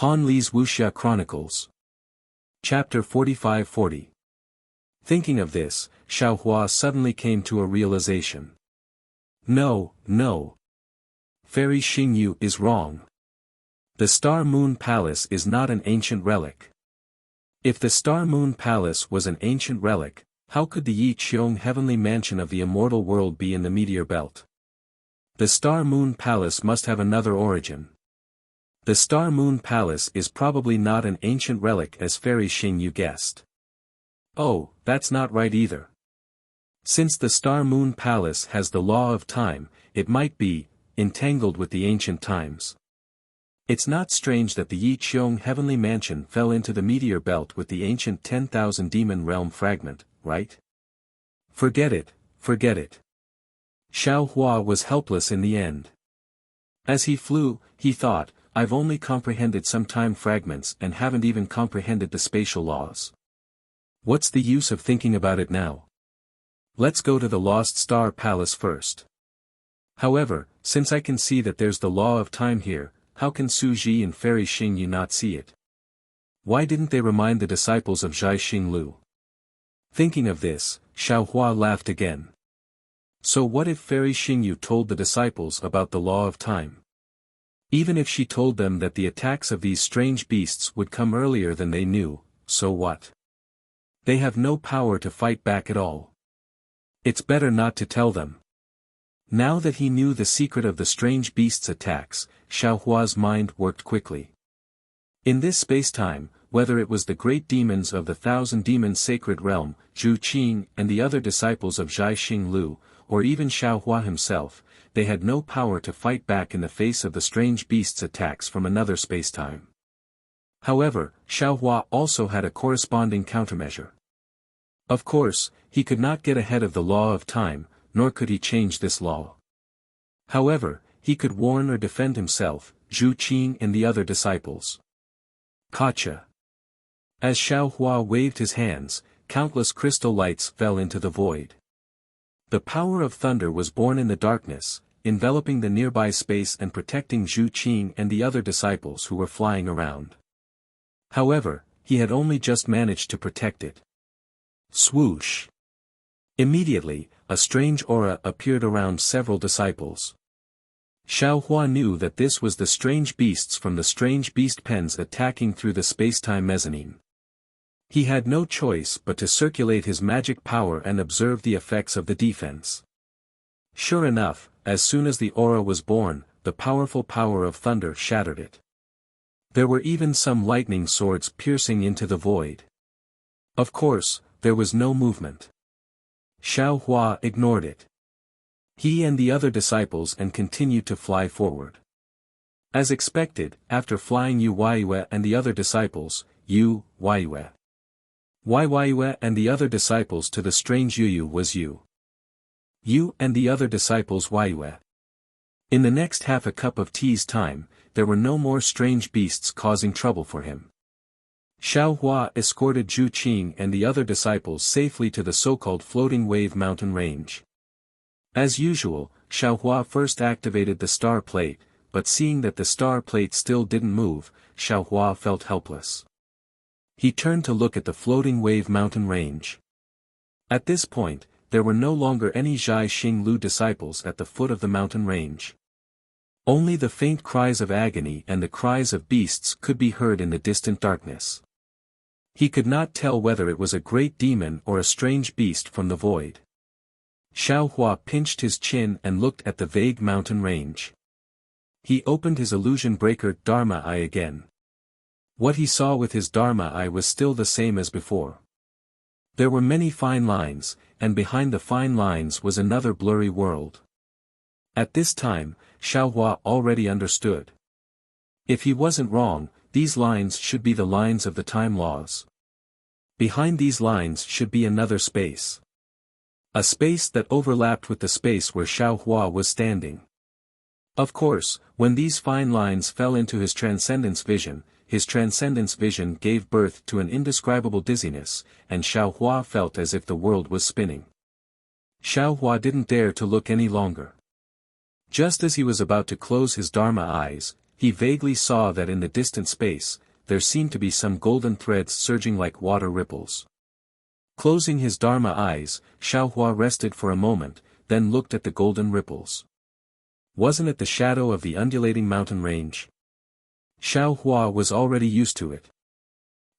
Han Li's Wuxia Chronicles. Chapter 45-40. Thinking of this, Xiaohua suddenly came to a realization. No. Fairy Xingyu is wrong. The Star Moon Palace is not an ancient relic. If the Star Moon Palace was an ancient relic, how could the Yi Qiong heavenly mansion of the immortal world be in the meteor belt? The Star Moon Palace must have another origin. The Star Moon Palace is probably not an ancient relic as Fairy Xingyu guessed. Oh, that's not right either. Since the Star Moon Palace has the law of time, it might be entangled with the ancient times. It's not strange that the Yi Qiong heavenly mansion fell into the meteor belt with the ancient 10,000 demon realm fragment, right? Forget it. Xiaohua was helpless in the end. As he flew, he thought, I've only comprehended some time fragments and haven't even comprehended the spatial laws. What's the use of thinking about it now? Let's go to the Lost Star Palace first. However, since I can see that there's the law of time here, how can Su Ji and Fairy Xingyu not see it? Why didn't they remind the disciples of Zhai Xinglu? Thinking of this, Xiaohua laughed again. So what if Fairy Xingyu told the disciples about the law of time? Even if she told them that the attacks of these strange beasts would come earlier than they knew, so what? They have no power to fight back at all. It's better not to tell them. Now that he knew the secret of the strange beasts' attacks, Xiaohua's mind worked quickly. In this space-time, whether it was the great demons of the Thousand Demons Sacred Realm, Zhu Qing and the other disciples of Zhai Xinglu, or even Xiaohua himself, they had no power to fight back in the face of the strange beasts' attacks from another space-time. However, Xiaohua also had a corresponding countermeasure. Of course, he could not get ahead of the law of time, nor could he change this law. However, he could warn or defend himself, Zhu Qing and the other disciples. Gotcha. As Xiaohua waved his hands, countless crystal lights fell into the void. The power of thunder was born in the darkness, enveloping the nearby space and protecting Zhu Qing and the other disciples who were flying around. However, he had only just managed to protect it. Swoosh! Immediately, a strange aura appeared around several disciples. Xiaohua knew that this was the strange beasts from the strange beast pens attacking through the space-time mezzanine. He had no choice but to circulate his magic power and observe the effects of the defense. Sure enough, as soon as the aura was born, the powerful power of thunder shattered it. There were even some lightning swords piercing into the void. Of course, there was no movement. Xiaohua ignored it. He and the other disciples continued to fly forward. As expected, after flying Yu Waiyue and the other disciples, Yu Waiyue and the other disciples to the strange Yu was Yu and the other disciples Waiyue. In the next half a cup of tea's time, there were no more strange beasts causing trouble for him. Xiaohua escorted Zhu Qing and the other disciples safely to the so-called Floating Wave Mountain Range. As usual, Xiaohua first activated the star plate, but seeing that the star plate still didn't move, Xiaohua felt helpless. He turned to look at the Floating Wave Mountain Range. At this point, there were no longer any Zhai Xinglu disciples at the foot of the mountain range. Only the faint cries of agony and the cries of beasts could be heard in the distant darkness. He could not tell whether it was a great demon or a strange beast from the void. Xiaohua pinched his chin and looked at the vague mountain range. He opened his illusion breaker Dharma Eye again. What he saw with his Dharma Eye was still the same as before. There were many fine lines, and behind the fine lines was another blurry world. At this time, Xiaohua already understood. If he wasn't wrong, these lines should be the lines of the time laws. Behind these lines should be another space. A space that overlapped with the space where Xiaohua was standing. Of course, when these fine lines fell into his transcendence vision gave birth to an indescribable dizziness, and Xiaohua felt as if the world was spinning. Xiaohua didn't dare to look any longer. Just as he was about to close his Dharma eyes, he vaguely saw that in the distant space, there seemed to be some golden threads surging like water ripples. Closing his Dharma eyes, Xiaohua rested for a moment, then looked at the golden ripples. Wasn't it the shadow of the undulating mountain range? Xiaohua was already used to it.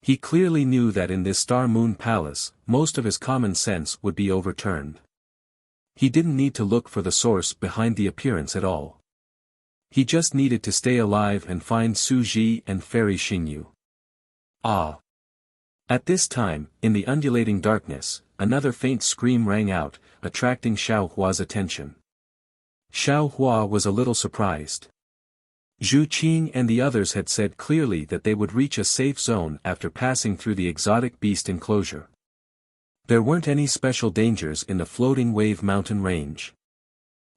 He clearly knew that in this star-moon palace, most of his common sense would be overturned. He didn't need to look for the source behind the appearance at all. He just needed to stay alive and find Su Ji and Fairy Xingyu. Ah! At this time, in the undulating darkness, another faint scream rang out, attracting Xiaohua's attention. Xiaohua was a little surprised. Zhu Qing and the others had said clearly that they would reach a safe zone after passing through the exotic beast enclosure. There weren't any special dangers in the floating wave mountain range.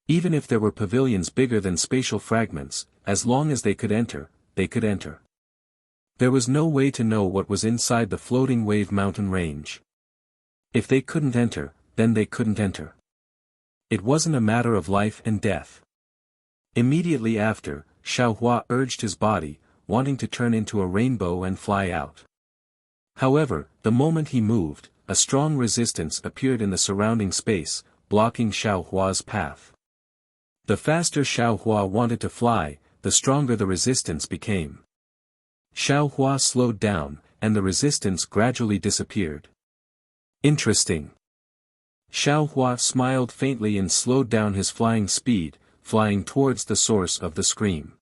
Even if there were pavilions bigger than spatial fragments, as long as they could enter, they could enter. There was no way to know what was inside the floating wave mountain range. If they couldn't enter, then they couldn't enter. It wasn't a matter of life and death. Immediately after, Xiaohua urged his body, wanting to turn into a rainbow and fly out. However, the moment he moved, a strong resistance appeared in the surrounding space, blocking Xiaohua's path. The faster Xiaohua wanted to fly, the stronger the resistance became. Xiaohua slowed down, and the resistance gradually disappeared. Interesting. Xiaohua smiled faintly and slowed down his flying speed, flying towards the source of the scream.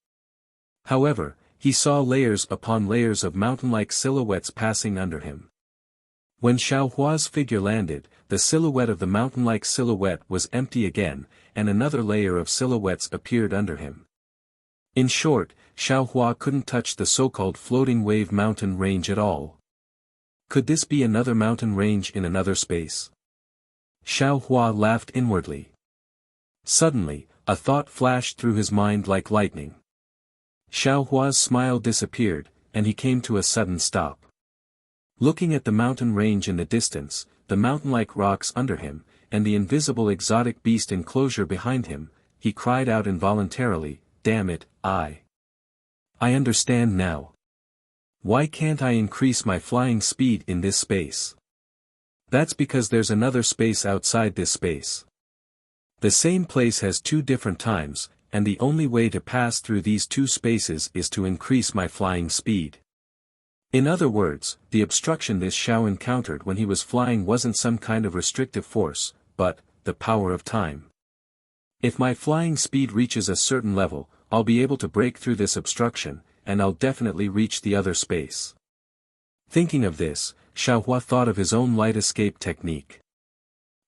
However, he saw layers upon layers of mountain-like silhouettes passing under him. When Xiaohua's figure landed, the silhouette of the mountain-like silhouette was empty again, and another layer of silhouettes appeared under him. In short, Xiaohua couldn't touch the so-called floating wave mountain range at all. Could this be another mountain range in another space? Xiaohua laughed inwardly. Suddenly, a thought flashed through his mind like lightning. Xiaohua's smile disappeared, and he came to a sudden stop. Looking at the mountain range in the distance, the mountain-like rocks under him, and the invisible exotic beast enclosure behind him, he cried out involuntarily, "Damn it, I understand now. Why can't I increase my flying speed in this space? That's because there's another space outside this space. The same place has two different times, and the only way to pass through these two spaces is to increase my flying speed." In other words, the obstruction this Xiao encountered when he was flying wasn't some kind of restrictive force, but the power of time. If my flying speed reaches a certain level, I'll be able to break through this obstruction, and I'll definitely reach the other space. Thinking of this, Xiaohua thought of his own light escape technique.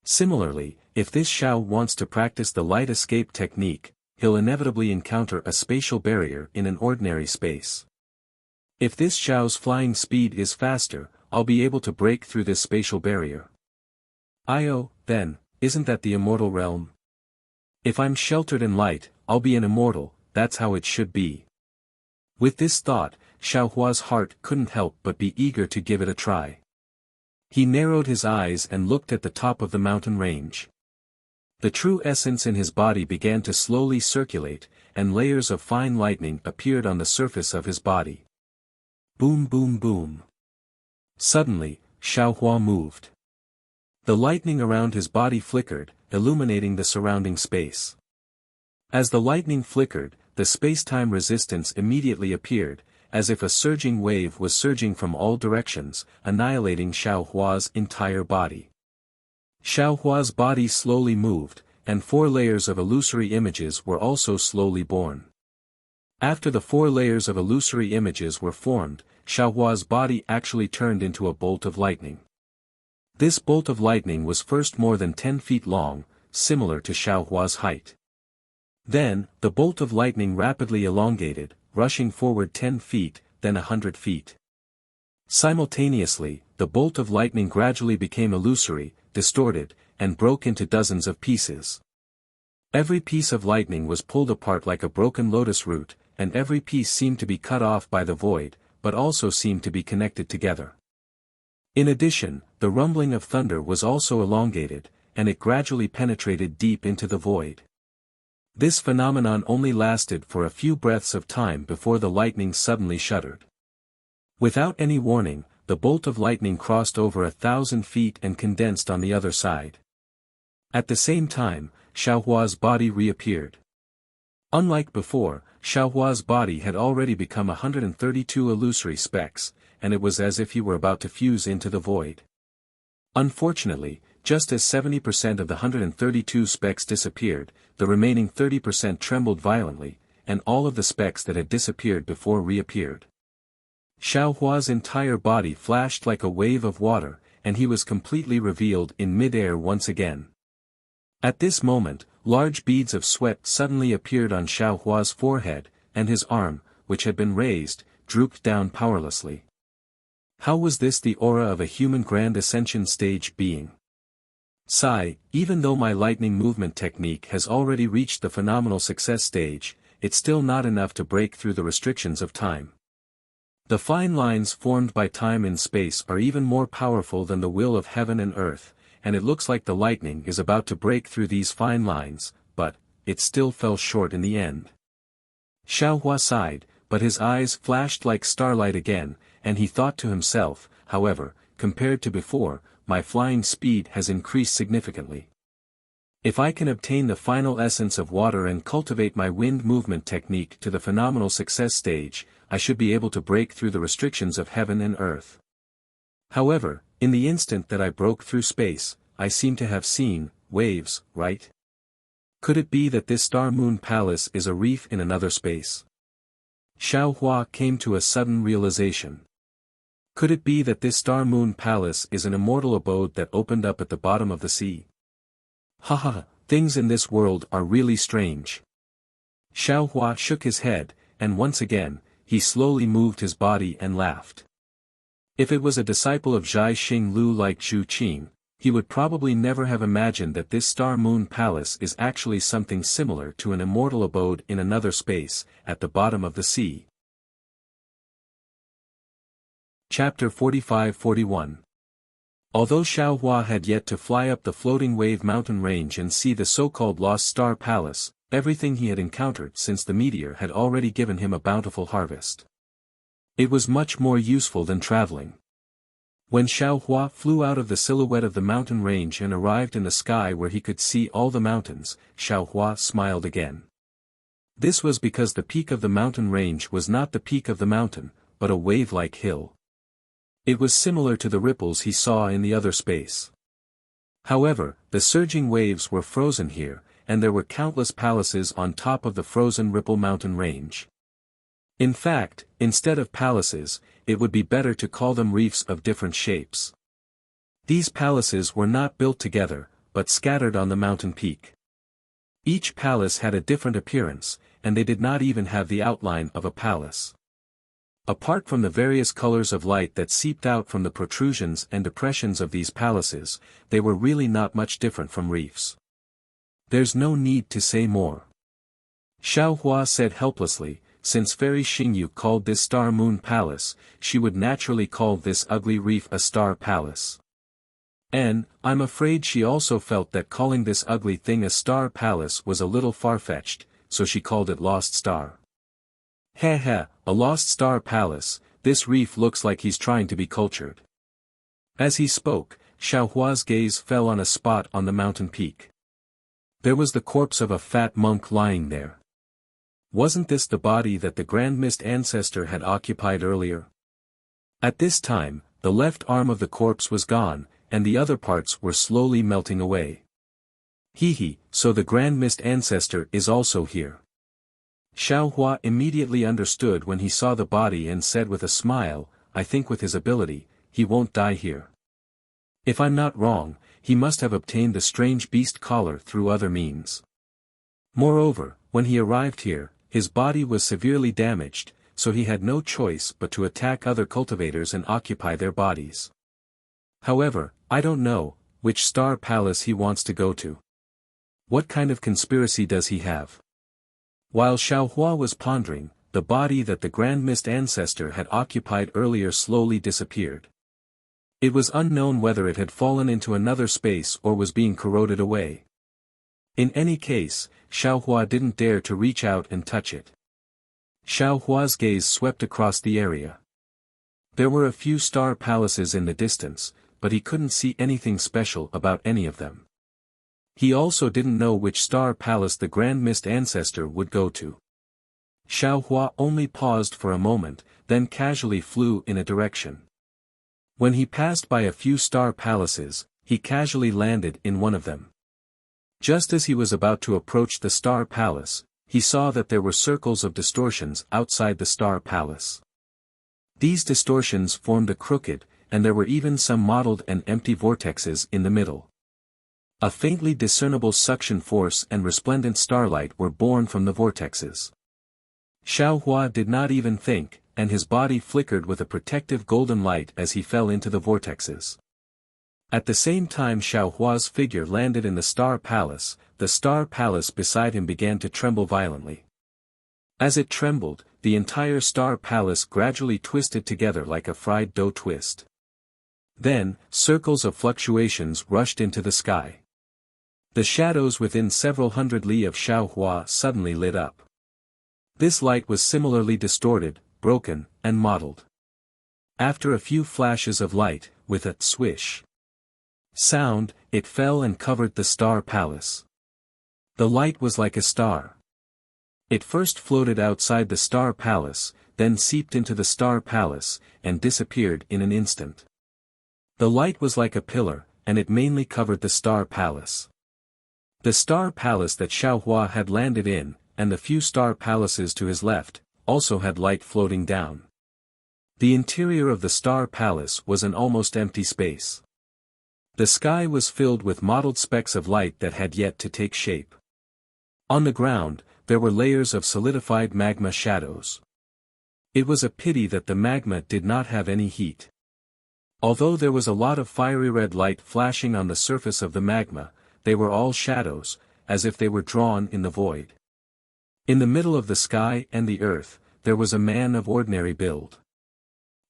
Similarly, if this Xiao wants to practice the light escape technique, he'll inevitably encounter a spatial barrier in an ordinary space. If this Xiao's flying speed is faster, I'll be able to break through this spatial barrier. Then, isn't that the immortal realm? If I'm sheltered in light, I'll be an immortal, that's how it should be. With this thought, Xiaohua's heart couldn't help but be eager to give it a try. He narrowed his eyes and looked at the top of the mountain range. The true essence in his body began to slowly circulate, and layers of fine lightning appeared on the surface of his body. Boom boom boom. Suddenly, Xiaohua moved. The lightning around his body flickered, illuminating the surrounding space. As the lightning flickered, the space-time resistance immediately appeared, as if a surging wave was surging from all directions, annihilating Xiaohua's entire body. Xiaohua's body slowly moved, and 4 layers of illusory images were also slowly born. After the 4 layers of illusory images were formed, Xiaohua's body actually turned into a bolt of lightning. This bolt of lightning was first more than 10 feet long, similar to Xiaohua's height. Then, the bolt of lightning rapidly elongated, rushing forward 10 feet, then 100 feet. Simultaneously, the bolt of lightning gradually became illusory, distorted, and broke into dozens of pieces. Every piece of lightning was pulled apart like a broken lotus root, and every piece seemed to be cut off by the void, but also seemed to be connected together. In addition, the rumbling of thunder was also elongated, and it gradually penetrated deep into the void. This phenomenon only lasted for a few breaths of time before the lightning suddenly shuddered. Without any warning, the bolt of lightning crossed over 1,000 feet and condensed on the other side. At the same time, Xiaohua's body reappeared. Unlike before, Xiaohua's body had already become 132 illusory specks, and it was as if he were about to fuse into the void. Unfortunately, just as 70% of the 132 specks disappeared, the remaining 30% trembled violently, and all of the specks that had disappeared before reappeared. Xiaohua's entire body flashed like a wave of water, and he was completely revealed in mid-air once again. At this moment, large beads of sweat suddenly appeared on Xiaohua's forehead, and his arm, which had been raised, drooped down powerlessly. How was this the aura of a human Grand Ascension stage being? Sigh, even though my lightning movement technique has already reached the phenomenal success stage, it's still not enough to break through the restrictions of time. The fine lines formed by time and space are even more powerful than the will of heaven and earth, and it looks like the lightning is about to break through these fine lines, but it still fell short in the end. Xiaohua sighed, but his eyes flashed like starlight again, and he thought to himself, however, compared to before, my flying speed has increased significantly. If I can obtain the final essence of water and cultivate my wind movement technique to the phenomenal success stage, I should be able to break through the restrictions of heaven and earth. However, in the instant that I broke through space, I seem to have seen waves, right? Could it be that this star-moon palace is a reef in another space? Xiaohua came to a sudden realization. Could it be that this star-moon palace is an immortal abode that opened up at the bottom of the sea? Haha, things in this world are really strange. Xiaohua shook his head, and once again, he slowly moved his body and laughed. If it was a disciple of Zhai Xing Lu like Zhu Qing, he would probably never have imagined that this star-moon palace is actually something similar to an immortal abode in another space, at the bottom of the sea. Chapter 45-41. Although Xiaohua had yet to fly up the floating wave mountain range and see the so-called Lost Star Palace, everything he had encountered since the meteor had already given him a bountiful harvest. It was much more useful than traveling. When Xiaohua flew out of the silhouette of the mountain range and arrived in the sky where he could see all the mountains, Xiaohua smiled again. This was because the peak of the mountain range was not the peak of the mountain, but a wave-like hill. It was similar to the ripples he saw in the other space. However, the surging waves were frozen here, and there were countless palaces on top of the frozen ripple mountain range. In fact, instead of palaces, it would be better to call them reefs of different shapes. These palaces were not built together, but scattered on the mountain peak. Each palace had a different appearance, and they did not even have the outline of a palace. Apart from the various colors of light that seeped out from the protrusions and depressions of these palaces, they were really not much different from reefs. There's no need to say more. Xiaohua said helplessly, since Fairy Xingyu called this star-moon palace, she would naturally call this ugly reef a star palace. And, I'm afraid she also felt that calling this ugly thing a star palace was a little far-fetched, so she called it Lost Star. Heh heh, a Lost Star Palace, this reef looks like he's trying to be cultured. As he spoke, Xiaohua's gaze fell on a spot on the mountain peak. There was the corpse of a fat monk lying there. Wasn't this the body that the Grand Mist ancestor had occupied earlier? At this time, the left arm of the corpse was gone, and the other parts were slowly melting away. Hee, so the Grand Mist ancestor is also here. Xiaohua immediately understood when he saw the body and said with a smile, I think with his ability, he won't die here. If I'm not wrong, he must have obtained the strange beast collar through other means. Moreover, when he arrived here, his body was severely damaged, so he had no choice but to attack other cultivators and occupy their bodies. However, I don't know which star palace he wants to go to. What kind of conspiracy does he have? While Xiaohua was pondering, the body that the Grand Mist ancestor had occupied earlier slowly disappeared. It was unknown whether it had fallen into another space or was being corroded away. In any case, Xiaohua didn't dare to reach out and touch it. Xiaohua's gaze swept across the area. There were a few star palaces in the distance, but he couldn't see anything special about any of them. He also didn't know which star palace the Grand Mist Ancestor would go to. Xiaohua only paused for a moment, then casually flew in a direction. When he passed by a few star palaces, he casually landed in one of them. Just as he was about to approach the star palace, he saw that there were circles of distortions outside the star palace. These distortions formed a crooked, and there were even some mottled and empty vortexes in the middle. A faintly discernible suction force and resplendent starlight were born from the vortexes. Xiaohua did not even think, and his body flickered with a protective golden light as he fell into the vortexes. At the same time Xiaohua's figure landed in the star palace, the star palace beside him began to tremble violently. As it trembled, the entire star palace gradually twisted together like a fried dough twist. Then, circles of fluctuations rushed into the sky. The shadows within several hundred li of Xiaohua suddenly lit up. This light was similarly distorted, broken, and mottled. After a few flashes of light, with a swish sound, it fell and covered the star palace. The light was like a star. It first floated outside the star palace, then seeped into the star palace, and disappeared in an instant. The light was like a pillar, and it mainly covered the star palace. The star palace that Xiaohua had landed in, and the few star palaces to his left, also had light floating down. The interior of the star palace was an almost empty space. The sky was filled with mottled specks of light that had yet to take shape. On the ground, there were layers of solidified magma shadows. It was a pity that the magma did not have any heat. Although there was a lot of fiery red light flashing on the surface of the magma, they were all shadows, as if they were drawn in the void. In the middle of the sky and the earth, there was a man of ordinary build.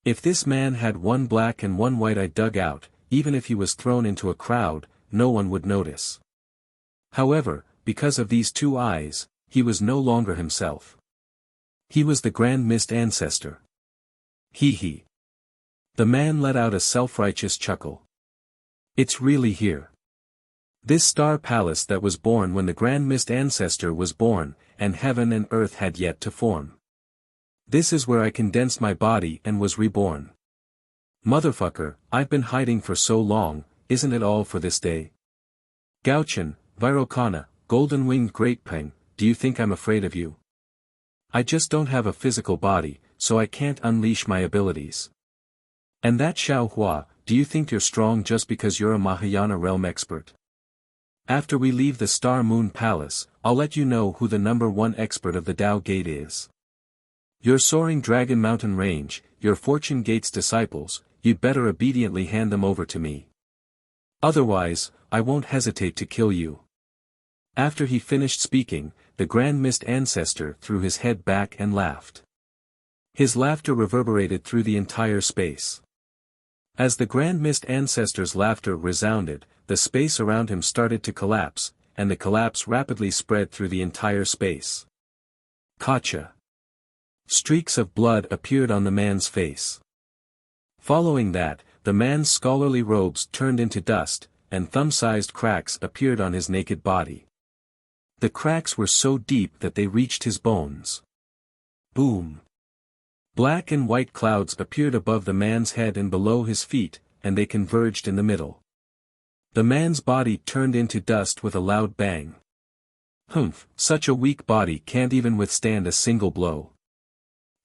If this man had one black and one white eye dug out, even if he was thrown into a crowd, no one would notice. However, because of these two eyes, he was no longer himself. He was the Grand Mist Ancestor. He. The man let out a self-righteous chuckle. It's really here. This star palace that was born when the Grand Mist Ancestor was born, and heaven and earth had yet to form. This is where I condensed my body and was reborn. Motherfucker, I've been hiding for so long, isn't it all for this day? Gauchen, Virokana, golden-winged great peng, do you think I'm afraid of you? I just don't have a physical body, so I can't unleash my abilities. And that Xiaohua, do you think you're strong just because you're a Mahayana realm expert? After we leave the Star Moon Palace, I'll let you know who the #1 expert of the Tao Gate is. Your soaring Dragon Mountain Range, your Fortune Gate's disciples, you'd better obediently hand them over to me. Otherwise, I won't hesitate to kill you. After he finished speaking, the Grand Mist Ancestor threw his head back and laughed. His laughter reverberated through the entire space. As the Grand Mist Ancestor's laughter resounded, the space around him started to collapse, and the collapse rapidly spread through the entire space. Gotcha. Streaks of blood appeared on the man's face. Following that, the man's scholarly robes turned into dust, and thumb-sized cracks appeared on his naked body. The cracks were so deep that they reached his bones. Boom. Black and white clouds appeared above the man's head and below his feet, and they converged in the middle. The man's body turned into dust with a loud bang. Humph, such a weak body can't even withstand a single blow.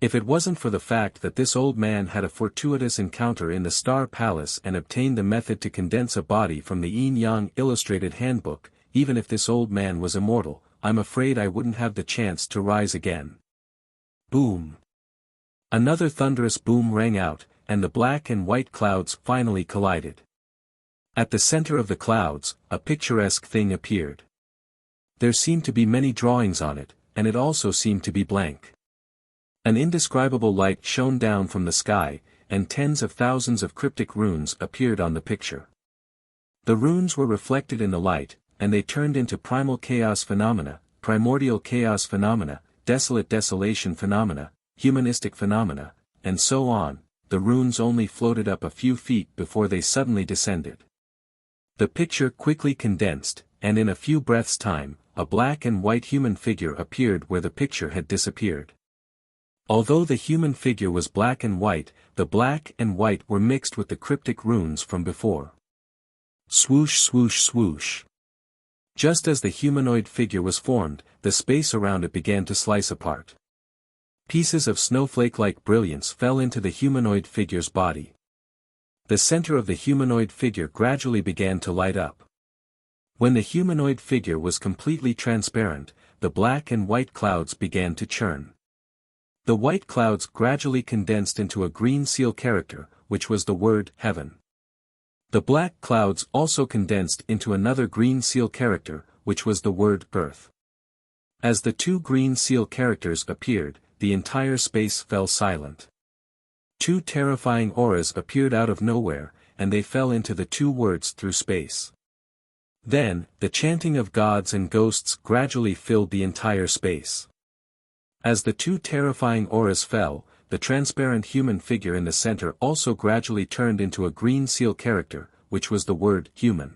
If it wasn't for the fact that this old man had a fortuitous encounter in the Star Palace and obtained the method to condense a body from the Yin-Yang Illustrated Handbook, even if this old man was immortal, I'm afraid I wouldn't have the chance to rise again. Boom. Another thunderous boom rang out, and the black and white clouds finally collided. At the center of the clouds, a picturesque thing appeared. There seemed to be many drawings on it, and it also seemed to be blank. An indescribable light shone down from the sky, and tens of thousands of cryptic runes appeared on the picture. The runes were reflected in the light, and they turned into primal chaos phenomena, primordial chaos phenomena, desolate desolation phenomena, humanistic phenomena, and so on. The runes only floated up a few feet before they suddenly descended. The picture quickly condensed, and in a few breaths' time, a black and white human figure appeared where the picture had disappeared. Although the human figure was black and white, the black and white were mixed with the cryptic runes from before. Swoosh swoosh swoosh. Just as the humanoid figure was formed, the space around it began to slice apart. Pieces of snowflake-like brilliance fell into the humanoid figure's body. The center of the humanoid figure gradually began to light up. When the humanoid figure was completely transparent, the black and white clouds began to churn. The white clouds gradually condensed into a green seal character, which was the word heaven. The black clouds also condensed into another green seal character, which was the word earth. As the two green seal characters appeared, the entire space fell silent. Two terrifying auras appeared out of nowhere, and they fell into the two words through space. Then, the chanting of gods and ghosts gradually filled the entire space. As the two terrifying auras fell, the transparent human figure in the center also gradually turned into a green seal character, which was the word human.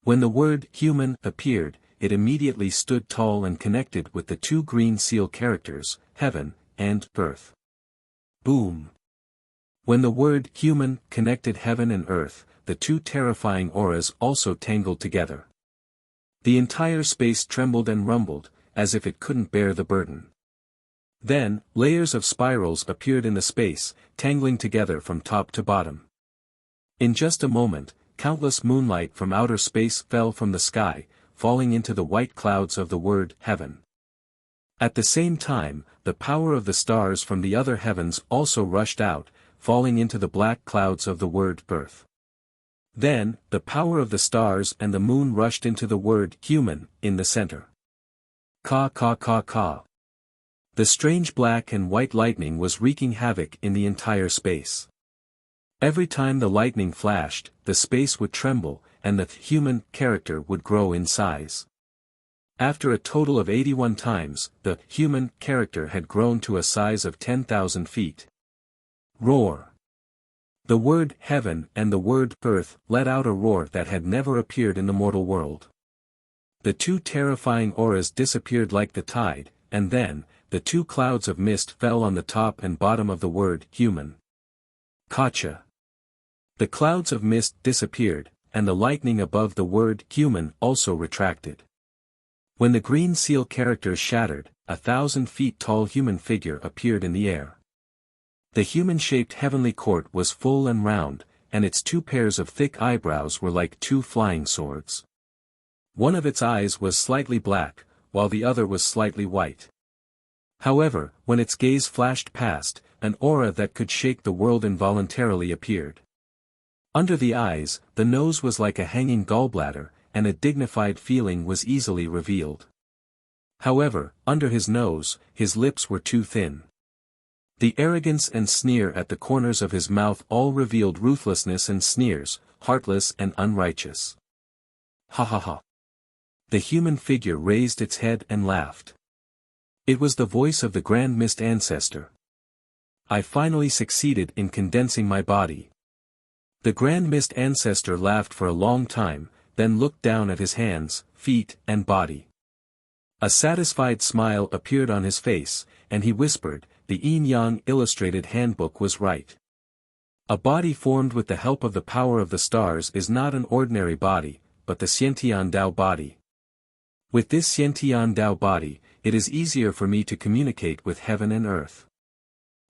When the word human appeared, it immediately stood tall and connected with the two green seal characters, heaven and earth. Boom! When the word human connected heaven and earth, the two terrifying auras also tangled together. The entire space trembled and rumbled, as if it couldn't bear the burden. Then, layers of spirals appeared in the space, tangling together from top to bottom. In just a moment, countless moonlight from outer space fell from the sky, falling into the white clouds of the word heaven. At the same time, the power of the stars from the other heavens also rushed out, falling into the black clouds of the word earth. Then, the power of the stars and the moon rushed into the word human, in the center. Ka ka ka ka. The strange black and white lightning was wreaking havoc in the entire space. Every time the lightning flashed, the space would tremble, and the human character would grow in size. After a total of 81 times, the human character had grown to a size of 10,000 feet. Roar! The word heaven and the word earth let out a roar that had never appeared in the mortal world. The two terrifying auras disappeared like the tide, and then, the two clouds of mist fell on the top and bottom of the word human. Gotcha! The clouds of mist disappeared, and the lightning above the word human also retracted. When the green seal characters shattered, 1,000 feet tall human figure appeared in the air. The human-shaped heavenly court was full and round, and its two pairs of thick eyebrows were like two flying swords. One of its eyes was slightly black, while the other was slightly white. However, when its gaze flashed past, an aura that could shake the world involuntarily appeared. Under the eyes, the nose was like a hanging gallbladder, and a dignified feeling was easily revealed. However, under his nose, his lips were too thin. The arrogance and sneer at the corners of his mouth all revealed ruthlessness and sneers, heartless and unrighteous. Ha ha ha. The human figure raised its head and laughed. It was the voice of the Grand Mist Ancestor. I finally succeeded in condensing my body. The Grand Mist Ancestor laughed for a long time, then looked down at his hands, feet, and body. A satisfied smile appeared on his face, and he whispered, "The Yin-Yang Illustrated Handbook was right. A body formed with the help of the power of the stars is not an ordinary body, but the Xiantian Dao body. With this Xiantian Dao body, it is easier for me to communicate with heaven and earth.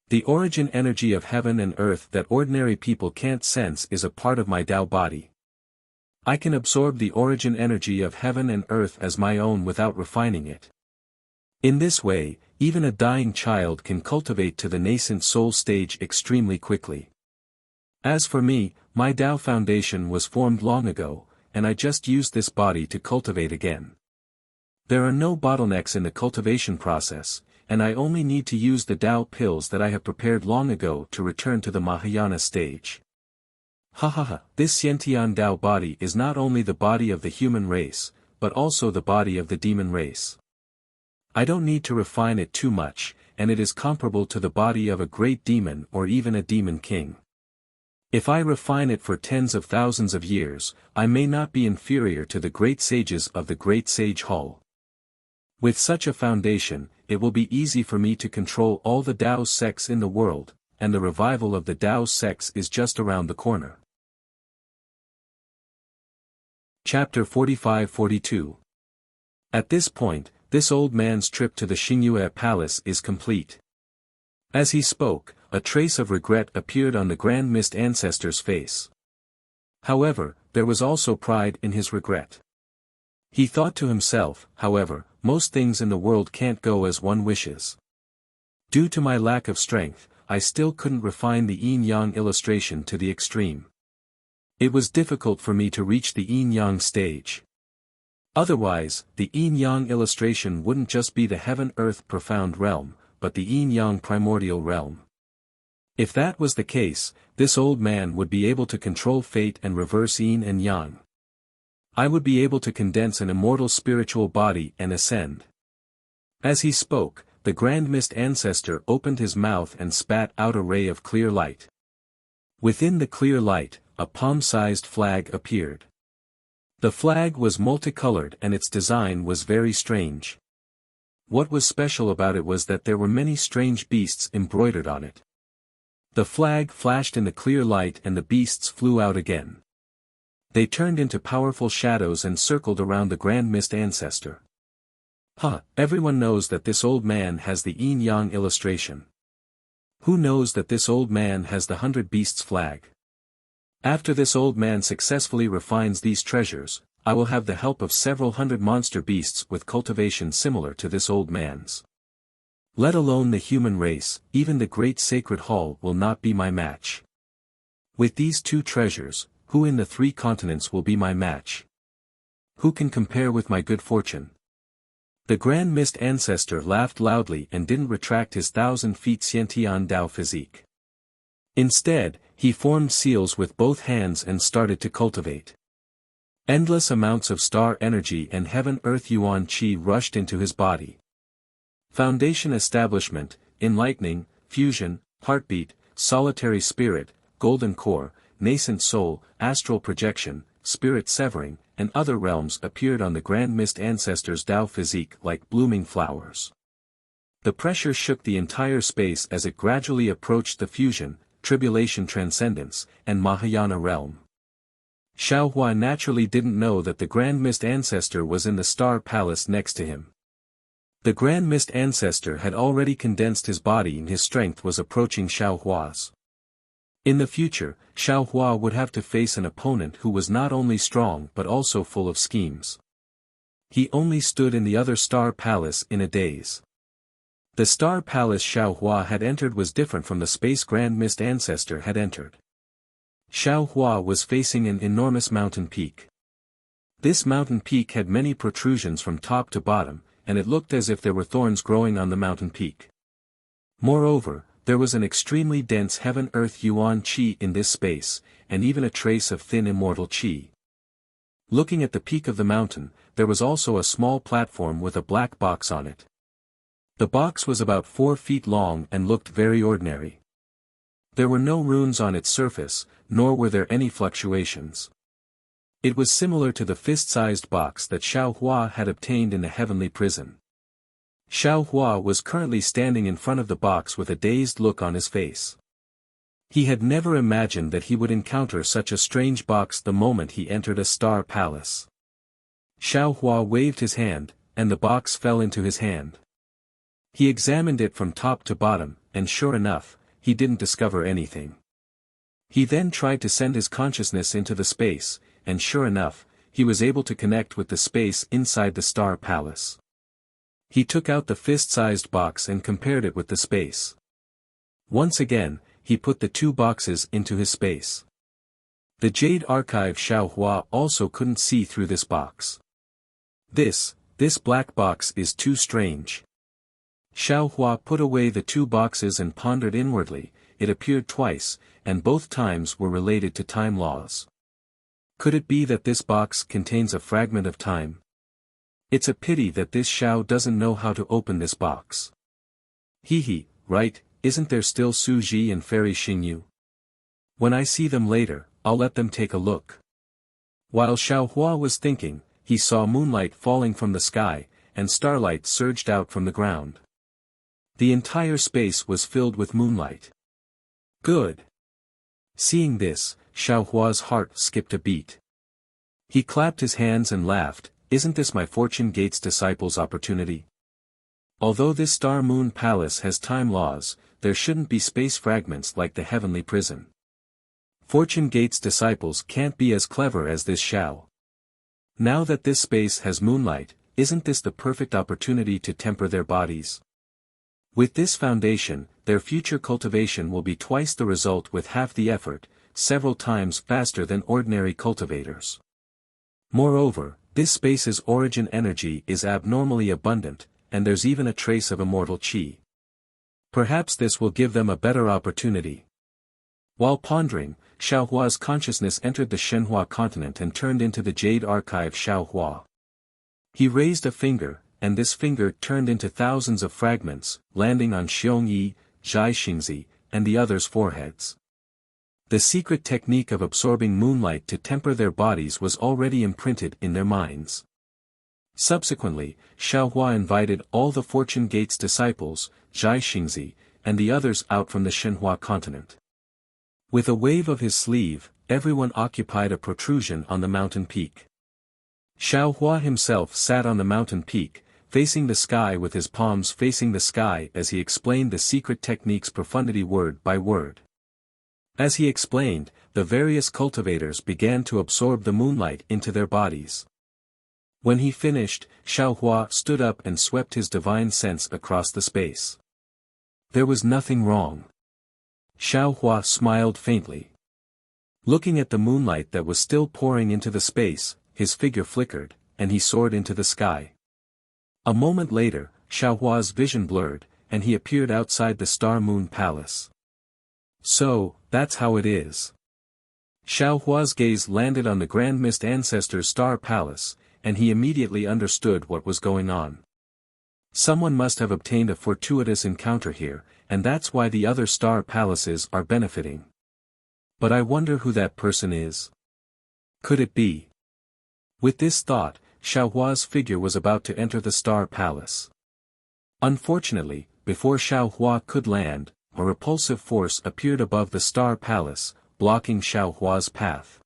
The origin energy of heaven and earth that ordinary people can't sense is a part of my Dao body. I can absorb the origin energy of heaven and earth as my own without refining it. In this way, even a dying child can cultivate to the nascent soul stage extremely quickly. As for me, my Dao foundation was formed long ago, and I just used this body to cultivate again. There are no bottlenecks in the cultivation process, and I only need to use the Dao pills that I have prepared long ago to return to the Mahayana stage. Ha ha ha, this Xiantian Dao body is not only the body of the human race, but also the body of the demon race. I don't need to refine it too much, and it is comparable to the body of a great demon or even a demon king. If I refine it for tens of thousands of years, I may not be inferior to the great sages of the Great Sage Hall. With such a foundation, it will be easy for me to control all the Dao sects in the world, and the revival of the Dao sects is just around the corner. Chapter 45-42. At this point, this old man's trip to the Xingyue Palace is complete. As he spoke, a trace of regret appeared on the Grand Mist Ancestor's face. However, there was also pride in his regret. He thought to himself, however, most things in the world can't go as one wishes. Due to my lack of strength, I still couldn't refine the yin-yang illustration to the extreme. It was difficult for me to reach the yin-yang stage. Otherwise, the yin-yang illustration wouldn't just be the heaven-earth profound realm, but the yin-yang primordial realm. If that was the case, this old man would be able to control fate and reverse yin and yang. I would be able to condense an immortal spiritual body and ascend. As he spoke, the Grand Mist Ancestor opened his mouth and spat out a ray of clear light. Within the clear light, a palm-sized flag appeared. The flag was multicolored and its design was very strange. What was special about it was that there were many strange beasts embroidered on it. The flag flashed in the clear light and the beasts flew out again. They turned into powerful shadows and circled around the Grand Mist Ancestor. Everyone knows that this old man has the yin-yang illustration. Who knows that this old man has the 100 Beasts flag? After this old man successfully refines these treasures, I will have the help of several hundred monster beasts with cultivation similar to this old man's. Let alone the human race, even the great sacred hall will not be my match. With these two treasures, who in the 3 continents will be my match? Who can compare with my good fortune? The Grand Mist Ancestor laughed loudly and didn't retract his 1,000 feet Xiantian Dao physique. Instead, he formed seals with both hands and started to cultivate. Endless amounts of star energy and heaven-earth yuan qi rushed into his body. Foundation establishment, enlightening, fusion, heartbeat, solitary spirit, golden core, nascent soul, astral projection, spirit severing, and other realms appeared on the Grand Mist Ancestor's Dao physique like blooming flowers. The pressure shook the entire space as it gradually approached the fusion, tribulation transcendence, and Mahayana realm. Xiaohua naturally didn't know that the Grand Mist Ancestor was in the Star Palace next to him. The Grand Mist Ancestor had already condensed his body and his strength was approaching Xiaohua's. In the future, Xiaohua would have to face an opponent who was not only strong but also full of schemes. He only stood in the other Star Palace in a daze. The Star Palace Xiaohua had entered was different from the Space Grand Mist Ancestor had entered. Xiaohua was facing an enormous mountain peak. This mountain peak had many protrusions from top to bottom, and it looked as if there were thorns growing on the mountain peak. Moreover, there was an extremely dense heaven-earth yuan qi in this space, and even a trace of thin immortal qi. Looking at the peak of the mountain, there was also a small platform with a black box on it. The box was about 4 feet long and looked very ordinary. There were no runes on its surface, nor were there any fluctuations. It was similar to the fist-sized box that Xiaohua had obtained in the heavenly prison. Xiaohua was currently standing in front of the box with a dazed look on his face. He had never imagined that he would encounter such a strange box the moment he entered a star palace. Xiaohua waved his hand, and the box fell into his hand. He examined it from top to bottom, and sure enough, he didn't discover anything. He then tried to send his consciousness into the space, and sure enough, he was able to connect with the space inside the star palace. He took out the fist-sized box and compared it with the space. Once again, he put the 2 boxes into his space. The Jade Archive Xiaohua also couldn't see through this box. This black box is too strange. Xiaohua put away the 2 boxes and pondered inwardly, it appeared twice, and both times were related to time laws. Could it be that this box contains a fragment of time? It's a pity that this Xiao doesn't know how to open this box. Right, isn't there still Su Ji and Fairy Xingyu? When I see them later, I'll let them take a look. While Xiao Hua was thinking, he saw moonlight falling from the sky, and starlight surged out from the ground. The entire space was filled with moonlight. Good. Seeing this, Xiao Hua's heart skipped a beat. He clapped his hands and laughed, isn't this my Fortune Gate's disciples' opportunity? Although this star-moon palace has time laws, there shouldn't be space fragments like the heavenly prison. Fortune Gate's disciples can't be as clever as this Xiao. Now that this space has moonlight, isn't this the perfect opportunity to temper their bodies? With this foundation, their future cultivation will be twice the result with half the effort, several times faster than ordinary cultivators. Moreover, this space's origin energy is abnormally abundant, and there's even a trace of immortal qi. Perhaps this will give them a better opportunity. While pondering, Xiao Hua's consciousness entered the Shenhua continent and turned into the Jade Archive Xiao Hua. He raised a finger, and this finger turned into thousands of fragments, landing on Xiong Yi, Zhai Xingzi, and the others' foreheads. The secret technique of absorbing moonlight to temper their bodies was already imprinted in their minds. Subsequently, Xiao Hua invited all the Fortune Gate's disciples, Zhai Xingzi, and the others out from the Shenhua continent. With a wave of his sleeve, everyone occupied a protrusion on the mountain peak. Xiao Hua himself sat on the mountain peak, facing the sky with his palms facing the sky as he explained the secret technique's profundity word by word. As he explained, the various cultivators began to absorb the moonlight into their bodies. When he finished, Xiao Hua stood up and swept his divine sense across the space. There was nothing wrong. Xiao Hua smiled faintly. Looking at the moonlight that was still pouring into the space, his figure flickered, and he soared into the sky. A moment later, Xiao Hua's vision blurred, and he appeared outside the Star-Moon Palace. So, that's how it is. Xiao Hua's gaze landed on the Grand Mist Ancestor's Star Palace, and he immediately understood what was going on. Someone must have obtained a fortuitous encounter here, and that's why the other star palaces are benefiting. But I wonder who that person is. Could it be? With this thought, Xiao Hua's figure was about to enter the Star Palace. Unfortunately, before Xiao Hua could land, a repulsive force appeared above the Star Palace, blocking Xiao Hua's path.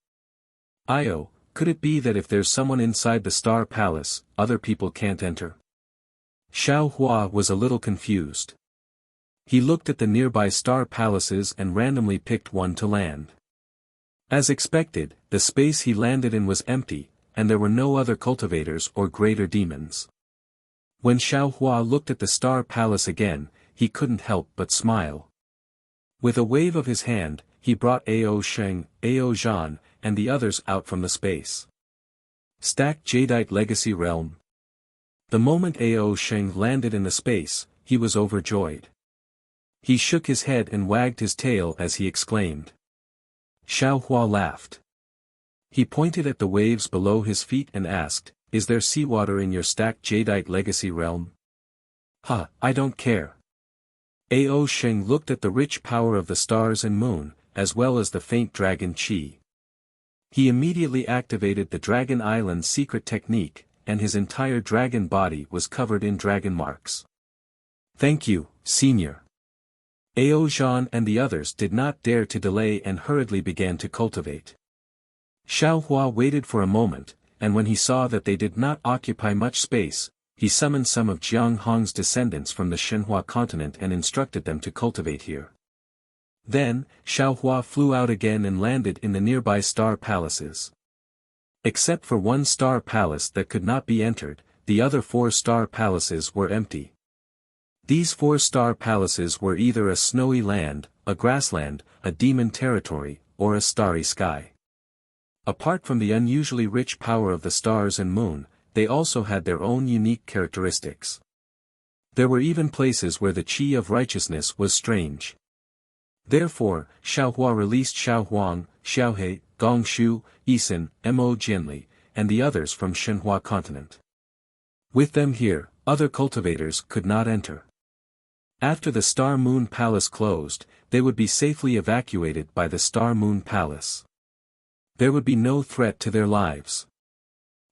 Could it be that if there's someone inside the Star Palace, other people can't enter? Xiao Hua was a little confused. He looked at the nearby star palaces and randomly picked one to land. As expected, the space he landed in was empty, and there were no other cultivators or greater demons. When Xiao Hua looked at the Star Palace again, he couldn't help but smile. With a wave of his hand, he brought Ao Sheng, Ao Zhan, and the others out from the space. Stacked Jadeite Legacy Realm. The moment Ao Sheng landed in the space, he was overjoyed. He shook his head and wagged his tail as he exclaimed. Xiao Hua laughed. He pointed at the waves below his feet and asked, "Is there seawater in your stacked Jadeite Legacy Realm?" I don't care. Ao Sheng looked at the rich power of the stars and moon, as well as the faint dragon qi. He immediately activated the Dragon Island secret technique, and his entire dragon body was covered in dragon marks. Thank you, Senior. Ao Zhan and the others did not dare to delay and hurriedly began to cultivate. Xiao Hua waited for a moment, and when he saw that they did not occupy much space, he summoned some of Jiang Hong's descendants from the Shenhua continent and instructed them to cultivate here. Then, Xiao Hua flew out again and landed in the nearby star palaces. Except for one star palace that could not be entered, the other 4 star palaces were empty. These 4 star palaces were either a snowy land, a grassland, a demon territory, or a starry sky. Apart from the unusually rich power of the stars and moon, they also had their own unique characteristics. There were even places where the qi of righteousness was strange. Therefore, Xiaohua released Xiao Huang, Xiaohe, Gong Shu, Yisun, Mo Jianli, and the others from Shenhua continent. With them here, other cultivators could not enter. After the Star Moon Palace closed, they would be safely evacuated by the Star Moon Palace. There would be no threat to their lives.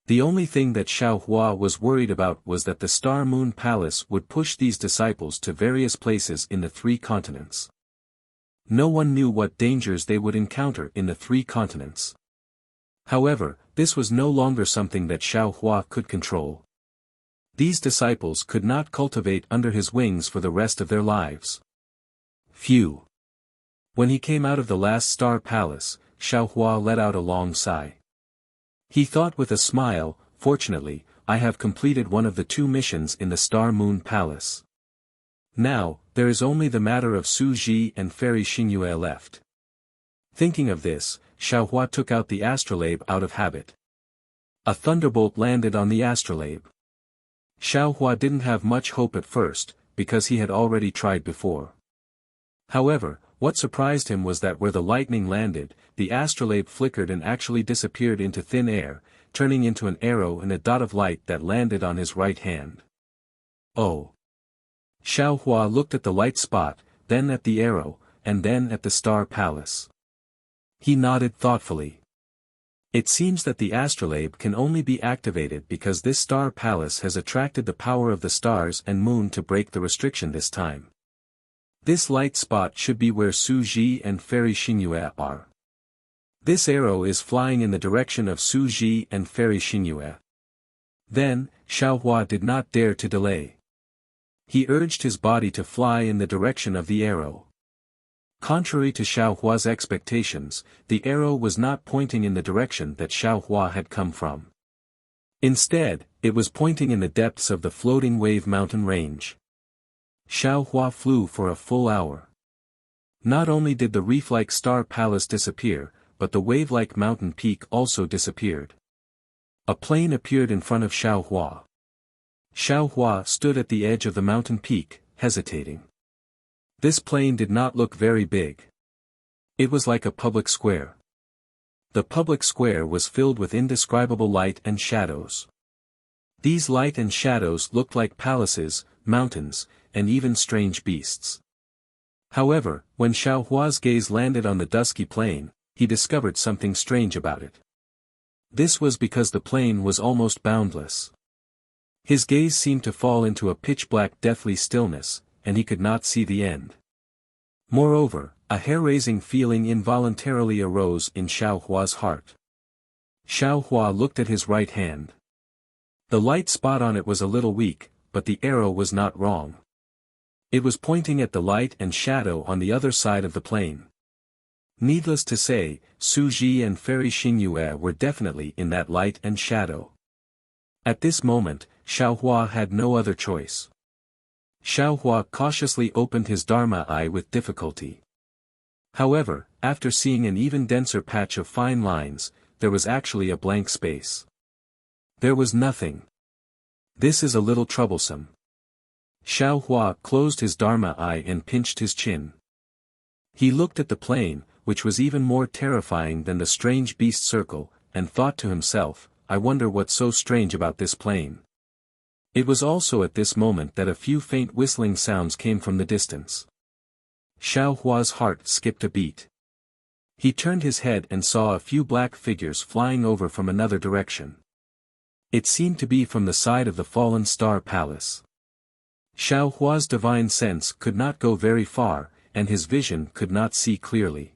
The only thing that Xiaohua was worried about was that the Star Moon Palace would push these disciples to various places in the 3 continents. No one knew what dangers they would encounter in the 3 continents. However, this was no longer something that Xiaohua could control. These disciples could not cultivate under his wings for the rest of their lives. Phew! When he came out of the last Star Palace, Xiaohua let out a long sigh. He thought with a smile, fortunately, I have completed one of the 2 missions in the Star Moon Palace. Now, there is only the matter of Su Ji and Fairy Xingyue left. Thinking of this, Xiaohua took out the astrolabe out of habit. A thunderbolt landed on the astrolabe. Xiaohua didn't have much hope at first, because he had already tried before. However, what surprised him was that where the lightning landed, the astrolabe flickered and actually disappeared into thin air, turning into an arrow and a dot of light that landed on his right hand. Oh! Xiaohua looked at the light spot, then at the arrow, and then at the Star Palace. He nodded thoughtfully. It seems that the astrolabe can only be activated because this Star Palace has attracted the power of the stars and moon to break the restriction this time. This light spot should be where Su Ji and Fairy Xingyue are. This arrow is flying in the direction of Su Ji and Fairy Xingyue. Then, Xiaohua did not dare to delay. He urged his body to fly in the direction of the arrow. Contrary to Xiaohua's expectations, the arrow was not pointing in the direction that Xiaohua had come from. Instead, it was pointing in the depths of the floating wave mountain range. Xiaohua flew for a full hour. Not only did the reef-like Star Palace disappear, but the wave-like mountain peak also disappeared. A plane appeared in front of Xiaohua. Xiaohua stood at the edge of the mountain peak, hesitating. This plain did not look very big. It was like a public square. The public square was filled with indescribable light and shadows. These light and shadows looked like palaces, mountains, and even strange beasts. However, when Xiaohua's gaze landed on the dusky plain, he discovered something strange about it. This was because the plain was almost boundless. His gaze seemed to fall into a pitch-black deathly stillness, and he could not see the end. Moreover, a hair-raising feeling involuntarily arose in Xiaohua's heart. Xiaohua looked at his right hand. The light spot on it was a little weak, but the arrow was not wrong. It was pointing at the light and shadow on the other side of the plain. Needless to say, Su Ji and Fairy Xingyue were definitely in that light and shadow. At this moment, Xiaohua had no other choice. Xiaohua cautiously opened his Dharma eye with difficulty. However, after seeing an even denser patch of fine lines, there was actually a blank space. There was nothing. This is a little troublesome. Xiaohua closed his Dharma eye and pinched his chin. He looked at the plain, which was even more terrifying than the strange beast circle, and thought to himself, I wonder what's so strange about this plain. It was also at this moment that a few faint whistling sounds came from the distance. Xiaohua's heart skipped a beat. He turned his head and saw a few black figures flying over from another direction. It seemed to be from the side of the fallen Star Palace. Xiaohua's divine sense could not go very far, and his vision could not see clearly.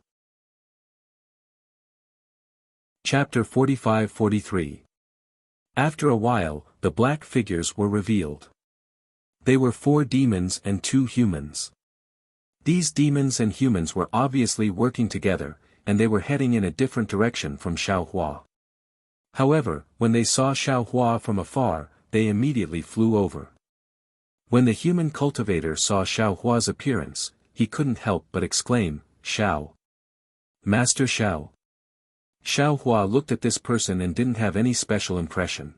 Chapter 45-43. After a while, the black figures were revealed. They were 4 demons and 2 humans. These demons and humans were obviously working together, and they were heading in a different direction from Xiaohua. However, when they saw Xiaohua from afar, they immediately flew over. When the human cultivator saw Xiaohua's appearance, he couldn't help but exclaim, Xiao! Master Xiao! Xiaohua looked at this person and didn't have any special impression.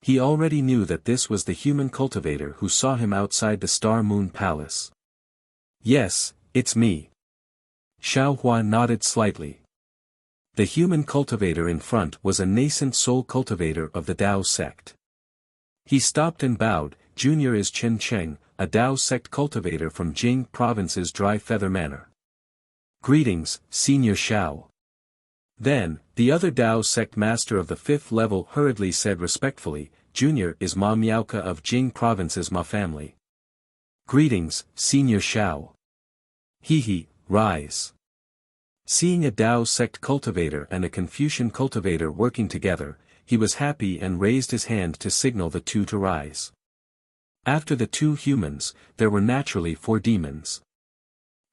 He already knew that this was the human cultivator who saw him outside the Star Moon Palace. Yes, it's me. Xiao Hua nodded slightly. The human cultivator in front was a nascent soul cultivator of the Dao sect. He stopped and bowed. Junior is Chen Cheng, a Dao sect cultivator from Jing Province's Dry Feather Manor. Greetings, Senior Xiao. Then, the other Dao sect master of the 5th level hurriedly said respectfully, Junior is Ma Miaoka of Jing Province's Ma family. Greetings, Senior Xiao. He, rise. Seeing a Dao sect cultivator and a Confucian cultivator working together, he was happy and raised his hand to signal the two to rise. After the 2 humans, there were naturally 4 demons.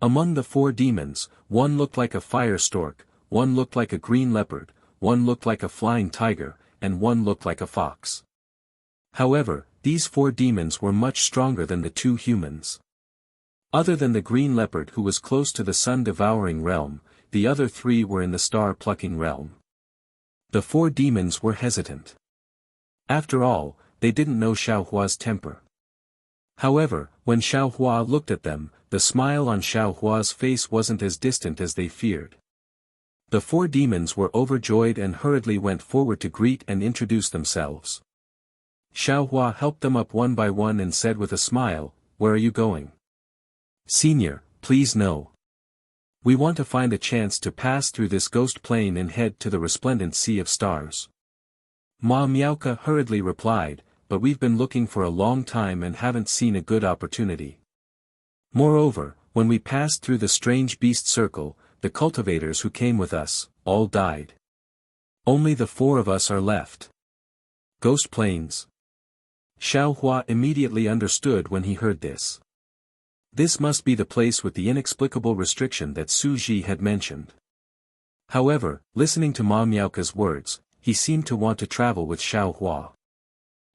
Among the 4 demons, one looked like a fire stork, one looked like a green leopard, one looked like a flying tiger, and one looked like a fox. However, these 4 demons were much stronger than the 2 humans. Other than the green leopard who was close to the sun-devouring realm, the other 3 were in the star-plucking realm. The 4 demons were hesitant. After all, they didn't know Xiao Hua's temper. However, when Xiao Hua looked at them, the smile on Xiao Hua's face wasn't as distant as they feared. The 4 demons were overjoyed and hurriedly went forward to greet and introduce themselves. Xiao Hua helped them up one by one and said with a smile, "Where are you going?" "Senior, please no. We want to find a chance to pass through this ghost plane and head to the resplendent sea of stars." Ma Miaoka hurriedly replied, "But we've been looking for a long time and haven't seen a good opportunity. Moreover, when we passed through the strange beast circle, the cultivators who came with us, all died. Only the 4 of us are left." Ghost planes. Xiao Hua immediately understood when he heard this. This must be the place with the inexplicable restriction that Su Ji had mentioned. However, listening to Ma Miaoka's words, he seemed to want to travel with Xiao Hua.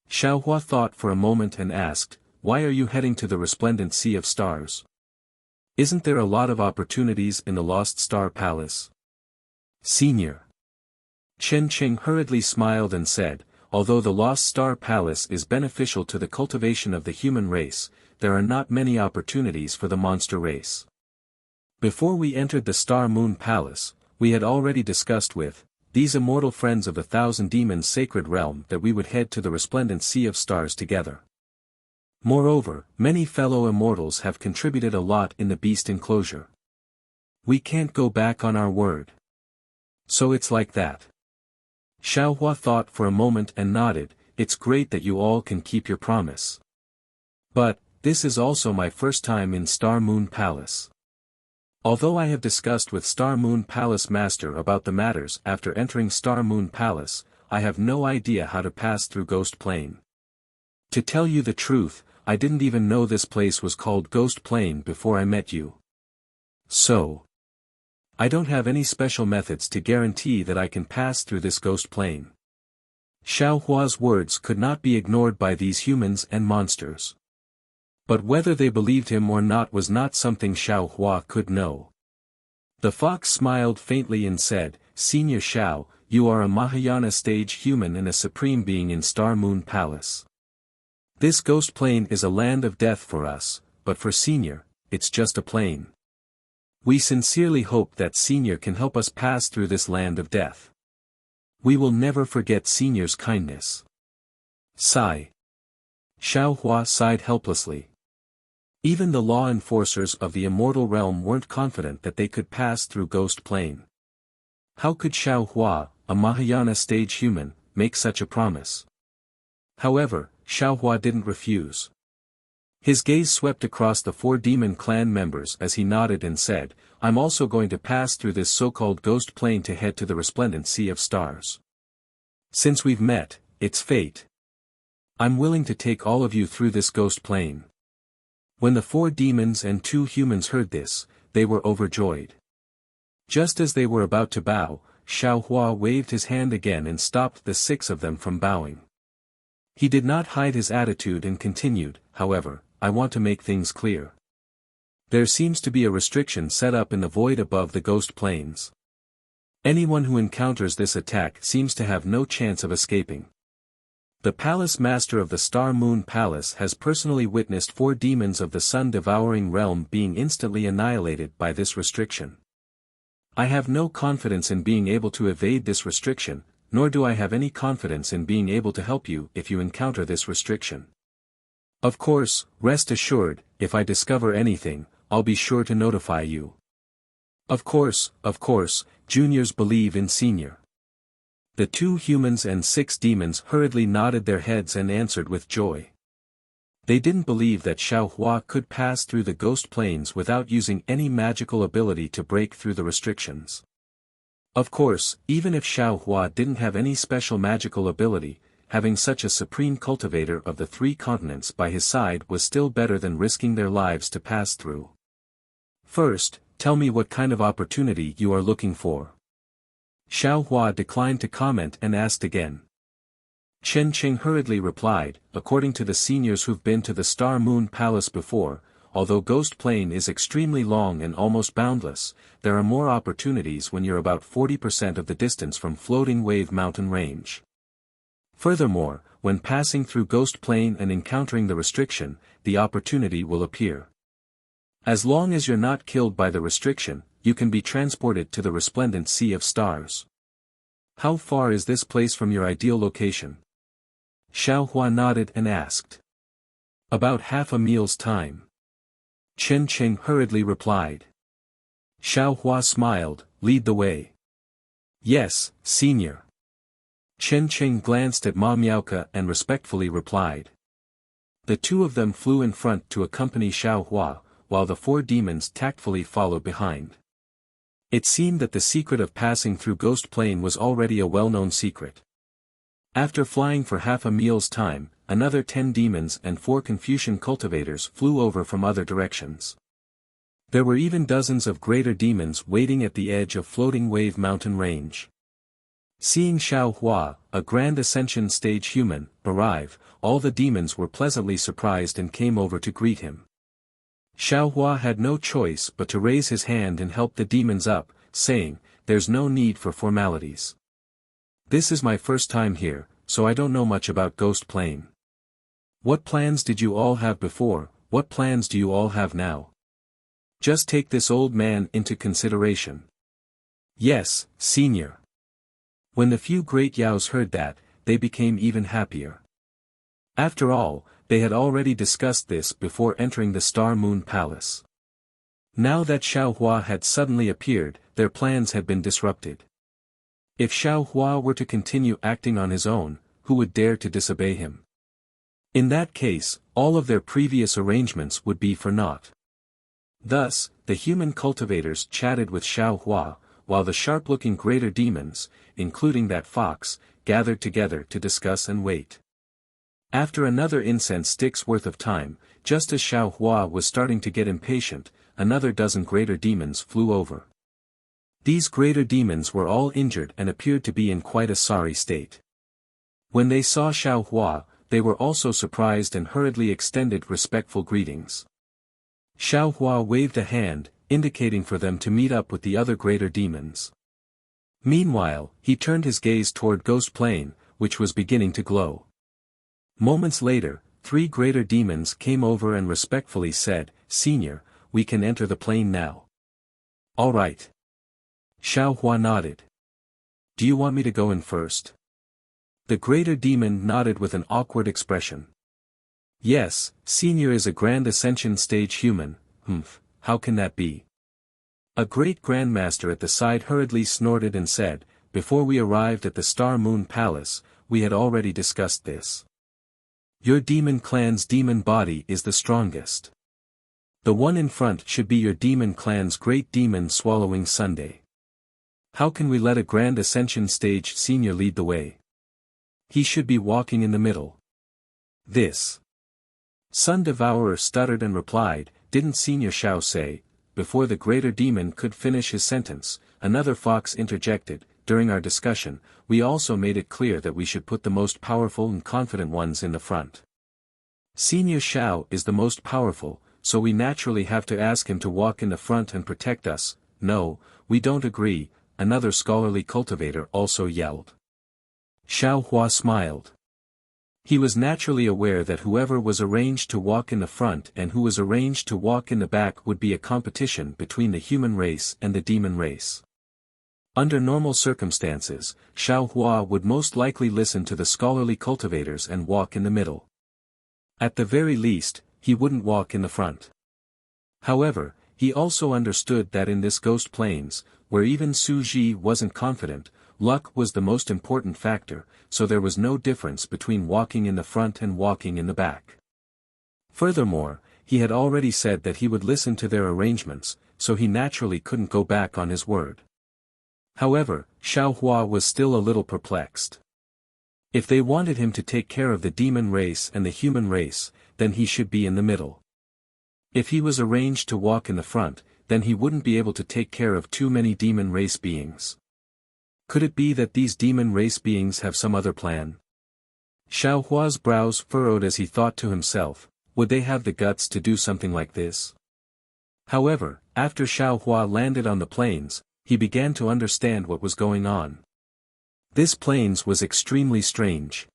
Xiao Hua thought for a moment and asked, "Why are you heading to the resplendent sea of stars? Isn't there a lot of opportunities in the Lost Star Palace?" "Senior." Chen Qing hurriedly smiled and said, "Although the Lost Star Palace is beneficial to the cultivation of the human race, there are not many opportunities for the monster race. Before we entered the Star Moon Palace, we had already discussed with these immortal friends of the 1,000 Demons' sacred realm that we would head to the resplendent sea of stars together. Moreover, many fellow immortals have contributed a lot in the beast enclosure. We can't go back on our word. So it's like that." Xiao Hua thought for a moment and nodded, "It's great that you all can keep your promise. But, this is also my first time in Star Moon Palace. Although I have discussed with Star Moon Palace Master about the matters after entering Star Moon Palace, I have no idea how to pass through Ghost Plane. To tell you the truth, I didn't even know this place was called Ghost Plane before I met you. So, I don't have any special methods to guarantee that I can pass through this Ghost Plane." Xiao Hua's words could not be ignored by these humans and monsters. But whether they believed him or not was not something Xiao Hua could know. The fox smiled faintly and said, "Senior Xiao, you are a Mahayana stage human and a supreme being in Star Moon Palace. This ghost plane is a land of death for us, but for Senior, it's just a plane. We sincerely hope that Senior can help us pass through this land of death. We will never forget Senior's kindness." Sigh. Xiao Hua sighed helplessly. Even the law enforcers of the immortal realm weren't confident that they could pass through Ghost Plane. How could Xiao Hua, a Mahayana stage human, make such a promise? However, Xiao Hua didn't refuse. His gaze swept across the 4 demon clan members as he nodded and said, "I'm also going to pass through this so-called Ghost Plane to head to the resplendent sea of stars. Since we've met, it's fate. I'm willing to take all of you through this Ghost Plane." When the 4 demons and 2 humans heard this, they were overjoyed. Just as they were about to bow, Xiao Hua waved his hand again and stopped the 6 of them from bowing. He did not hide his attitude and continued, "However, I want to make things clear. There seems to be a restriction set up in the void above the Ghost Planes. Anyone who encounters this attack seems to have no chance of escaping. The Palace Master of the Star Moon Palace has personally witnessed 4 demons of the sun-devouring realm being instantly annihilated by this restriction. I have no confidence in being able to evade this restriction, nor do I have any confidence in being able to help you if you encounter this restriction. Of course, rest assured, if I discover anything, I'll be sure to notify you. Of course, juniors believe in senior. The 2 humans and 6 demons hurriedly nodded their heads and answered with joy. They didn't believe that Xiaohua could pass through the ghost planes without using any magical ability to break through the restrictions. Of course, even if Xiaohua didn't have any special magical ability, having such a supreme cultivator of the 3 continents by his side was still better than risking their lives to pass through. First, tell me what kind of opportunity you are looking for. Xiaohua declined to comment and asked again. Chen Qing hurriedly replied, according to the seniors who've been to the Star Moon Palace before, although Ghost Plane is extremely long and almost boundless, there are more opportunities when you're about 40% of the distance from Floating Wave Mountain Range. Furthermore, when passing through Ghost Plane and encountering the restriction, the opportunity will appear. As long as you're not killed by the restriction, you can be transported to the resplendent Sea of Stars. How far is this place from your ideal location? Xiaohua nodded and asked. About half a meal's time. Chen Qing hurriedly replied. Xiaohua smiled, lead the way. Yes, senior. Chen Qing glanced at Ma Miaoke and respectfully replied. The 2 of them flew in front to accompany Xiaohua, while the 4 demons tactfully followed behind. It seemed that the secret of passing through Ghost Plane was already a well-known secret. After flying for half a meal's time, another 10 demons and 4 Confucian cultivators flew over from other directions. There were even dozens of greater demons waiting at the edge of Floating Wave Mountain Range. Seeing Xiaohua, a Grand Ascension stage human, arrive, all the demons were pleasantly surprised and came over to greet him. Xiaohua had no choice but to raise his hand and help the demons up, saying, "There's no need for formalities. This is my first time here, so I don't know much about Ghost Plane. What plans did you all have before, what plans do you all have now? Just take this old man into consideration." Yes, senior. When the few great yaos heard that, they became even happier. After all, they had already discussed this before entering the Star Moon Palace. Now that Xiaohua had suddenly appeared, their plans had been disrupted. If Xiaohua were to continue acting on his own, who would dare to disobey him? In that case, all of their previous arrangements would be for naught. Thus, the human cultivators chatted with Xiaohua, while the sharp-looking greater demons, including that fox, gathered together to discuss and wait. After another incense stick's worth of time, just as Xiaohua was starting to get impatient, another dozen greater demons flew over. These greater demons were all injured and appeared to be in quite a sorry state. When they saw Xiaohua, they were also surprised and hurriedly extended respectful greetings. Xiaohua waved a hand, indicating for them to meet up with the other greater demons. Meanwhile, he turned his gaze toward Ghost Plane, which was beginning to glow. Moments later, 3 greater demons came over and respectfully said, "Senior, we can enter the plane now." "All right." Xiaohua nodded. "Do you want me to go in first?" The greater demon nodded with an awkward expression. "Yes, Senior is a Grand Ascension stage human, how can that be?" A great grandmaster at the side hurriedly snorted and said, "Before we arrived at the Star Moon Palace, we had already discussed this. Your demon clan's demon body is the strongest. The one in front should be your demon clan's great demon Swallowing Sunday. How can we let a Grand Ascension stage senior lead the way? He should be walking in the middle." This Sun Devourer stuttered and replied, "Didn't Senior Shao say?" Before the greater demon could finish his sentence, another fox interjected, "During our discussion, we also made it clear that we should put the most powerful and confident ones in the front. Senior Shao is the most powerful, so we naturally have to ask him to walk in the front and protect us." "No, we don't agree," another scholarly cultivator also yelled. Xiaohua smiled. He was naturally aware that whoever was arranged to walk in the front and who was arranged to walk in the back would be a competition between the human race and the demon race. Under normal circumstances, Xiao Hua would most likely listen to the scholarly cultivators and walk in the middle. At the very least, he wouldn't walk in the front. However, he also understood that in this ghost plains, where even Su Ji wasn't confident, luck was the most important factor, so there was no difference between walking in the front and walking in the back. Furthermore, he had already said that he would listen to their arrangements, so he naturally couldn't go back on his word. However, Xiao Hua was still a little perplexed. If they wanted him to take care of the demon race and the human race, then he should be in the middle. If he was arranged to walk in the front, then he wouldn't be able to take care of too many demon race beings. Could it be that these demon race beings have some other plan? Xiao Hua's brows furrowed as he thought to himself, would they have the guts to do something like this? However, after Xiao Hua landed on the plains, he began to understand what was going on. This plains was extremely strange.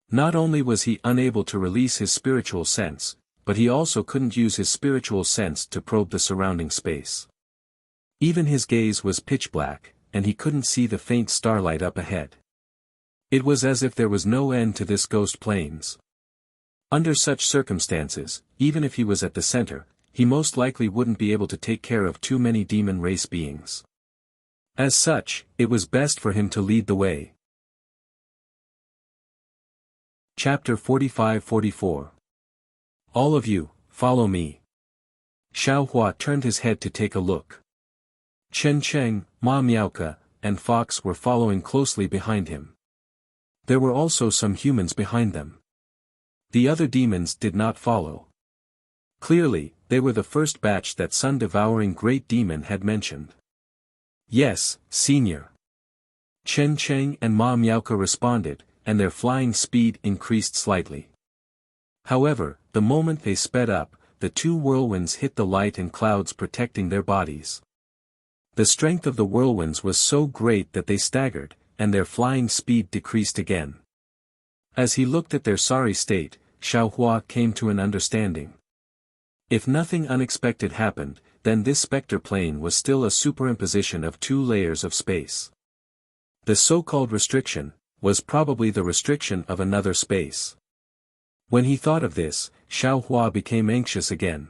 Not only was he unable to release his spiritual sense, but he also couldn't use his spiritual sense to probe the surrounding space. Even his gaze was pitch black, and he couldn't see the faint starlight up ahead. It was as if there was no end to this ghost plains. Under such circumstances, even if he was at the center, he most likely wouldn't be able to take care of too many demon race beings. As such, it was best for him to lead the way. Chapter 45-44. All of you, follow me. Xiao Hua turned his head to take a look. Chen Cheng, Ma Miaoka, and Fox were following closely behind him. There were also some humans behind them. The other demons did not follow. Clearly, they were the first batch that sun-devouring great demon had mentioned. Yes, Senior. Chen Cheng and Ma Miaoka responded, and their flying speed increased slightly. However, the moment they sped up, the two whirlwinds hit the light and clouds protecting their bodies. The strength of the whirlwinds was so great that they staggered, and their flying speed decreased again. As he looked at their sorry state, Xiao Hua came to an understanding. If nothing unexpected happened, then this specter plane was still a superimposition of two layers of space. The so-called restriction was probably the restriction of another space. When he thought of this, Xiao Hua became anxious again.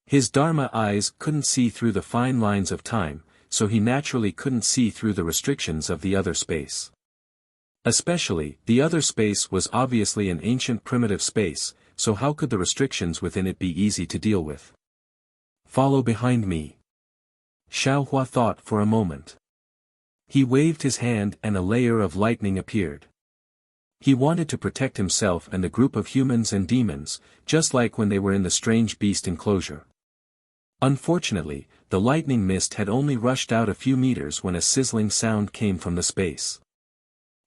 His Dharma eyes couldn't see through the fine lines of time, so he naturally couldn't see through the restrictions of the other space. Especially, the other space was obviously an ancient primitive space, so how could the restrictions within it be easy to deal with? Follow behind me. Xiao Hua thought for a moment. He waved his hand and a layer of lightning appeared. He wanted to protect himself and the group of humans and demons, just like when they were in the strange beast enclosure. Unfortunately, the lightning mist had only rushed out a few meters when a sizzling sound came from the space.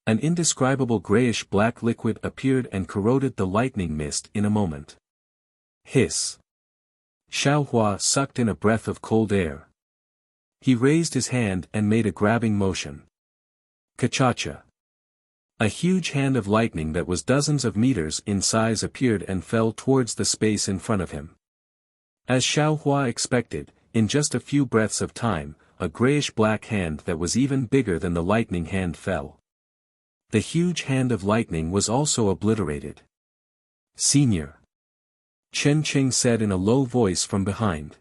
An indescribable grayish-black liquid appeared and corroded the lightning mist in a moment. Hiss. Xiao Hua sucked in a breath of cold air. He raised his hand and made a grabbing motion. Ka-cha-cha. A huge hand of lightning that was dozens of meters in size appeared and fell towards the space in front of him. As Xiao Hua expected, in just a few breaths of time, a grayish-black hand that was even bigger than the lightning hand fell. The huge hand of lightning was also obliterated. Senior. Chen Cheng said in a low voice from behind.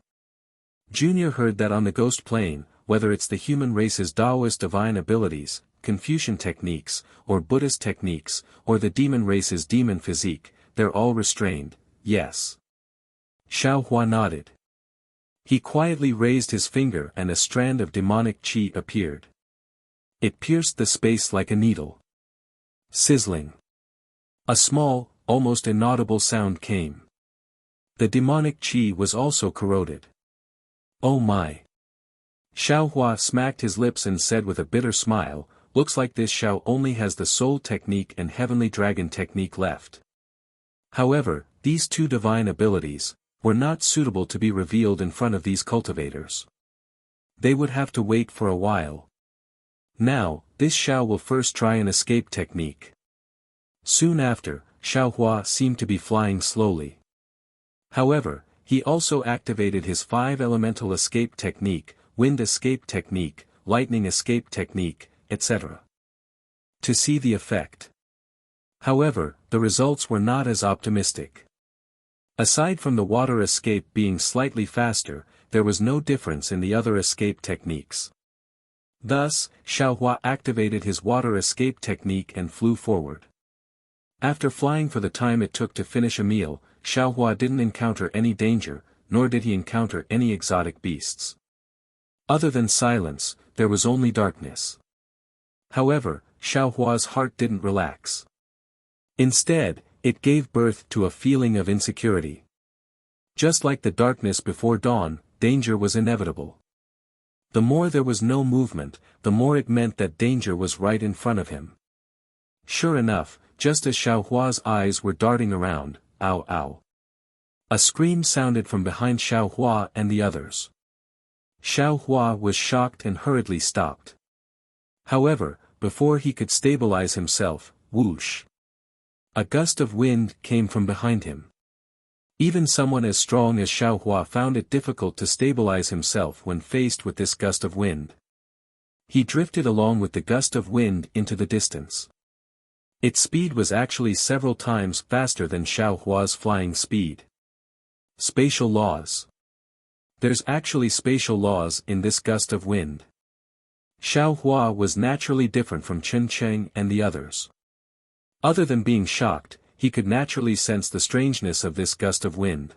Junior heard that on the ghost plane, whether it's the human race's Taoist divine abilities, Confucian techniques, or Buddhist techniques, or the demon race's demon physique, they're all restrained, yes. Xiao Hua nodded. He quietly raised his finger and a strand of demonic qi appeared. It pierced the space like a needle. Sizzling. A small, almost inaudible sound came. The demonic qi was also corroded. Oh my. Xiao Hua smacked his lips and said with a bitter smile, looks like this Xiao only has the soul technique and heavenly dragon technique left. However, these two divine abilities were not suitable to be revealed in front of these cultivators. They would have to wait for a while. Now, this Xiao will first try an escape technique. Soon after, Xiao Hua seemed to be flying slowly. However, he also activated his 5 elemental escape technique, wind escape technique, lightning escape technique, etc. to see the effect. However, the results were not as optimistic. Aside from the water escape being slightly faster, there was no difference in the other escape techniques. Thus, Xiaohua activated his water escape technique and flew forward. After flying for the time it took to finish a meal, Xiaohua didn't encounter any danger, nor did he encounter any exotic beasts. Other than silence, there was only darkness. However, Xiaohua's heart didn't relax. Instead, it gave birth to a feeling of insecurity. Just like the darkness before dawn, danger was inevitable. The more there was no movement, the more it meant that danger was right in front of him. Sure enough, just as Xiaohua's eyes were darting around, ow ow. A scream sounded from behind Xiaohua and the others. Xiaohua was shocked and hurriedly stopped. However, before he could stabilize himself, whoosh! A gust of wind came from behind him. Even someone as strong as Xiaohua found it difficult to stabilize himself when faced with this gust of wind. He drifted along with the gust of wind into the distance. Its speed was actually several times faster than Xiaohua's flying speed. Spatial laws. There's actually spatial laws in this gust of wind. Xiaohua was naturally different from Chen Cheng and the others. Other than being shocked, he could naturally sense the strangeness of this gust of wind.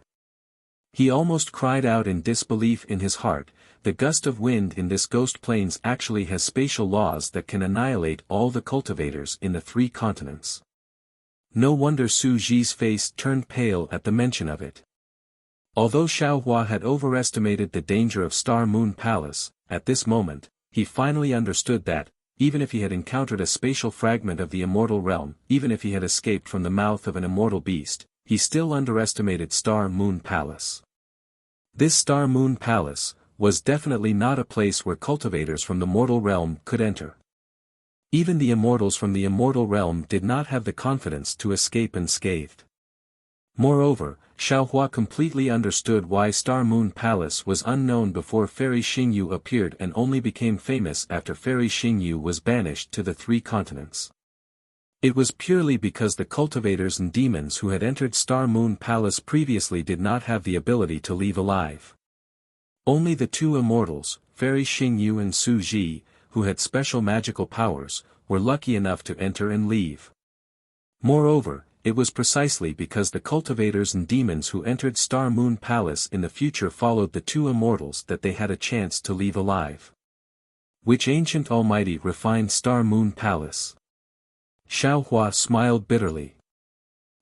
He almost cried out in disbelief in his heart. The gust of wind in this ghost plains actually has spatial laws that can annihilate all the cultivators in the 3 continents. No wonder Su Ji's face turned pale at the mention of it. Although Xiaohua had overestimated the danger of Star Moon Palace, at this moment, he finally understood that, even if he had encountered a spatial fragment of the immortal realm, even if he had escaped from the mouth of an immortal beast, he still underestimated Star Moon Palace. This Star Moon Palace was definitely not a place where cultivators from the mortal realm could enter. Even the immortals from the immortal realm did not have the confidence to escape unscathed. Moreover, Xiaohua completely understood why Star Moon Palace was unknown before Fairy Xingyu appeared and only became famous after Fairy Xingyu was banished to the 3 continents. It was purely because the cultivators and demons who had entered Star Moon Palace previously did not have the ability to leave alive. Only the 2 immortals, Fairy Xingyu and Su Ji, who had special magical powers, were lucky enough to enter and leave. Moreover, it was precisely because the cultivators and demons who entered Star Moon Palace in the future followed the 2 immortals that they had a chance to leave alive. Which ancient almighty refined Star Moon Palace? Xiaohua smiled bitterly.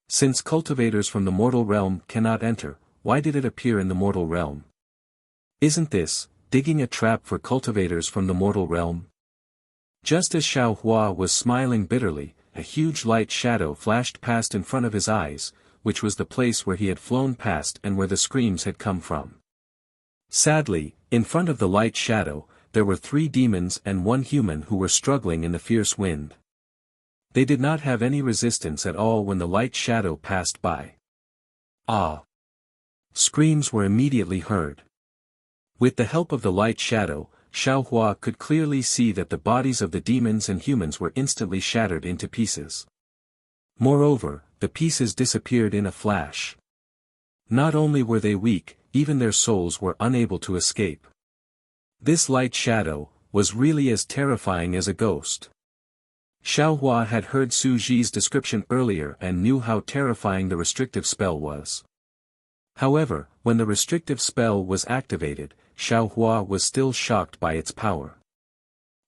Since cultivators from the mortal realm cannot enter, why did it appear in the mortal realm? Isn't this digging a trap for cultivators from the mortal realm? Just as Xiaohua was smiling bitterly, a huge light shadow flashed past in front of his eyes, which was the place where he had flown past and where the screams had come from. Sadly, in front of the light shadow, there were 3 demons and 1 human who were struggling in the fierce wind. They did not have any resistance at all when the light shadow passed by. Ah! Screams were immediately heard. With the help of the light shadow, Xiaohua could clearly see that the bodies of the demons and humans were instantly shattered into pieces. Moreover, the pieces disappeared in a flash. Not only were they weak, even their souls were unable to escape. This light shadow was really as terrifying as a ghost. Xiaohua had heard Su Ji's description earlier and knew how terrifying the restrictive spell was. However, when the restrictive spell was activated, Xiaohua was still shocked by its power.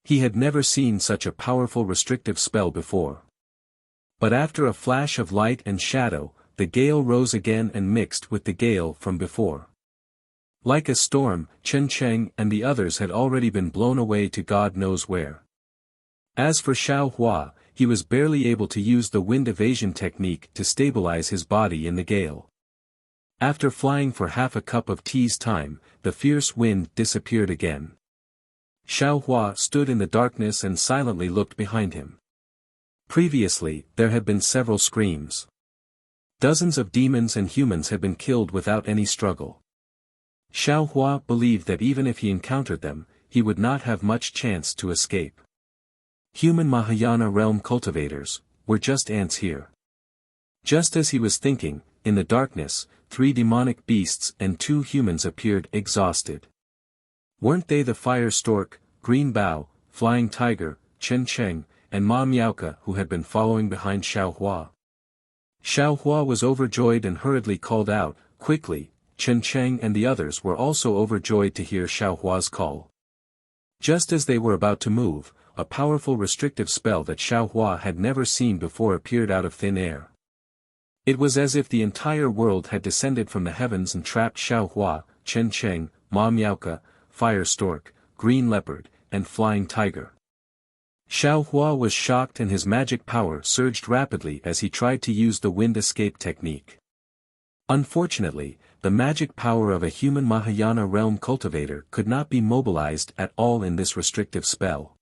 He had never seen such a powerful restrictive spell before. But after a flash of light and shadow, the gale rose again and mixed with the gale from before. Like a storm, Chen Cheng and the others had already been blown away to God knows where. As for Xiaohua, he was barely able to use the wind evasion technique to stabilize his body in the gale. After flying for half a cup of tea's time, the fierce wind disappeared again. Xiaohua stood in the darkness and silently looked behind him. Previously, there had been several screams. Dozens of demons and humans had been killed without any struggle. Xiaohua believed that even if he encountered them, he would not have much chance to escape. Human Mahayana realm cultivators were just ants here. Just as he was thinking, in the darkness, 3 demonic beasts and 2 humans appeared exhausted. Weren't they the fire stork, green bao, flying tiger, Chen Cheng, and Ma Miaoka who had been following behind Xiao Hua? Xiao Hua was overjoyed and hurriedly called out, quickly. Chen Cheng and the others were also overjoyed to hear Xiao Hua's call. Just as they were about to move, a powerful restrictive spell that Xiao Hua had never seen before appeared out of thin air. It was as if the entire world had descended from the heavens and trapped Xiao Hua, Chen Cheng, Ma Miaoka, fire stork, green leopard, and flying tiger. Xiao Hua was shocked and his magic power surged rapidly as he tried to use the wind escape technique. Unfortunately, the magic power of a human Mahayana realm cultivator could not be mobilized at all in this restrictive spell.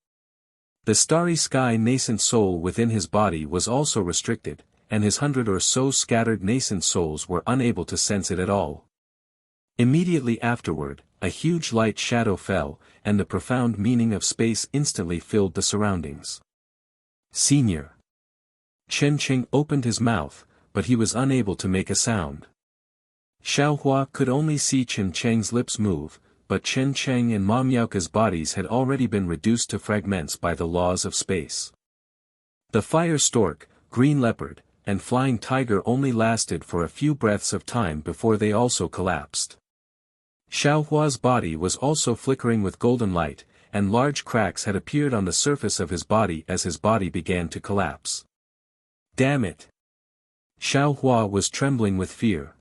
The starry sky nascent soul within his body was also restricted, and his 100 or so scattered nascent souls were unable to sense it at all. Immediately afterward, a huge light shadow fell, and the profound meaning of space instantly filled the surroundings. Senior. Chen Cheng opened his mouth, but he was unable to make a sound. Xiao Hua could only see Chen Cheng's lips move, but Chen Cheng and Ma Miaoka's bodies had already been reduced to fragments by the laws of space. The fire stork, green leopard, and flying tiger only lasted for a few breaths of time before they also collapsed. Xiao Hua's body was also flickering with golden light, and large cracks had appeared on the surface of his body as his body began to collapse. Damn it! Xiao Hua was trembling with fear.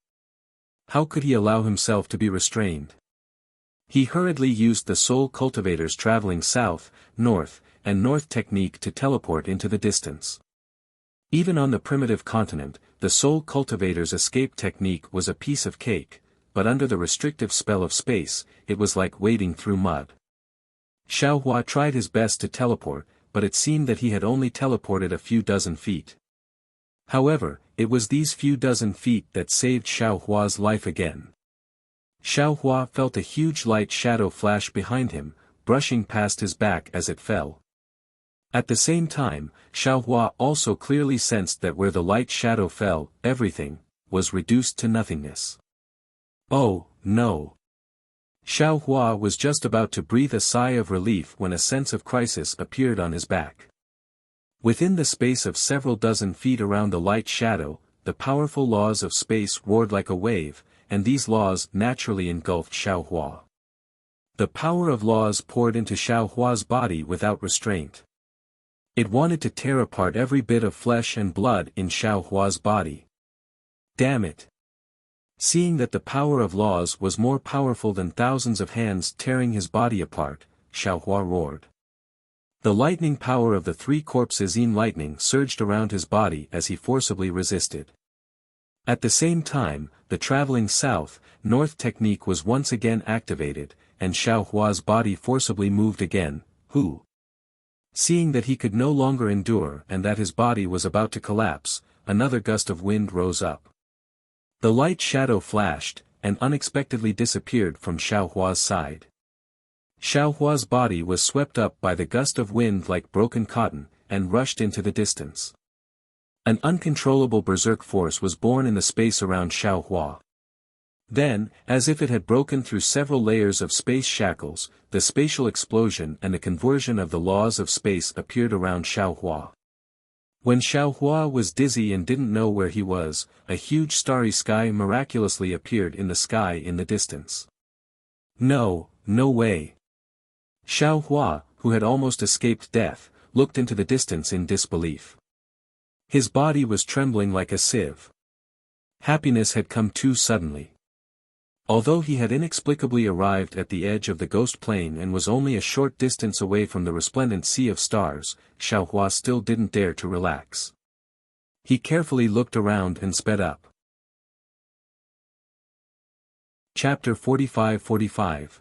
How could he allow himself to be restrained? He hurriedly used the soul cultivator's traveling south, north, and north technique to teleport into the distance. Even on the primitive continent, the soul cultivator's escape technique was a piece of cake, but under the restrictive spell of space, it was like wading through mud. Xiao Hua tried his best to teleport, but it seemed that he had only teleported a few dozen feet. However, it was these few dozen feet that saved Xiao Hua's life again. Xiao Hua felt a huge light shadow flash behind him, brushing past his back as it fell. At the same time, Xiao Hua also clearly sensed that where the light shadow fell, everything was reduced to nothingness. Oh, no. Xiao Hua was just about to breathe a sigh of relief when a sense of crisis appeared on his back. Within the space of several dozen feet around the light shadow, the powerful laws of space roared like a wave, and these laws naturally engulfed Xiao Hua. The power of laws poured into Xiao Hua's body without restraint. It wanted to tear apart every bit of flesh and blood in Xiao Hua's body. Damn it! Seeing that the power of laws was more powerful than thousands of hands tearing his body apart, Xiao Hua roared. The lightning power of the 3 corpses in lightning surged around his body as he forcibly resisted. At the same time, the traveling south-north technique was once again activated, and Xiao Hua's body forcibly moved again. Seeing that he could no longer endure and that his body was about to collapse, another gust of wind rose up. The light shadow flashed, and unexpectedly disappeared from Xiao Hua's side. Xiao Hua's body was swept up by the gust of wind like broken cotton, and rushed into the distance. An uncontrollable berserk force was born in the space around Xiao Hua. Then, as if it had broken through several layers of space shackles, the spatial explosion and the conversion of the laws of space appeared around Xiao Hua. When Xiao Hua was dizzy and didn't know where he was, a huge starry sky miraculously appeared in the sky in the distance. No way. Xiao Hua, who had almost escaped death, looked into the distance in disbelief. His body was trembling like a sieve. Happiness had come too suddenly. Although he had inexplicably arrived at the edge of the ghost plane and was only a short distance away from the resplendent sea of stars, Xiao Hua still didn't dare to relax. He carefully looked around and sped up. Chapter 45.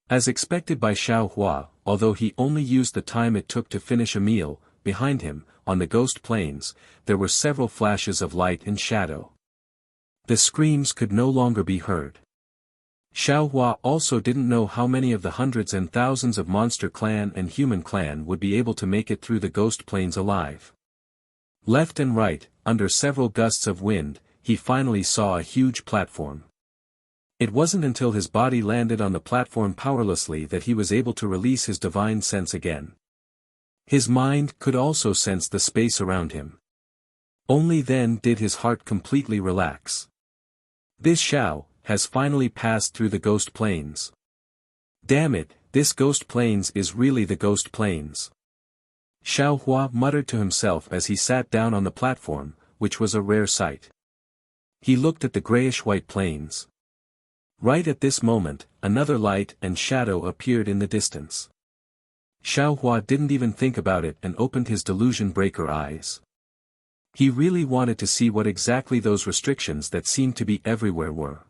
As expected by Xiao Hua, although he only used the time it took to finish a meal, behind him, on the ghost plains, there were several flashes of light and shadow. The screams could no longer be heard. Xiao Hua also didn't know how many of the hundreds and thousands of monster clan and human clan would be able to make it through the ghost plains alive. Left and right, under several gusts of wind, he finally saw a huge platform. It wasn't until his body landed on the platform powerlessly that he was able to release his divine sense again. His mind could also sense the space around him. Only then did his heart completely relax. This Xiao has finally passed through the ghost plains. Damn it, this ghost plains is really the ghost plains. Xiao Hua muttered to himself as he sat down on the platform, which was a rare sight. He looked at the grayish-white plains. Right at this moment, another light and shadow appeared in the distance. Xiao Hua didn't even think about it and opened his delusion breaker eyes. He really wanted to see what exactly those restrictions that seemed to be everywhere were.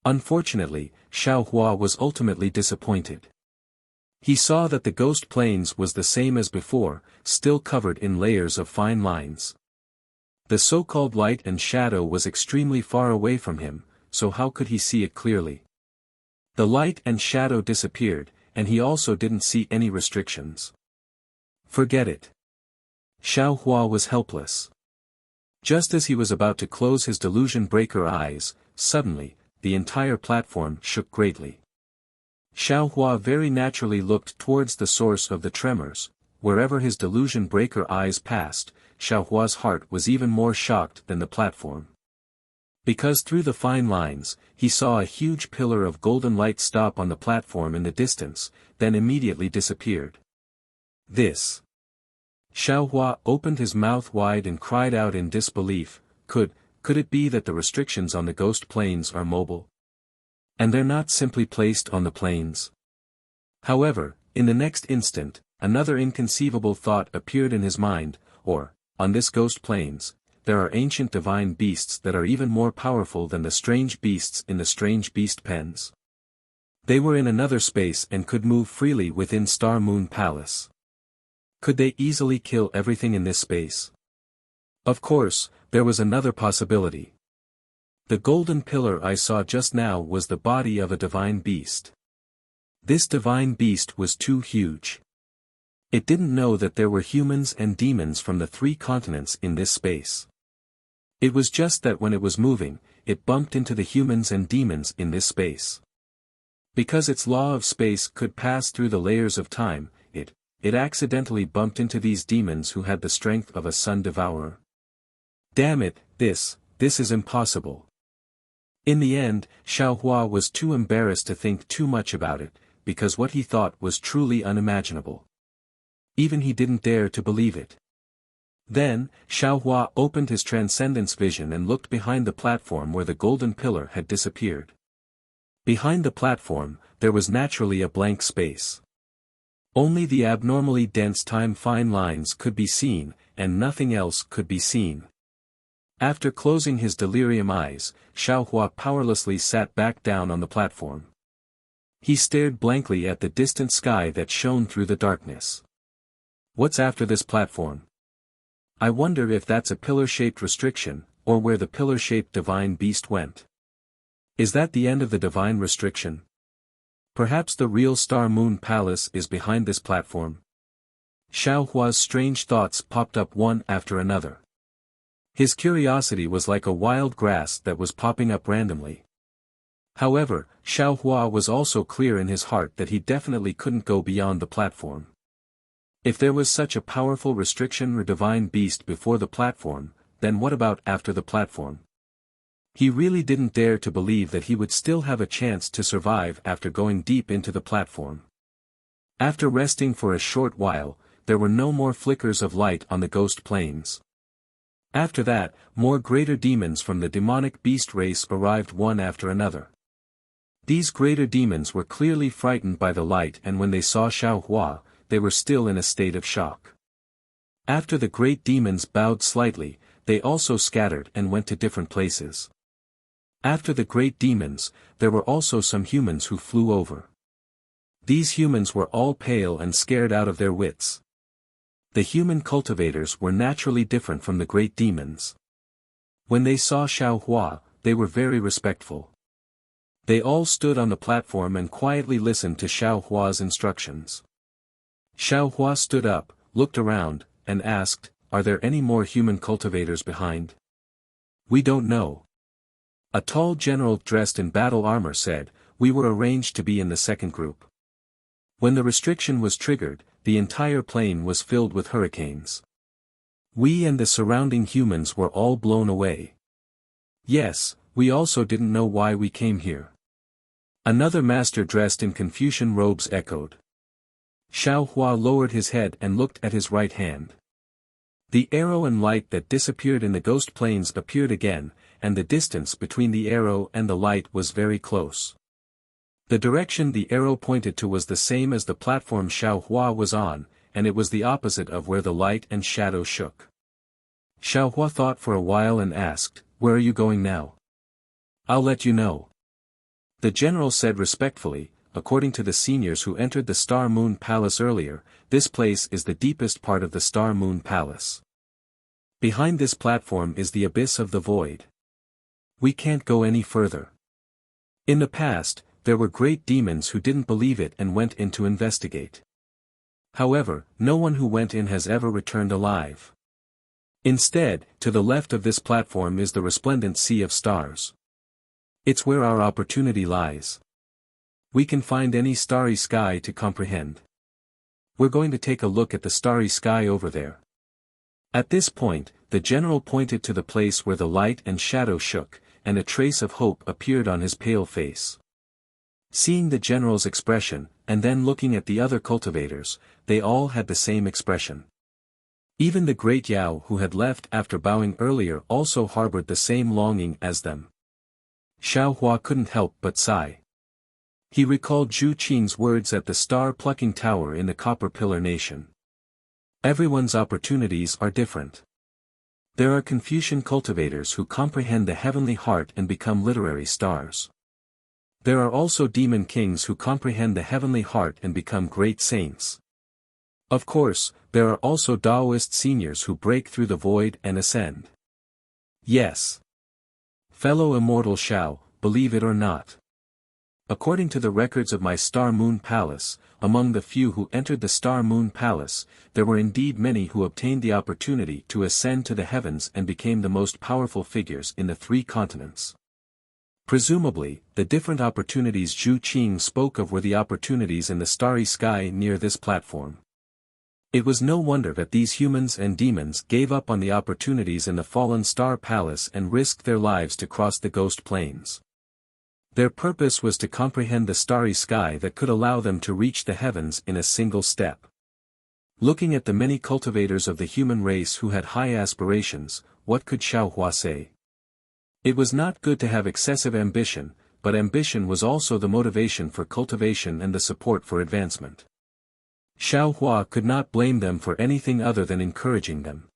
Unfortunately, Xiao Hua was ultimately disappointed. He saw that the ghost plains was the same as before, still covered in layers of fine lines. The so-called light and shadow was extremely far away from him, so how could he see it clearly? The light and shadow disappeared, and he also didn't see any restrictions. Forget it. Xiao Hua was helpless. Just as he was about to close his delusion breaker eyes, suddenly, the entire platform shook greatly. Xiao Hua very naturally looked towards the source of the tremors. Wherever his delusion breaker eyes passed, Xiao Hua's heart was even more shocked than the platform. Because through the fine lines, he saw a huge pillar of golden light stop on the platform in the distance, then immediately disappeared. This. Xiao Hua opened his mouth wide and cried out in disbelief, could it be that the restrictions on the ghost plains are mobile? And they're not simply placed on the plains? However, in the next instant, another inconceivable thought appeared in his mind, on this ghost plains, there are ancient divine beasts that are even more powerful than the strange beasts in the strange beast pens. They were in another space and could move freely within Star Moon Palace. Could they easily kill everything in this space? Of course, there was another possibility. The golden pillar I saw just now was the body of a divine beast. This divine beast was too huge. It didn't know that there were humans and demons from the 3 continents in this space. It was just that when it was moving, it bumped into the humans and demons in this space. Because its law of space could pass through the layers of time, it accidentally bumped into these demons who had the strength of a sun devourer. Damn it, this is impossible. In the end, Xiao Hua was too embarrassed to think too much about it, because what he thought was truly unimaginable. Even he didn't dare to believe it. Then, Xiao Hua opened his transcendence vision and looked behind the platform where the golden pillar had disappeared. Behind the platform, there was naturally a blank space. Only the abnormally dense time-fine lines could be seen, and nothing else could be seen. After closing his delirium eyes, Xiao Hua powerlessly sat back down on the platform. He stared blankly at the distant sky that shone through the darkness. What's after this platform? I wonder if that's a pillar-shaped restriction, or where the pillar-shaped divine beast went. Is that the end of the divine restriction? Perhaps the real Star Moon Palace is behind this platform. Xiao Hua's strange thoughts popped up one after another. His curiosity was like a wild grass that was popping up randomly. However, Xiao Hua was also clear in his heart that he definitely couldn't go beyond the platform. If there was such a powerful restriction or divine beast before the platform, then what about after the platform? He really didn't dare to believe that he would still have a chance to survive after going deep into the platform. After resting for a short while, there were no more flickers of light on the ghost plains. After that, more greater demons from the demonic beast race arrived one after another. These greater demons were clearly frightened by the light, and when they saw Xiao Hua, they were still in a state of shock. After the great demons bowed slightly, they also scattered and went to different places. After the great demons, there were also some humans who flew over. These humans were all pale and scared out of their wits. The human cultivators were naturally different from the great demons. When they saw Xiao Hua, they were very respectful. They all stood on the platform and quietly listened to Xiao Hua's instructions. Xiao Hua stood up, looked around, and asked, "Are there any more human cultivators behind?" "We don't know." A tall general dressed in battle armor said, "We were arranged to be in the second group." When the restriction was triggered, the entire plain was filled with hurricanes. We and the surrounding humans were all blown away. Yes, we also didn't know why we came here. Another master dressed in Confucian robes echoed. Xiao Hua lowered his head and looked at his right hand. The arrow and light that disappeared in the ghost plains appeared again, and the distance between the arrow and the light was very close. The direction the arrow pointed to was the same as the platform Xiao Hua was on, and it was the opposite of where the light and shadow shook. Xiao Hua thought for a while and asked, "Where are you going now?" "I'll let you know." The general said respectfully, "According to the seniors who entered the Star Moon Palace earlier, this place is the deepest part of the Star Moon Palace. Behind this platform is the abyss of the void. We can't go any further." In the past, there were great demons who didn't believe it and went in to investigate. However, no one who went in has ever returned alive. Instead, to the left of this platform is the resplendent sea of stars. It's where our opportunity lies. We can find any starry sky to comprehend. We're going to take a look at the starry sky over there. At this point, the general pointed to the place where the light and shadow shook, and a trace of hope appeared on his pale face. Seeing the general's expression, and then looking at the other cultivators, they all had the same expression. Even the great Yao who had left after bowing earlier also harbored the same longing as them. Xiao Hua couldn't help but sigh. He recalled Zhu Qing's words at the star-plucking tower in the Copper Pillar Nation. Everyone's opportunities are different. There are Confucian cultivators who comprehend the heavenly heart and become literary stars. There are also demon kings who comprehend the heavenly heart and become great saints. Of course, there are also Taoist seniors who break through the void and ascend. Yes. Fellow immortal Xiao, believe it or not. According to the records of my Star Moon Palace, among the few who entered the Star Moon Palace, there were indeed many who obtained the opportunity to ascend to the heavens and became the most powerful figures in the 3 continents. Presumably, the different opportunities Zhu Qing spoke of were the opportunities in the starry sky near this platform. It was no wonder that these humans and demons gave up on the opportunities in the fallen Star Palace and risked their lives to cross the ghost plains. Their purpose was to comprehend the starry sky that could allow them to reach the heavens in a single step. Looking at the many cultivators of the human race who had high aspirations, what could Xiao Hua say? It was not good to have excessive ambition, but ambition was also the motivation for cultivation and the support for advancement. Xiao Hua could not blame them for anything other than encouraging them.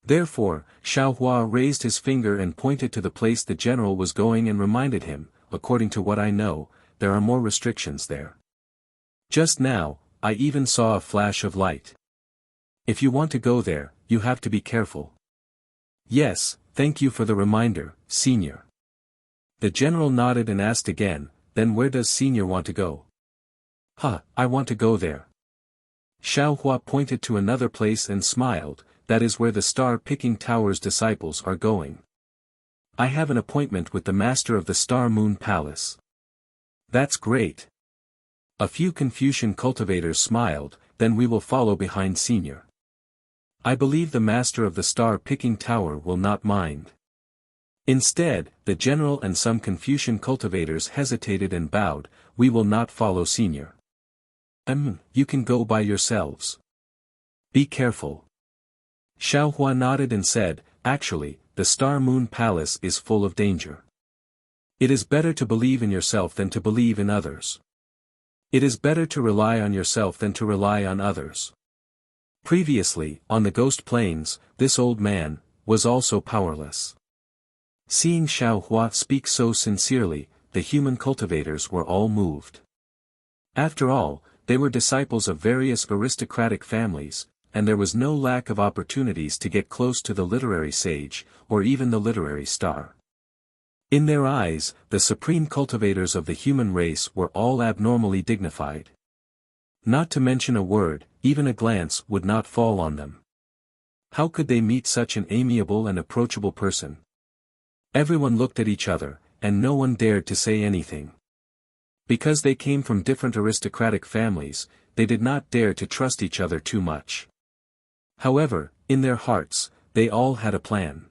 Therefore, Xiao Hua raised his finger and pointed to the place the general was going and reminded him, "According to what I know, there are more restrictions there. Just now, I even saw a flash of light. If you want to go there, you have to be careful." "Yes, thank you for the reminder, Senior." The general nodded and asked again, "Then where does Senior want to go?" I want to go there." Xiao Hua pointed to another place and smiled, "That is where the Star-Picking Tower's disciples are going. I have an appointment with the master of the Star Moon Palace." "That's great." A few Confucian cultivators smiled, "Then we will follow behind Senior. I believe the master of the Star-Picking Tower will not mind." Instead, the general and some Confucian cultivators hesitated and bowed, "We will not follow Senior." You can go by yourselves. Be careful." Xiao Hua nodded and said, "Actually, the Star Moon Palace is full of danger. It is better to believe in yourself than to believe in others. It is better to rely on yourself than to rely on others." Previously, on the Ghost Plains, this old man was also powerless. Seeing Xiao Hua speak so sincerely, the human cultivators were all moved. After all, they were disciples of various aristocratic families, and there was no lack of opportunities to get close to the literary sage, or even the literary star. In their eyes, the supreme cultivators of the human race were all abnormally dignified. Not to mention a word, even a glance would not fall on them. How could they meet such an amiable and approachable person? Everyone looked at each other, and no one dared to say anything. Because they came from different aristocratic families, they did not dare to trust each other too much. However, in their hearts, they all had a plan.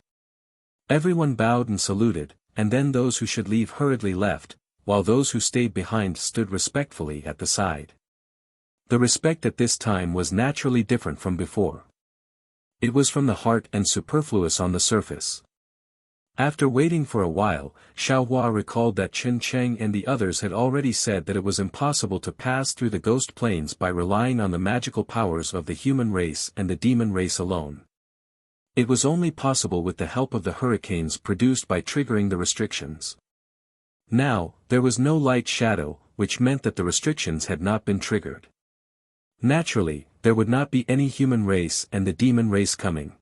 Everyone bowed and saluted, and then those who should leave hurriedly left, while those who stayed behind stood respectfully at the side. The respect at this time was naturally different from before. It was from the heart and superfluous on the surface. After waiting for a while, Xiaohua recalled that Chen Cheng and the others had already said that it was impossible to pass through the ghost plains by relying on the magical powers of the human race and the demon race alone. It was only possible with the help of the hurricanes produced by triggering the restrictions. Now, there was no light shadow, which meant that the restrictions had not been triggered. Naturally, there would not be any human race and the demon race coming.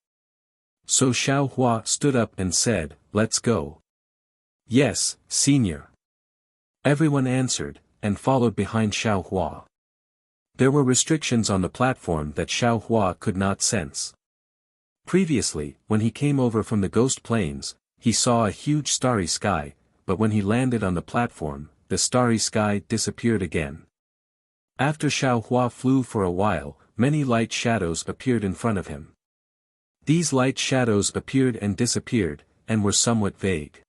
So Xiaohua stood up and said, "Let's go." "Yes, senior." Everyone answered, and followed behind Xiaohua. There were restrictions on the platform that Xiaohua could not sense. Previously, when he came over from the ghost plains, he saw a huge starry sky, but when he landed on the platform, the starry sky disappeared again. After Xiaohua flew for a while, many light shadows appeared in front of him. These light shadows appeared and disappeared, and were somewhat vague.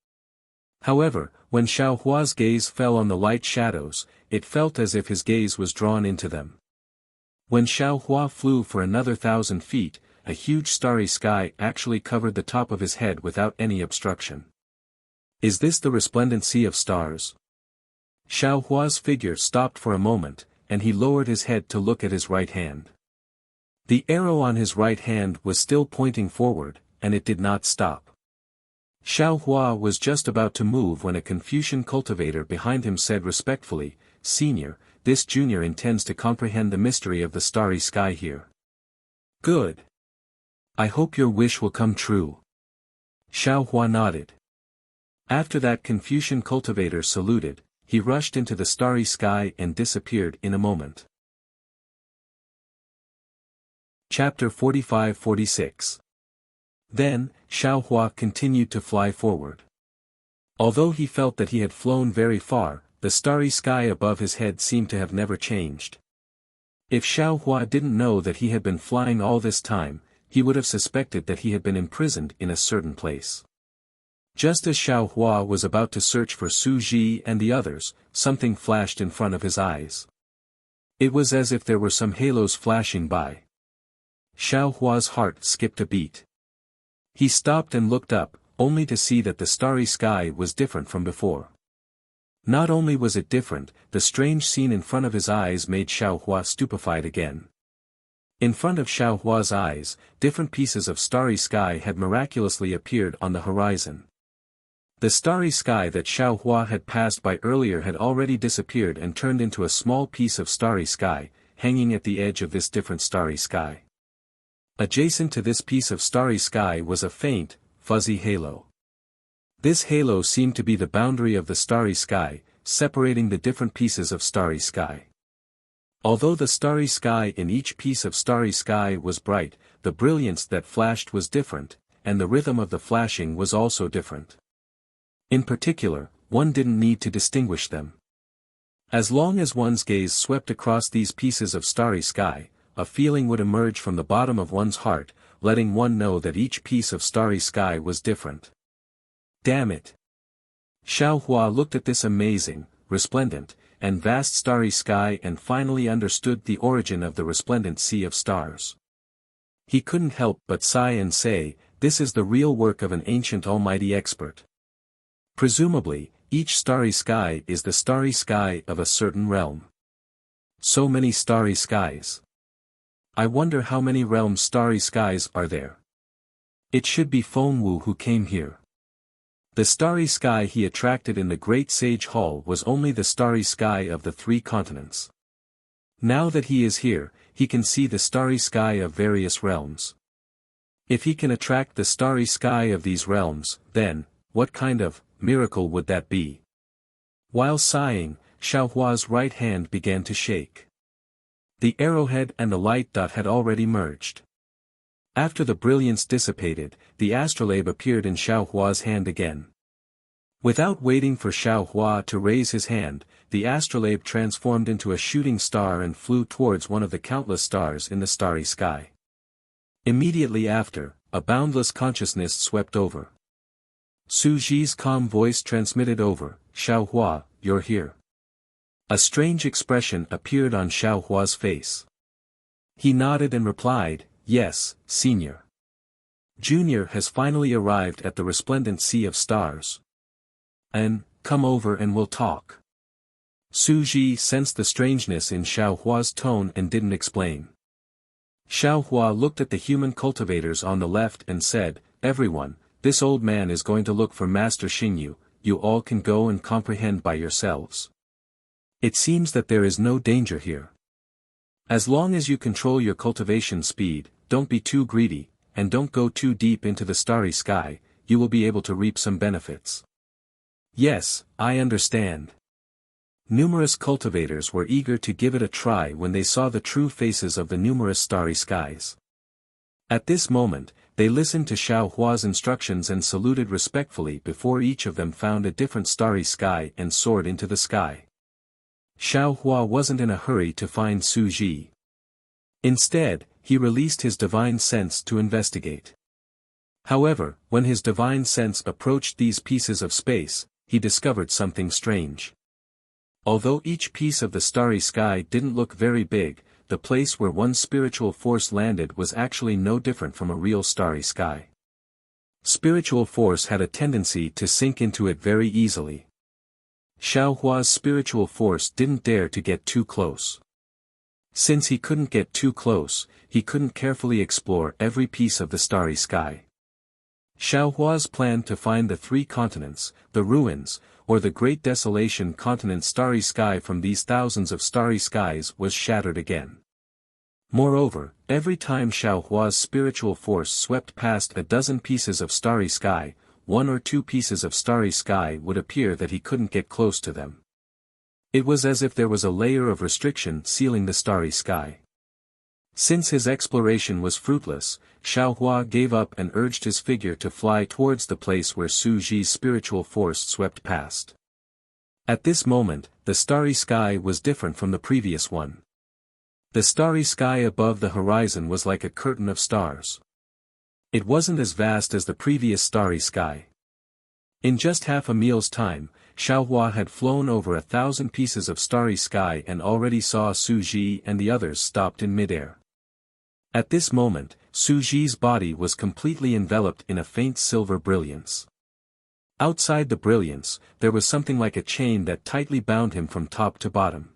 However, when Xiaohua's gaze fell on the light shadows, it felt as if his gaze was drawn into them. When Xiaohua flew for another 1,000 feet, a huge starry sky actually covered the top of his head without any obstruction. Is this the resplendent sea of stars? Xiaohua's figure stopped for a moment, and he lowered his head to look at his right hand. The arrow on his right hand was still pointing forward, and it did not stop. Xiaohua was just about to move when a Confucian cultivator behind him said respectfully, "Senior, this junior intends to comprehend the mystery of the starry sky here." "Good. I hope your wish will come true." Xiaohua nodded. After that Confucian cultivator saluted, he rushed into the starry sky and disappeared in a moment. Chapter 45-46. Then, Xiaohua continued to fly forward. Although he felt that he had flown very far, the starry sky above his head seemed to have never changed. If Xiaohua didn't know that he had been flying all this time, he would have suspected that he had been imprisoned in a certain place. Just as Xiaohua was about to search for Su Ji and the others, something flashed in front of his eyes. It was as if there were some halos flashing by. Xiaohua's heart skipped a beat. He stopped and looked up, only to see that the starry sky was different from before. Not only was it different, the strange scene in front of his eyes made Xiaohua stupefied again. In front of Xiaohua's eyes, different pieces of starry sky had miraculously appeared on the horizon. The starry sky that Xiaohua had passed by earlier had already disappeared and turned into a small piece of starry sky, hanging at the edge of this different starry sky. Adjacent to this piece of starry sky was a faint, fuzzy halo. This halo seemed to be the boundary of the starry sky, separating the different pieces of starry sky. Although the starry sky in each piece of starry sky was bright, the brilliance that flashed was different, and the rhythm of the flashing was also different. In particular, one didn't need to distinguish them. As long as one's gaze swept across these pieces of starry sky, a feeling would emerge from the bottom of one's heart, letting one know that each piece of starry sky was different. Damn it! Xiaohua looked at this amazing, resplendent, and vast starry sky and finally understood the origin of the resplendent sea of stars. He couldn't help but sigh and say, "This is the real work of an ancient almighty expert." Presumably, each starry sky is the starry sky of a certain realm. So many starry skies. I wonder how many realms starry skies are there. It should be Fengwu who came here. The starry sky he attracted in the Great Sage Hall was only the starry sky of the 3 continents. Now that he is here, he can see the starry sky of various realms. If he can attract the starry sky of these realms, then, what kind of miracle would that be? While sighing, Xiaohua's right hand began to shake. The arrowhead and the light dot had already merged. After the brilliance dissipated, the astrolabe appeared in Xiaohua's hand again. Without waiting for Xiaohua to raise his hand, the astrolabe transformed into a shooting star and flew towards one of the countless stars in the starry sky. Immediately after, a boundless consciousness swept over. Su Ji's calm voice transmitted over, "Xiaohua, you're here." A strange expression appeared on Xiaohua's face. He nodded and replied, "Yes, Senior. Junior has finally arrived at the resplendent sea of stars. And, come over and we'll talk." Su Ji sensed the strangeness in Xiaohua's tone and didn't explain. Xiaohua looked at the human cultivators on the left and said, "Everyone, this old man is going to look for Master Xingyu, you all can go and comprehend by yourselves. It seems that there is no danger here. As long as you control your cultivation speed, don't be too greedy, and don't go too deep into the starry sky, you will be able to reap some benefits." "Yes, I understand." Numerous cultivators were eager to give it a try when they saw the true faces of the numerous starry skies. At this moment, they listened to Xiaohua's instructions and saluted respectfully before each of them found a different starry sky and soared into the sky. Xiaohua wasn't in a hurry to find Su Ji. Instead, he released his divine sense to investigate. However, when his divine sense approached these pieces of space, he discovered something strange. Although each piece of the starry sky didn't look very big, the place where one spiritual force landed was actually no different from a real starry sky. Spiritual force had a tendency to sink into it very easily. Xiaohua's spiritual force didn't dare to get too close. Since he couldn't get too close, he couldn't carefully explore every piece of the starry sky. Xiaohua's plan to find the three continents, the ruins, or the great desolation continent starry sky from these thousands of starry skies was shattered again. Moreover, every time Xiaohua's spiritual force swept past a dozen pieces of starry sky, one or two pieces of starry sky would appear that he couldn't get close to them. It was as if there was a layer of restriction sealing the starry sky. Since his exploration was fruitless, Xiaohua gave up and urged his figure to fly towards the place where Su Ji's spiritual force swept past. At this moment, the starry sky was different from the previous one. The starry sky above the horizon was like a curtain of stars. It wasn't as vast as the previous starry sky. In just half a meal's time, Xiaohua had flown over 1,000 pieces of starry sky and already saw Su Ji and the others stopped in midair. At this moment, Su Ji's body was completely enveloped in a faint silver brilliance. Outside the brilliance, there was something like a chain that tightly bound him from top to bottom.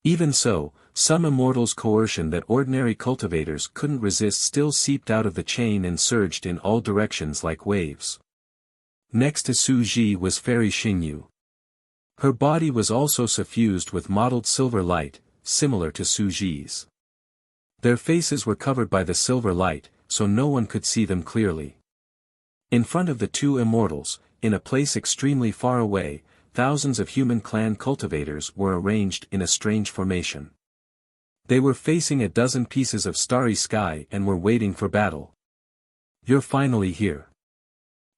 Even so, some immortal's coercion that ordinary cultivators couldn't resist still seeped out of the chain and surged in all directions like waves. Next to Su Ji was Fairy Xingyu. Her body was also suffused with mottled silver light, similar to Su Ji's. Their faces were covered by the silver light, so no one could see them clearly. In front of the two immortals, in a place extremely far away, thousands of human clan cultivators were arranged in a strange formation. They were facing a dozen pieces of starry sky and were waiting for battle. "You're finally here."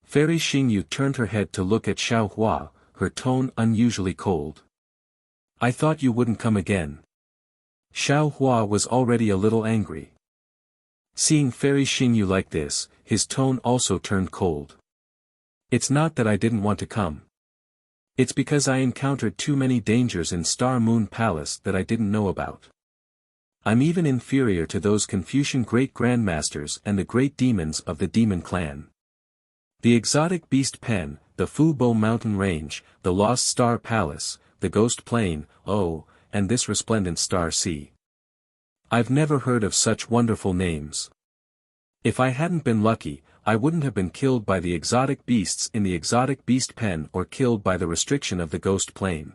Fairy Xingyu turned her head to look at Xiaohua, her tone unusually cold. "I thought you wouldn't come again." Xiaohua was already a little angry. Seeing Fairy Xingyu like this, his tone also turned cold. "It's not that I didn't want to come. It's because I encountered too many dangers in Star Moon Palace that I didn't know about. I'm even inferior to those Confucian great grandmasters and the great demons of the demon clan. The exotic beast pen, the Fubo mountain range, the lost star palace, the ghost plain, oh, and this resplendent star sea. I've never heard of such wonderful names. If I hadn't been lucky, I wouldn't have been killed by the exotic beasts in the exotic beast pen or killed by the restriction of the ghost plain.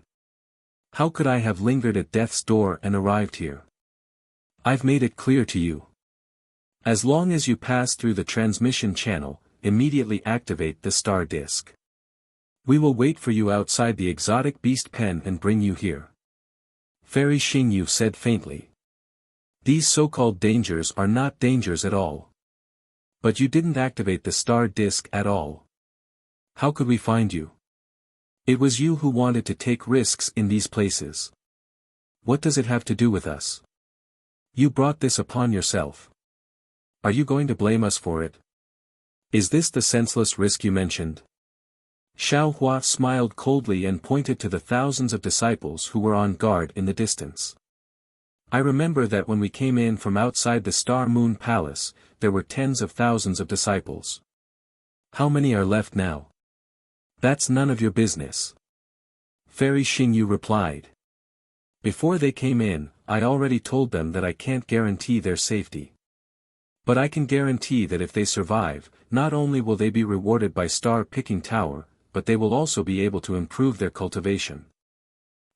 How could I have lingered at death's door and arrived here? I've made it clear to you. As long as you pass through the transmission channel, immediately activate the star disk. We will wait for you outside the exotic beast pen and bring you here. Fairy Xingyu said faintly. These so-called dangers are not dangers at all. But you didn't activate the star disk at all. How could we find you? It was you who wanted to take risks in these places. What does it have to do with us? You brought this upon yourself. Are you going to blame us for it? Is this the senseless risk you mentioned? Xiao Hua smiled coldly and pointed to the thousands of disciples who were on guard in the distance. I remember that when we came in from outside the Star Moon Palace, there were tens of thousands of disciples. How many are left now? That's none of your business. Fairy Xingyu replied. Before they came in, I already told them that I can't guarantee their safety. But I can guarantee that if they survive, not only will they be rewarded by Star Picking Tower, but they will also be able to improve their cultivation.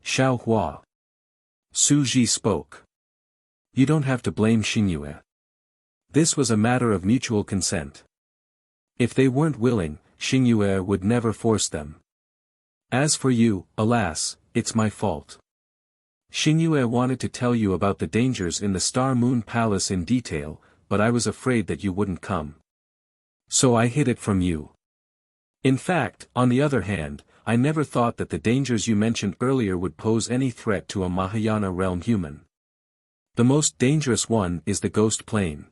Xiao Hua. Su Ji spoke. You don't have to blame Xingyue. This was a matter of mutual consent. If they weren't willing, Xingyue would never force them. As for you, alas, it's my fault. Xingyue wanted to tell you about the dangers in the Star Moon Palace in detail, but I was afraid that you wouldn't come. So I hid it from you. In fact, on the other hand, I never thought that the dangers you mentioned earlier would pose any threat to a Mahayana realm human. The most dangerous one is the Ghost Plane.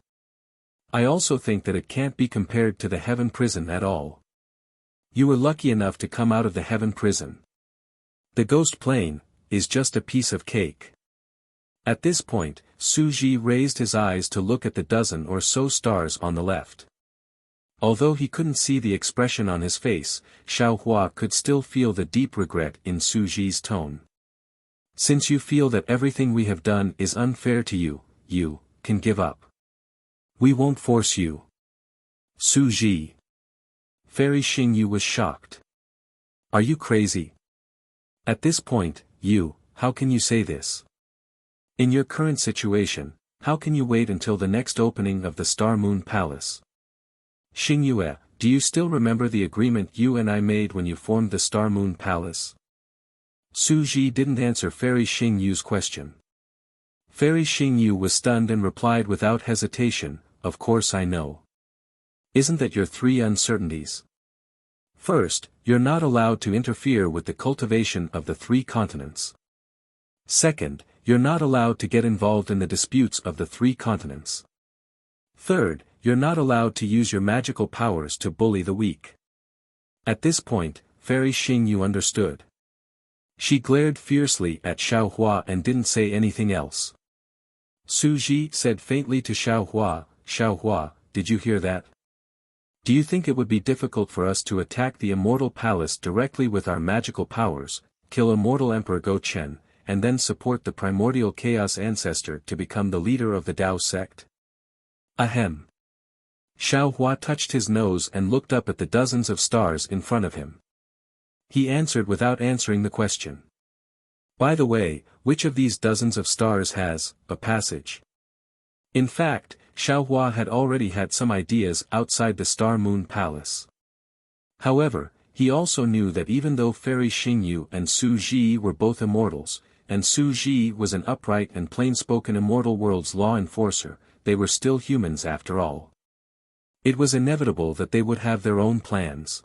I also think that it can't be compared to the Heaven Prison at all. You were lucky enough to come out of the Heaven Prison. The Ghost Plane is just a piece of cake. At this point, Su Ji raised his eyes to look at the dozen or so stars on the left. Although he couldn't see the expression on his face, Xiao Hua could still feel the deep regret in Su Ji's tone. Since you feel that everything we have done is unfair to you, you can give up. We won't force you. Su Ji. Fairy Xingyu was shocked. Are you crazy? At this point, how can you say this? In your current situation, how can you wait until the next opening of the Star Moon Palace? Xingyue, do you still remember the agreement you and I made when you formed the Star Moon Palace? Su Ji didn't answer Fairy Xingyu's question. Fairy Xingyu was stunned and replied without hesitation, of course I know. Isn't that your three uncertainties? First, you're not allowed to interfere with the cultivation of the three continents. Second, you're not allowed to get involved in the disputes of the three continents. Third, you're not allowed to use your magical powers to bully the weak. At this point, Fairy Xingyu understood. She glared fiercely at Xiao Hua and didn't say anything else. Su Ji said faintly to Xiao Hua, did you hear that? Do you think it would be difficult for us to attack the Immortal Palace directly with our magical powers, kill Immortal Emperor Go Chen, and then support the primordial chaos ancestor to become the leader of the Dao sect? Ahem. Xiao Hua touched his nose and looked up at the dozens of stars in front of him. He answered without answering the question. By the way, which of these dozens of stars has a passage? In fact, Xiao Hua had already had some ideas outside the Star Moon Palace. However, he also knew that even though Fairy Xingyu and Su Ji were both immortals, and Su Ji was an upright and plain-spoken immortal world's law enforcer, they were still humans after all. It was inevitable that they would have their own plans.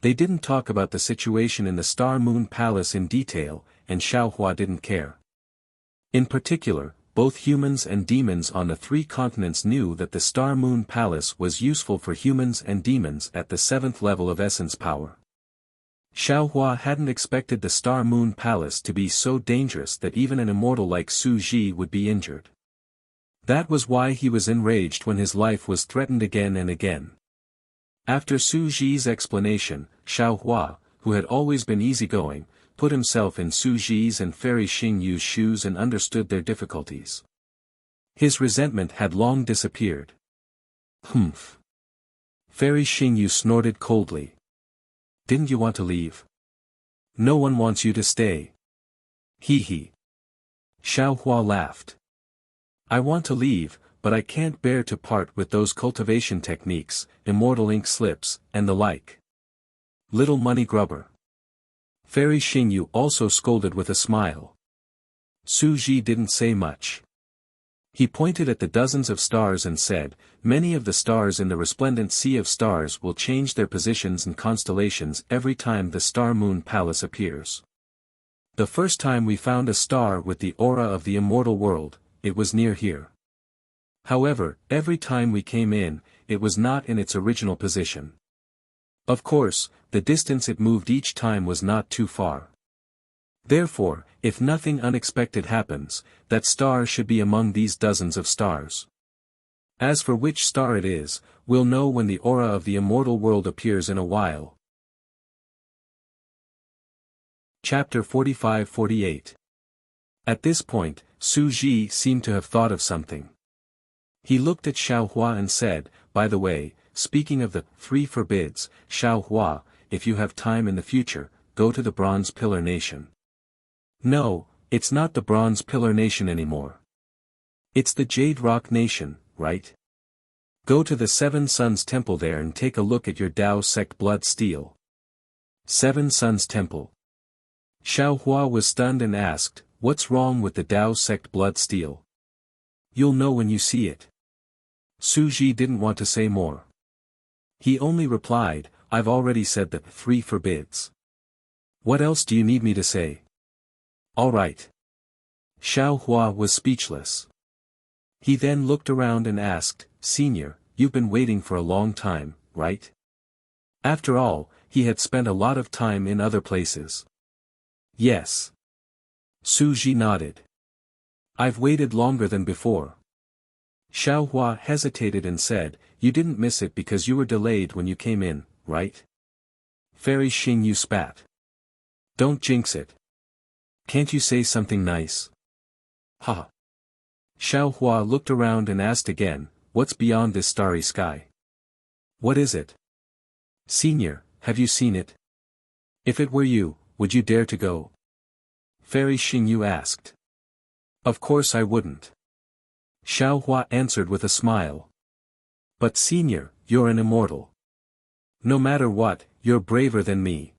They didn't talk about the situation in the Star Moon Palace in detail, and Xiao Hua didn't care. In particular, both humans and demons on the three continents knew that the Star Moon Palace was useful for humans and demons at the 7th level of essence power. Xiao Hua hadn't expected the Star Moon Palace to be so dangerous that even an immortal like Su Ji would be injured. That was why he was enraged when his life was threatened again and again. After Su Ji's explanation, Xiao Hua, who had always been easygoing, put himself in Su Ji's and Fairy Xingyu's shoes and understood their difficulties. His resentment had long disappeared. Humph. Fairy Xingyu snorted coldly. Didn't you want to leave? No one wants you to stay. Hee hee. Xiao Hua laughed. I want to leave, but I can't bear to part with those cultivation techniques, immortal ink slips, and the like. Little money grubber. Fairy Xingyu also scolded with a smile. Su Ji didn't say much. He pointed at the dozens of stars and said, many of the stars in the resplendent sea of stars will change their positions and constellations every time the Star-Moon Palace appears. The first time we found a star with the aura of the immortal world, it was near here. However, every time we came in, it was not in its original position. Of course, the distance it moved each time was not too far. Therefore, if nothing unexpected happens, that star should be among these dozens of stars. As for which star it is, we'll know when the aura of the immortal world appears in a while. Chapter 45-48. At this point, Su Ji seemed to have thought of something. He looked at Xiao Hua and said, by the way, speaking of the three forbids, Xiao Hua, if you have time in the future, go to the Bronze Pillar Nation. No, it's not the Bronze Pillar Nation anymore. It's the Jade Rock Nation, right? Go to the Seven Suns Temple there and take a look at your Dao Sect Blood Steel. Seven Suns Temple. Xiao Hua was stunned and asked, what's wrong with the Dao Sect Blood Steel? You'll know when you see it. Su Ji didn't want to say more. He only replied, I've already said the three forbids. What else do you need me to say? All right. Xiao Hua was speechless. He then looked around and asked, Senior, you've been waiting for a long time, right? After all, he had spent a lot of time in other places. Yes. Su Ji nodded. I've waited longer than before. Xiao Hua hesitated and said, you didn't miss it because you were delayed when you came in, right? Fairy Xingyu spat. Don't jinx it. Can't you say something nice? Ha. Xiao Hua looked around and asked again, what's beyond this starry sky? What is it? Senior, have you seen it? If it were you, would you dare to go? Fairy Xingyu asked. Of course I wouldn't. Xiao Hua answered with a smile. But Senior, you're an immortal. No matter what, you're braver than me.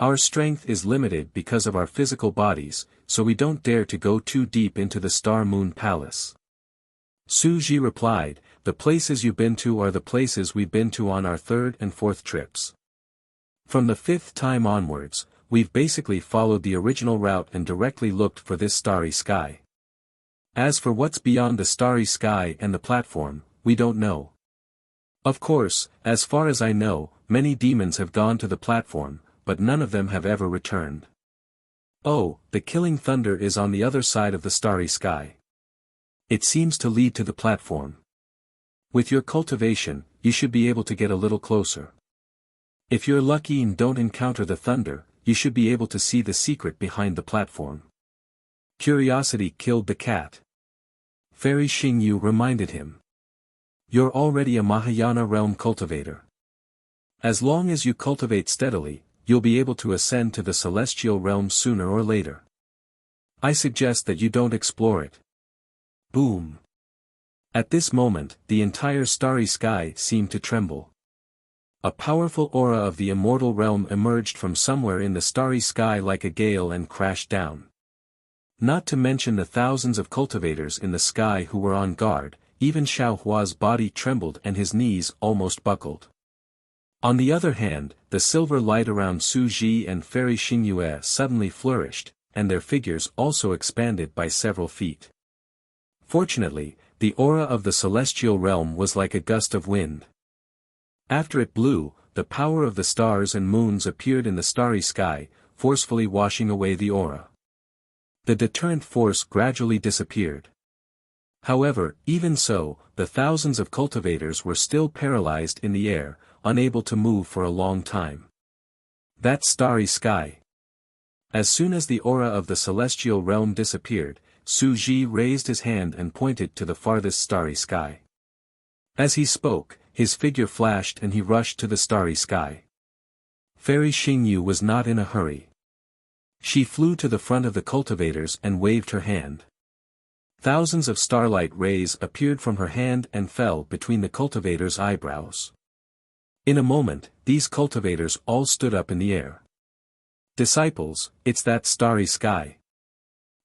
Our strength is limited because of our physical bodies, so we don't dare to go too deep into the Star-Moon Palace. Su Ji replied, the places you've been to are the places we've been to on our third and fourth trips. From the fifth time onwards, we've basically followed the original route and directly looked for this starry sky. As for what's beyond the starry sky and the platform, we don't know. Of course, as far as I know, many demons have gone to the platform, but none of them have ever returned. Oh, the killing thunder is on the other side of the starry sky. It seems to lead to the platform. With your cultivation, you should be able to get a little closer. If you're lucky and don't encounter the thunder, you should be able to see the secret behind the platform. Curiosity killed the cat. Fairy Xingyu reminded him. You're already a Mahayana realm cultivator. As long as you cultivate steadily, you'll be able to ascend to the celestial realm sooner or later. I suggest that you don't explore it. Boom. At this moment, the entire starry sky seemed to tremble. A powerful aura of the immortal realm emerged from somewhere in the starry sky like a gale and crashed down. Not to mention the thousands of cultivators in the sky who were on guard, even Xiao Hua's body trembled and his knees almost buckled. On the other hand, the silver light around Su Ji and Fairy Xingyue suddenly flourished, and their figures also expanded by several feet. Fortunately, the aura of the celestial realm was like a gust of wind. After it blew, the power of the stars and moons appeared in the starry sky, forcefully washing away the aura. The deterrent force gradually disappeared. However, even so, the thousands of cultivators were still paralyzed in the air, unable to move for a long time. That starry sky. As soon as the aura of the celestial realm disappeared, Su Ji raised his hand and pointed to the farthest starry sky. As he spoke, his figure flashed and he rushed to the starry sky. Fairy Xingyu was not in a hurry. She flew to the front of the cultivators and waved her hand. Thousands of starlight rays appeared from her hand and fell between the cultivators' eyebrows. In a moment, these cultivators all stood up in the air. Disciples, it's that starry sky.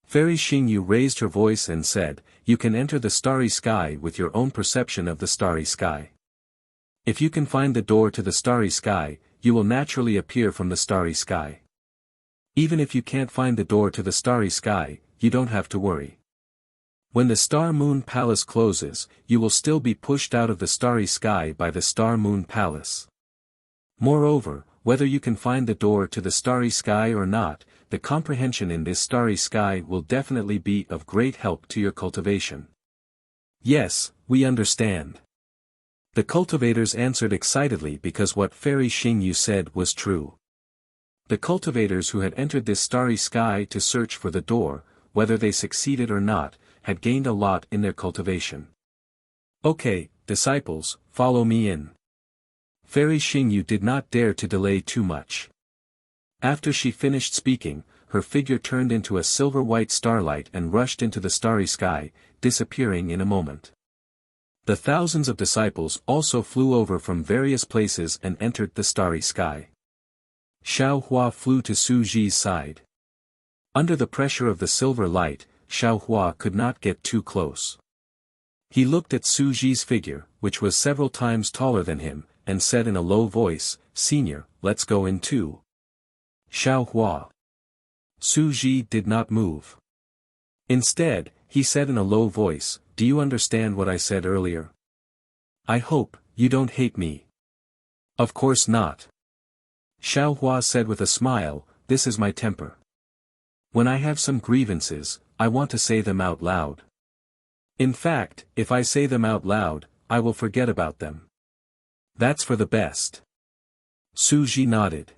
Fairy Xingyu raised her voice and said, you can enter the starry sky with your own perception of the starry sky. If you can find the door to the starry sky, you will naturally appear from the starry sky. Even if you can't find the door to the starry sky, you don't have to worry. When the Star Moon Palace closes, you will still be pushed out of the starry sky by the Star Moon Palace. Moreover, whether you can find the door to the starry sky or not, the comprehension in this starry sky will definitely be of great help to your cultivation. Yes, we understand. The cultivators answered excitedly because what Fairy Xingyu said was true. The cultivators who had entered this starry sky to search for the door, whether they succeeded or not, had gained a lot in their cultivation. Okay, disciples, follow me in. Fairy Xingyu did not dare to delay too much. After she finished speaking, her figure turned into a silver-white starlight and rushed into the starry sky, disappearing in a moment. The thousands of disciples also flew over from various places and entered the starry sky. Xiao Hua flew to Su Ji's side. Under the pressure of the silver light, Xiao Hua could not get too close. He looked at Su Ji's figure, which was several times taller than him, and said in a low voice, Senior, let's go in too. Xiao Hua. Su Ji did not move. Instead, he said in a low voice, do you understand what I said earlier? I hope, you don't hate me. Of course not. Xiao Hua said with a smile, this is my temper. When I have some grievances, I want to say them out loud. In fact, if I say them out loud, I will forget about them. That's for the best. Su Ji nodded.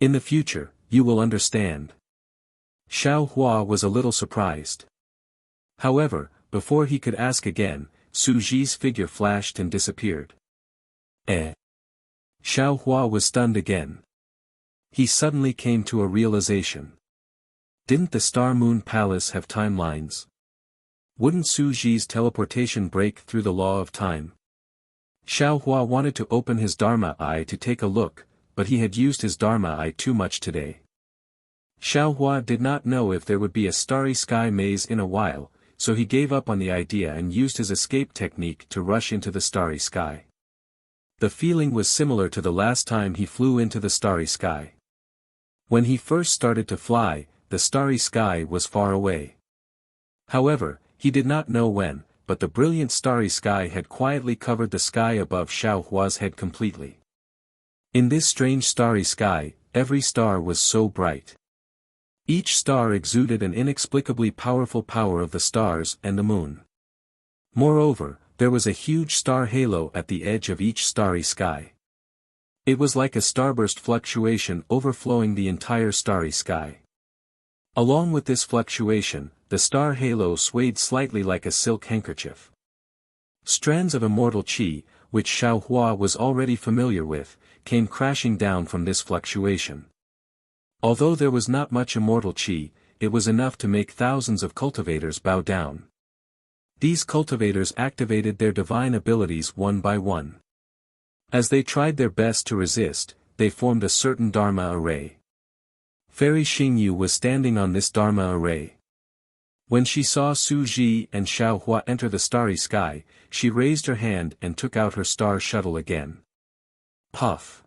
In the future, you will understand. Xiao Hua was a little surprised. However, before he could ask again, Su Ji's figure flashed and disappeared. Xiao Hua was stunned again. He suddenly came to a realization. Didn't the Star Moon Palace have timelines? Wouldn't Su Ji's teleportation break through the law of time? Xiao Hua wanted to open his Dharma eye to take a look, but he had used his Dharma eye too much today. Xiao Hua did not know if there would be a starry sky maze in a while, so he gave up on the idea and used his escape technique to rush into the starry sky. The feeling was similar to the last time he flew into the starry sky. When he first started to fly, the starry sky was far away. However, he did not know when, but the brilliant starry sky had quietly covered the sky above Xiao Hua's head completely. In this strange starry sky, every star was so bright. Each star exuded an inexplicably powerful power of the stars and the moon. Moreover, there was a huge star halo at the edge of each starry sky. It was like a starburst fluctuation overflowing the entire starry sky. Along with this fluctuation, the star halo swayed slightly like a silk handkerchief. Strands of immortal qi, which Xiao Hua was already familiar with, came crashing down from this fluctuation. Although there was not much immortal qi, it was enough to make thousands of cultivators bow down. These cultivators activated their divine abilities one by one. As they tried their best to resist, they formed a certain Dharma array. Fairy Xingyu was standing on this Dharma array. When she saw Su Ji and Xiao Hua enter the starry sky, she raised her hand and took out her star shuttle again. Puff!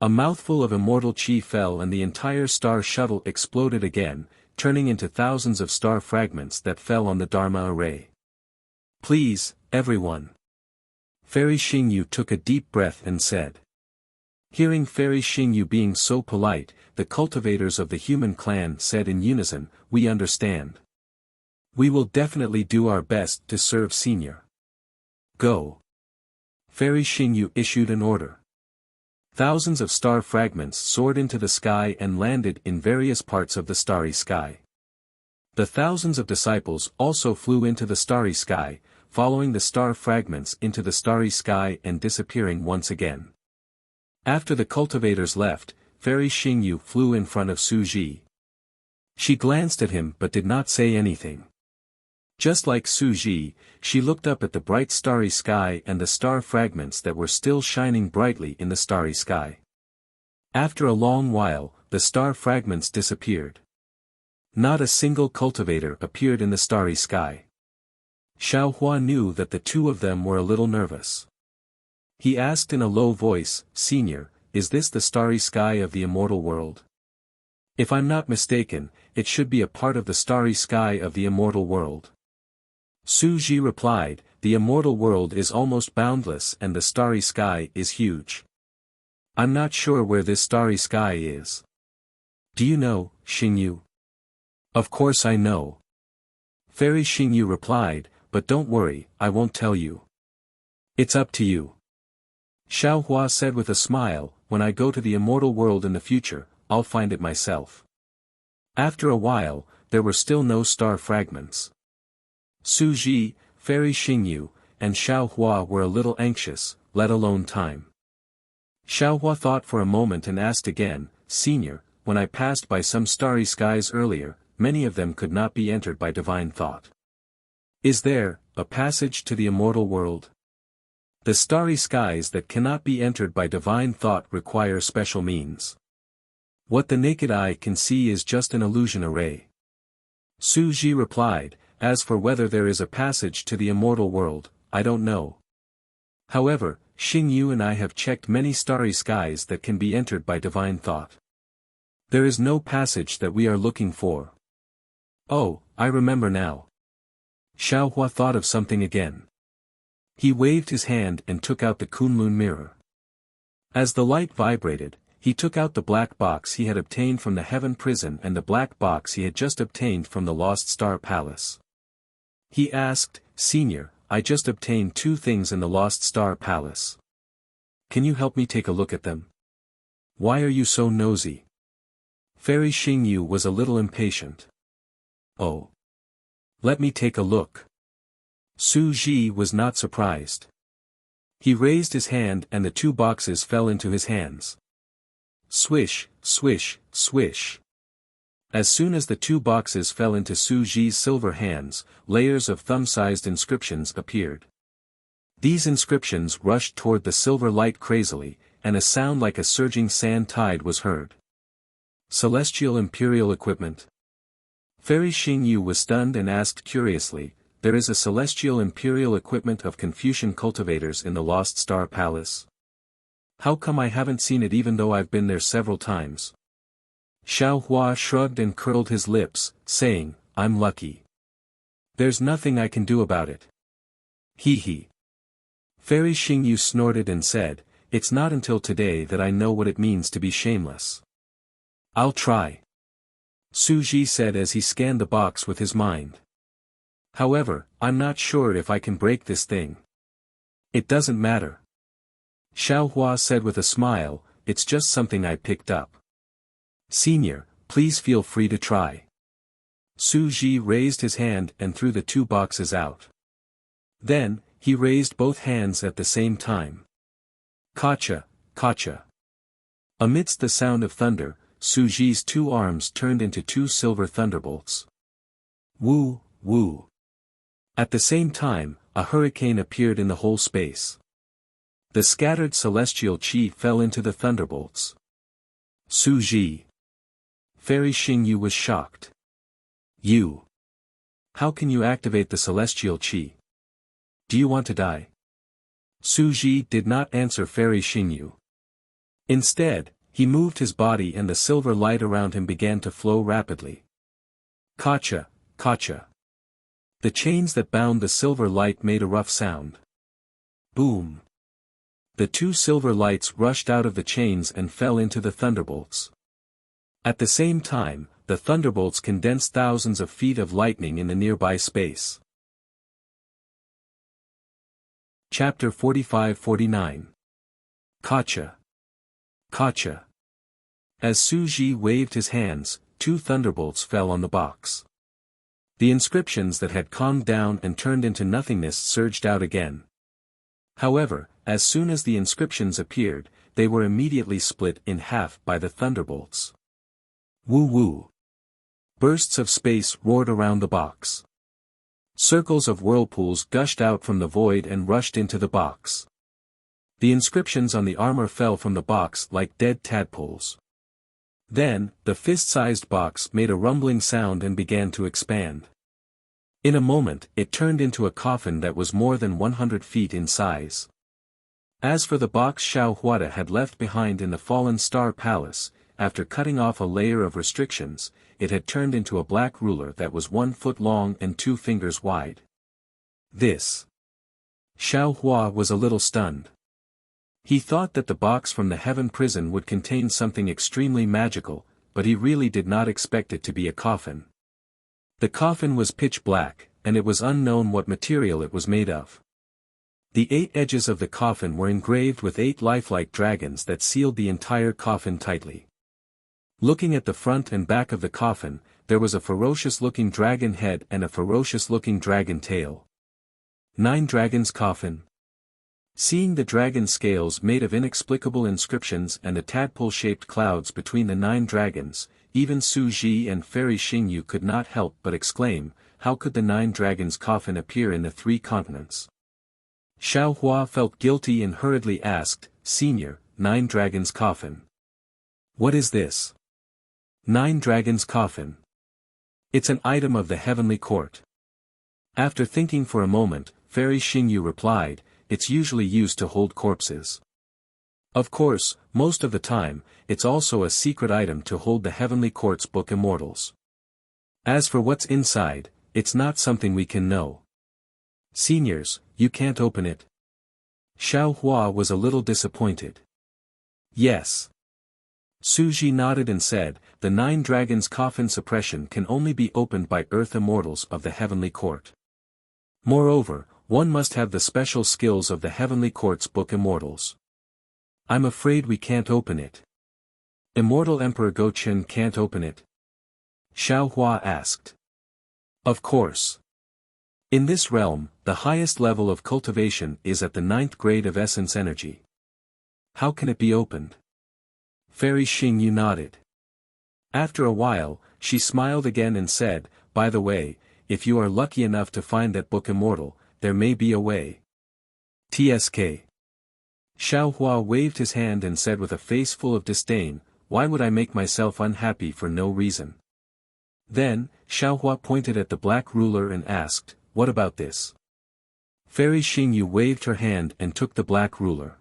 A mouthful of immortal qi fell and the entire star shuttle exploded again, turning into thousands of star fragments that fell on the Dharma array. Please, everyone. Fairy Xingyu took a deep breath and said. Hearing Fairy Xingyu being so polite, the cultivators of the human clan said in unison, we understand. We will definitely do our best to serve Senior. Go. Fairy Xingyu issued an order. Thousands of star fragments soared into the sky and landed in various parts of the starry sky. The thousands of disciples also flew into the starry sky, following the star fragments into the starry sky and disappearing once again. After the cultivators left, Fairy Xingyu flew in front of Su Ji. She glanced at him but did not say anything. Just like Su Ji, she looked up at the bright starry sky and the star fragments that were still shining brightly in the starry sky. After a long while, the star fragments disappeared. Not a single cultivator appeared in the starry sky. Xiao Hua knew that the two of them were a little nervous. He asked in a low voice, "Senior, is this the starry sky of the immortal world?" "If I'm not mistaken, it should be a part of the starry sky of the immortal world." Su Ji replied, "The immortal world is almost boundless and the starry sky is huge. I'm not sure where this starry sky is. Do you know, Xingyu?" "Of course I know." Fairy Xingyu replied, "But don't worry, I won't tell you. It's up to you." Xiao Hua said with a smile, "When I go to the immortal world in the future, I'll find it myself." After a while, there were still no star fragments. Su Ji, Fairy Xingyu, and Xiao Hua were a little anxious, let alone time. Xiao Hua thought for a moment and asked again, "Senior, when I passed by some starry skies earlier, many of them could not be entered by divine thought. Is there a passage to the immortal world?" "The starry skies that cannot be entered by divine thought require special means. What the naked eye can see is just an illusion array." Su Ji replied, "As for whether there is a passage to the immortal world, I don't know. However, Xingyu and I have checked many starry skies that can be entered by divine thought. There is no passage that we are looking for." "Oh, I remember now." Xiao Hua thought of something again. He waved his hand and took out the Kunlun mirror. As the light vibrated, he took out the black box he had obtained from the Heaven Prison and the black box he had just obtained from the Lost Star Palace. He asked, "Senior, I just obtained two things in the Lost Star Palace. Can you help me take a look at them?" "Why are you so nosy?" Fairy Xingyu was a little impatient. "Oh. Let me take a look." Su Ji was not surprised. He raised his hand and the two boxes fell into his hands. Swish, swish, swish. As soon as the two boxes fell into Su Ji's silver hands, layers of thumb-sized inscriptions appeared. These inscriptions rushed toward the silver light crazily, and a sound like a surging sand tide was heard. Celestial Imperial Equipment. Fairy Xingyu was stunned and asked curiously, "There is a celestial imperial equipment of Confucian cultivators in the Lost Star Palace? How come I haven't seen it even though I've been there several times?" Xiao Hua shrugged and curled his lips, saying, "I'm lucky. There's nothing I can do about it." He. Fairy Xingyu snorted and said, "It's not until today that I know what it means to be shameless." "I'll try," Su Ji said as he scanned the box with his mind. "However, I'm not sure if I can break this thing." "It doesn't matter," Xiao Hua said with a smile, "it's just something I picked up. Senior, please feel free to try." Su Ji raised his hand and threw the two boxes out. Then, he raised both hands at the same time. Kacha, kacha. Amidst the sound of thunder, Su Ji's two arms turned into two silver thunderbolts. Woo, woo. At the same time, a hurricane appeared in the whole space. The scattered celestial chi fell into the thunderbolts. Su Ji. Fairy Xingyu was shocked. "You. How can you activate the celestial chi? Do you want to die?" Su Ji did not answer Fairy Xingyu. Instead, he moved his body and the silver light around him began to flow rapidly. Kacha, kacha. The chains that bound the silver light made a rough sound. Boom. The two silver lights rushed out of the chains and fell into the thunderbolts. At the same time, the thunderbolts condensed thousands of feet of lightning in the nearby space. Chapter 45-49. Kacha. Kacha. As Su Ji waved his hands, two thunderbolts fell on the box. The inscriptions that had calmed down and turned into nothingness surged out again. However, as soon as the inscriptions appeared, they were immediately split in half by the thunderbolts. Woo woo. Bursts of space roared around the box. Circles of whirlpools gushed out from the void and rushed into the box. The inscriptions on the armor fell from the box like dead tadpoles. Then, the fist-sized box made a rumbling sound and began to expand. In a moment, it turned into a coffin that was more than 100 feet in size. As for the box Xiao Huada had left behind in the fallen star palace, after cutting off a layer of restrictions, it had turned into a black ruler that was 1 foot long and 2 fingers wide. This. Xiao Hua was a little stunned. He thought that the box from the heaven prison would contain something extremely magical, but he really did not expect it to be a coffin. The coffin was pitch black, and it was unknown what material it was made of. The 8 edges of the coffin were engraved with 8 lifelike dragons that sealed the entire coffin tightly. Looking at the front and back of the coffin, there was a ferocious-looking dragon head and a ferocious-looking dragon tail. 9 Dragons Coffin. Seeing the dragon scales made of inexplicable inscriptions and the tadpole-shaped clouds between the 9 dragons, even Su Ji and Fairy Xingyu could not help but exclaim, how could the 9 dragons coffin appear in the 3 continents? Xiao Hua felt guilty and hurriedly asked, Senior, 9 dragons coffin. What is this? 9 dragons coffin. It's an item of the heavenly court. After thinking for a moment, Fairy Xingyu replied, it's usually used to hold corpses. Of course, most of the time, it's also a secret item to hold the heavenly court's book immortals. As for what's inside, it's not something we can know. Seniors, you can't open it. Xiao Hua was a little disappointed. Yes. Su Ji nodded and said, the 9 dragons coffin suppression can only be opened by earth immortals of the heavenly court. Moreover, one must have the special skills of the heavenly court's book immortals. I'm afraid we can't open it. Immortal Emperor Gochen can't open it? Xiao Hua asked. Of course. In this realm, the highest level of cultivation is at the 9th grade of essence energy. How can it be opened? Fairy Xingyu nodded. After a while, she smiled again and said, by the way, if you are lucky enough to find that book immortal, there may be a way. TSK. Xiao Hua waved his hand and said with a face full of disdain, why would I make myself unhappy for no reason? Then, Xiao Hua pointed at the black ruler and asked, what about this? Fairy Xingyu waved her hand and took the black ruler.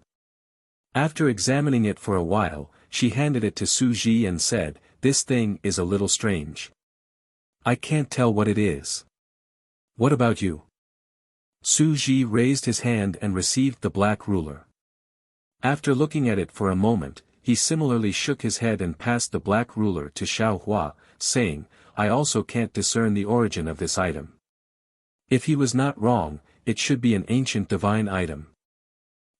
After examining it for a while, she handed it to Su Ji and said, this thing is a little strange. I can't tell what it is. What about you? Su Ji raised his hand and received the black ruler. After looking at it for a moment, he similarly shook his head and passed the black ruler to Xiao Hua, saying, I also can't discern the origin of this item. If he was not wrong, it should be an ancient divine item.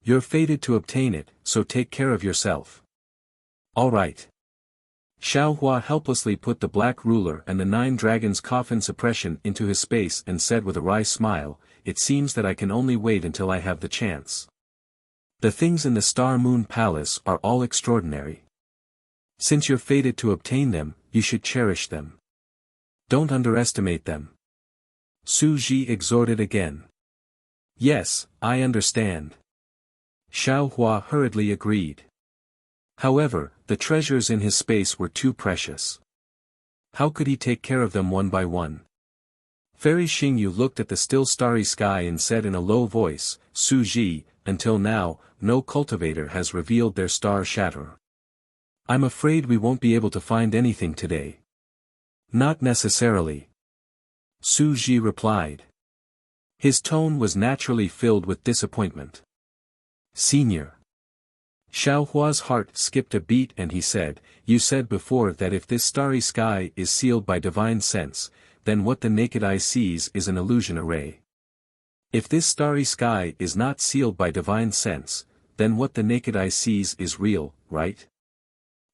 You're fated to obtain it, so take care of yourself. All right. Xiao Hua helplessly put the black ruler and the 9 dragons coffin suppression into his space and said with a wry smile, it seems that I can only wait until I have the chance. The things in the Star Moon Palace are all extraordinary. Since you're fated to obtain them, you should cherish them. Don't underestimate them. Su Ji exhorted again. Yes, I understand. Xiao Hua hurriedly agreed. However, the treasures in his space were too precious. How could he take care of them one by one? Fairy Xingyu looked at the still starry sky and said in a low voice, Su Ji, until now, no cultivator has revealed their star shatterer. I'm afraid we won't be able to find anything today. Not necessarily. Su Ji replied. His tone was naturally filled with disappointment. Senior. Xiao Hua's heart skipped a beat and he said, you said before that if this starry sky is sealed by divine sense, then what the naked eye sees is an illusion array. If this starry sky is not sealed by divine sense, then what the naked eye sees is real, right?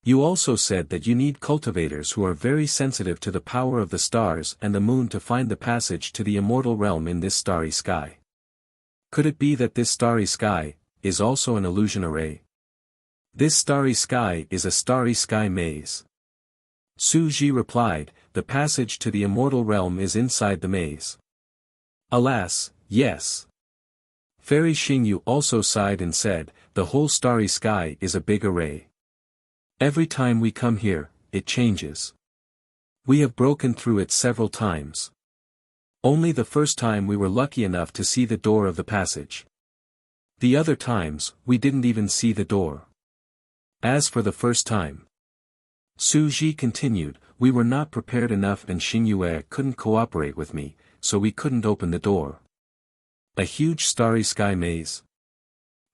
You also said that you need cultivators who are very sensitive to the power of the stars and the moon to find the passage to the immortal realm in this starry sky. Could it be that this starry sky is also an illusion array? This starry sky is a starry sky maze. Su Ji replied, the passage to the immortal realm is inside the maze. Alas, yes. Fairy Xingyu also sighed and said, the whole starry sky is a big array. Every time we come here, it changes. We have broken through it several times. Only the first time we were lucky enough to see the door of the passage. The other times, we didn't even see the door. As for the first time, Su Ji continued, we were not prepared enough and Xingyue couldn't cooperate with me, so we couldn't open the door. A huge starry sky maze.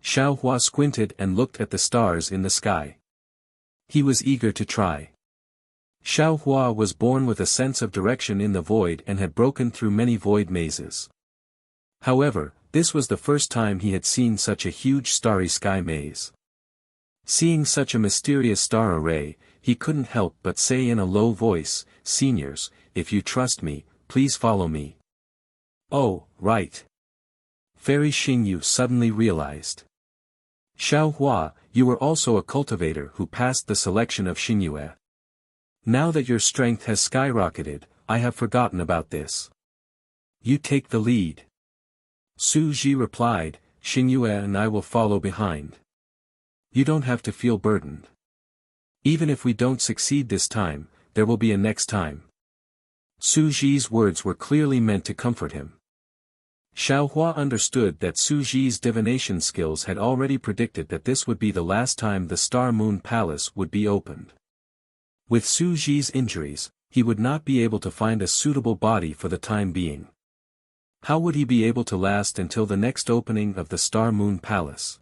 Xiao Hua squinted and looked at the stars in the sky. He was eager to try. Xiao Hua was born with a sense of direction in the void and had broken through many void mazes. However, this was the first time he had seen such a huge starry sky maze. Seeing such a mysterious star array, he couldn't help but say in a low voice, "Seniors, if you trust me, please follow me." Oh, right. Fairy Xingyu suddenly realized. Xiao Hua, you were also a cultivator who passed the selection of Xingyue. Now that your strength has skyrocketed, I have forgotten about this. You take the lead. Su Ji replied, Xingyue and I will follow behind. You don't have to feel burdened. Even if we don't succeed this time, there will be a next time. Su Ji's words were clearly meant to comfort him. Xiao Hua understood that Su Ji's divination skills had already predicted that this would be the last time the Star Moon Palace would be opened. With Su Ji's injuries, he would not be able to find a suitable body for the time being. How would he be able to last until the next opening of the Star Moon Palace?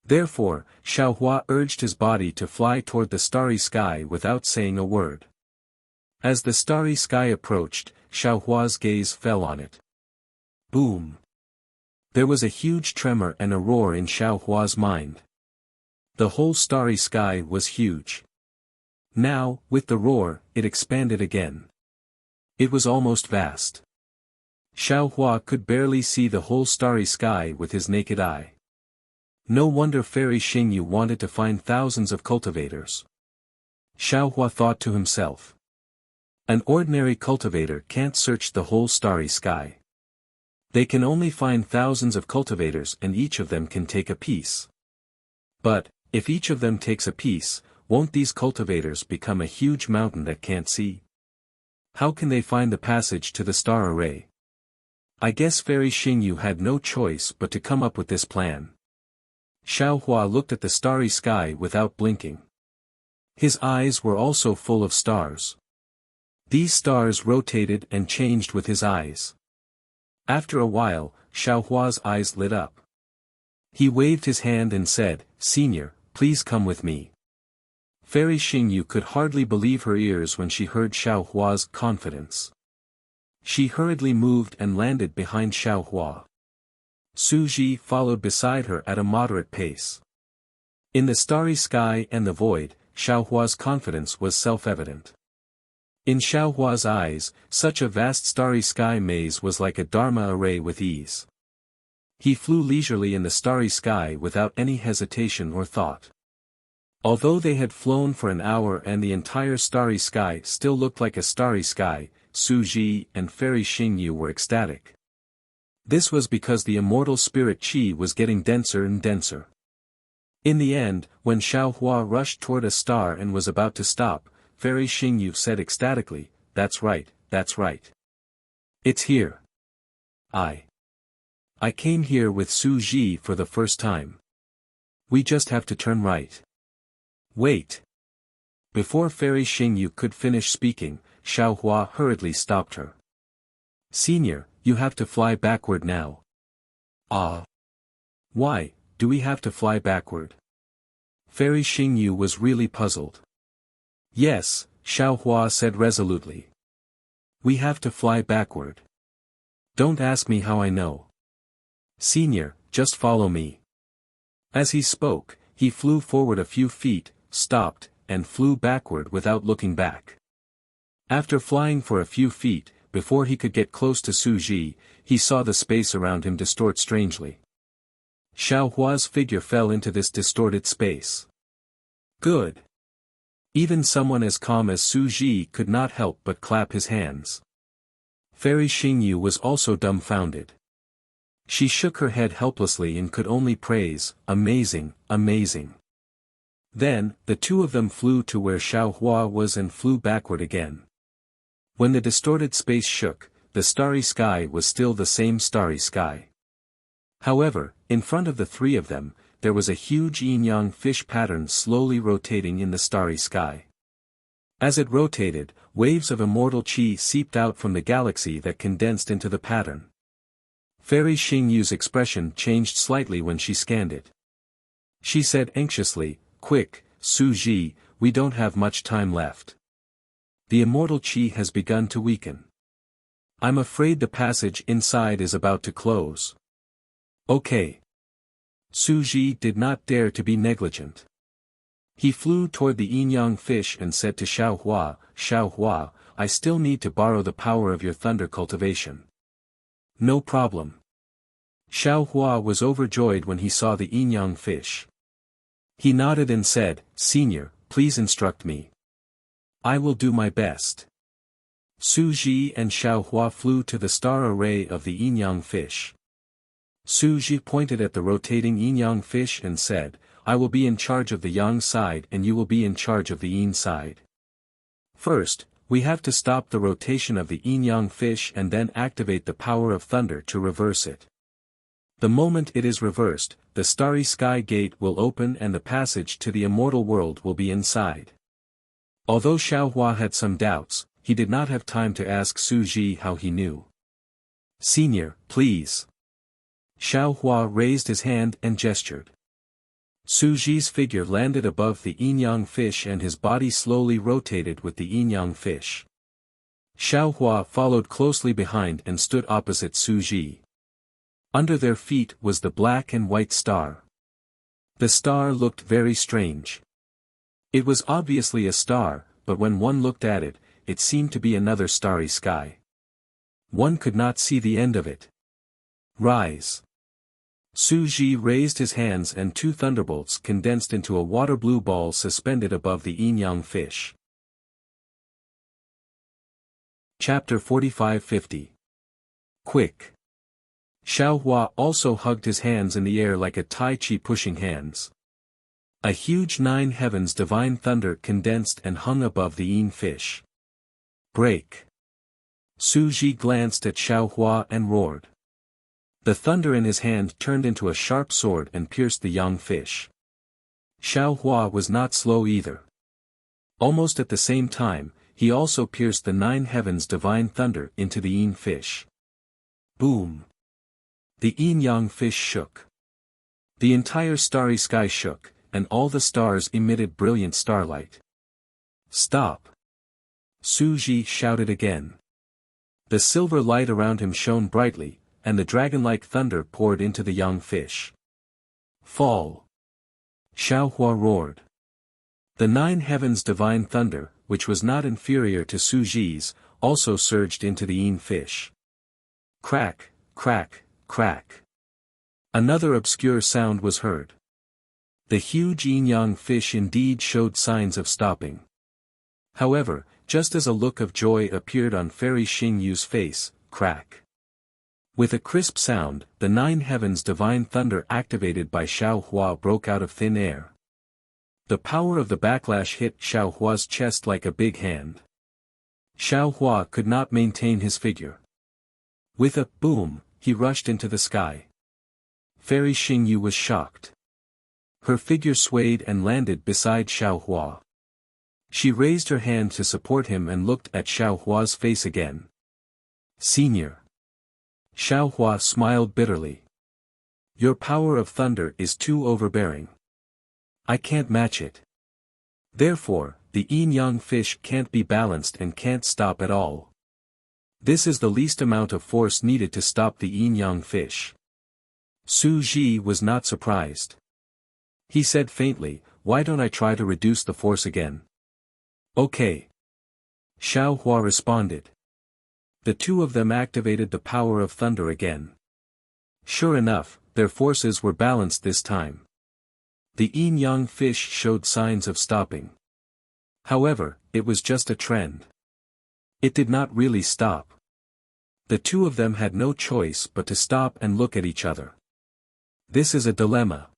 Therefore, Xiao Hua urged his body to fly toward the starry sky without saying a word. As the starry sky approached, Xiao Hua's gaze fell on it. Boom! There was a huge tremor and a roar in Xiao Hua's mind. The whole starry sky was huge. Now, with the roar, it expanded again. It was almost vast. Xiao Hua could barely see the whole starry sky with his naked eye. No wonder Fairy Xingyu wanted to find thousands of cultivators. Xiao Hua thought to himself. An ordinary cultivator can't search the whole starry sky. They can only find thousands of cultivators and each of them can take a piece. But, if each of them takes a piece, won't these cultivators become a huge mountain that can't see? How can they find the passage to the star array? I guess Fairy Xingyu had no choice but to come up with this plan. Xiao Hua looked at the starry sky without blinking. His eyes were also full of stars. These stars rotated and changed with his eyes. After a while, Xiao Hua's eyes lit up. He waved his hand and said, Senior, please come with me. Fairy Xingyu could hardly believe her ears when she heard Xiao Hua's confidence. She hurriedly moved and landed behind Xiao Hua. Su Ji followed beside her at a moderate pace. In the starry sky and the void, Xiao Hua's confidence was self-evident. In Xiao Hua's eyes, such a vast starry sky maze was like a dharma array with ease. He flew leisurely in the starry sky without any hesitation or thought. Although they had flown for an hour and the entire starry sky still looked like a starry sky, Su Ji and Fairy Xingyu were ecstatic. This was because the immortal spirit qi was getting denser and denser. In the end, when Xiao Hua rushed toward a star and was about to stop, Fairy Xingyu said ecstatically, That's right, that's right. It's here. I came here with Su Ji for the first time. We just have to turn right. Wait. Before Fairy Xingyu could finish speaking, Xiao Hua hurriedly stopped her. Senior, you have to fly backward now. Ah. Why, do we have to fly backward? Fairy Xingyu was really puzzled. Yes, Xiao Hua said resolutely. We have to fly backward. Don't ask me how I know. Senior, just follow me. As he spoke, he flew forward a few feet, stopped, and flew backward without looking back. After flying for a few feet, before he could get close to Su Ji, he saw the space around him distort strangely. Xiao Hua's figure fell into this distorted space. Good. Even someone as calm as Su Ji could not help but clap his hands. Fairy Xingyu was also dumbfounded. She shook her head helplessly and could only praise, amazing, amazing. Then, the two of them flew to where Xiaohua was and flew backward again. When the distorted space shook, the starry sky was still the same starry sky. However, in front of the three of them, there was a huge yin-yang fish pattern slowly rotating in the starry sky. As it rotated, waves of immortal qi seeped out from the galaxy that condensed into the pattern. Fairy Xingyu's expression changed slightly when she scanned it. She said anxiously, "Quick, Su Ji, we don't have much time left. The immortal qi has begun to weaken. I'm afraid the passage inside is about to close." "Okay." Su Ji did not dare to be negligent. He flew toward the yin-yang fish and said to Xiaohua, "Xiaohua, I still need to borrow the power of your thunder cultivation." "No problem." Xiaohua was overjoyed when he saw the yin-yang fish. He nodded and said, "Senior, please instruct me. I will do my best." Su Ji and Xiaohua flew to the star array of the yin-yang fish. Su Ji pointed at the rotating yin-yang fish and said, "I will be in charge of the yang side and you will be in charge of the yin side. First, we have to stop the rotation of the yin-yang fish and then activate the power of thunder to reverse it. The moment it is reversed, the starry sky gate will open and the passage to the immortal world will be inside." Although Xiaohua had some doubts, he did not have time to ask Su Ji how he knew. "Senior, please." Xiaohua raised his hand and gestured. Su Ji's figure landed above the yin-yang fish and his body slowly rotated with the yin-yang fish. Xiaohua followed closely behind and stood opposite Su Ji. Under their feet was the black and white star. The star looked very strange. It was obviously a star, but when one looked at it, it seemed to be another starry sky. One could not see the end of it. "Rise." Su Ji raised his hands and two thunderbolts condensed into a water blue ball suspended above the yin-yang fish. Chapter 45-50. Quick. Xiaohua also hugged his hands in the air like a Tai Chi pushing hands. A huge nine heavens divine thunder condensed and hung above the yin fish. "Break." Su Ji glanced at Xiaohua and roared. The thunder in his hand turned into a sharp sword and pierced the young fish. Xiaohua was not slow either. Almost at the same time, he also pierced the nine heavens divine thunder into the yin fish. Boom! The yin-yang fish shook. The entire starry sky shook, and all the stars emitted brilliant starlight. "Stop!" Su Ji shouted again. The silver light around him shone brightly, and the dragon-like thunder poured into the young fish. "Fall!" Xiaohua roared. The nine heavens divine thunder, which was not inferior to Su Ji's, also surged into the yin fish. Crack, crack, crack. Another obscure sound was heard. The huge yin-yang fish indeed showed signs of stopping. However, just as a look of joy appeared on Fairy Xingyu's face, crack. With a crisp sound, the nine heavens divine thunder activated by Xiaohua broke out of thin air. The power of the backlash hit Xiaohua's chest like a big hand. Xiaohua could not maintain his figure. With a boom, he rushed into the sky. Fairy Xingyu was shocked. Her figure swayed and landed beside Xiaohua. She raised her hand to support him and looked at Xiaohua's face again. "Senior." Xiaohua smiled bitterly. "Your power of thunder is too overbearing. I can't match it. Therefore, the yin-yang fish can't be balanced and can't stop at all. This is the least amount of force needed to stop the yin-yang fish." Su Ji was not surprised. He said faintly, "Why don't I try to reduce the force again?" "Okay." Xiaohua responded. The two of them activated the power of thunder again. Sure enough, their forces were balanced this time. The yin-yang fish showed signs of stopping. However, it was just a trend. It did not really stop. The two of them had no choice but to stop and look at each other. This is a dilemma.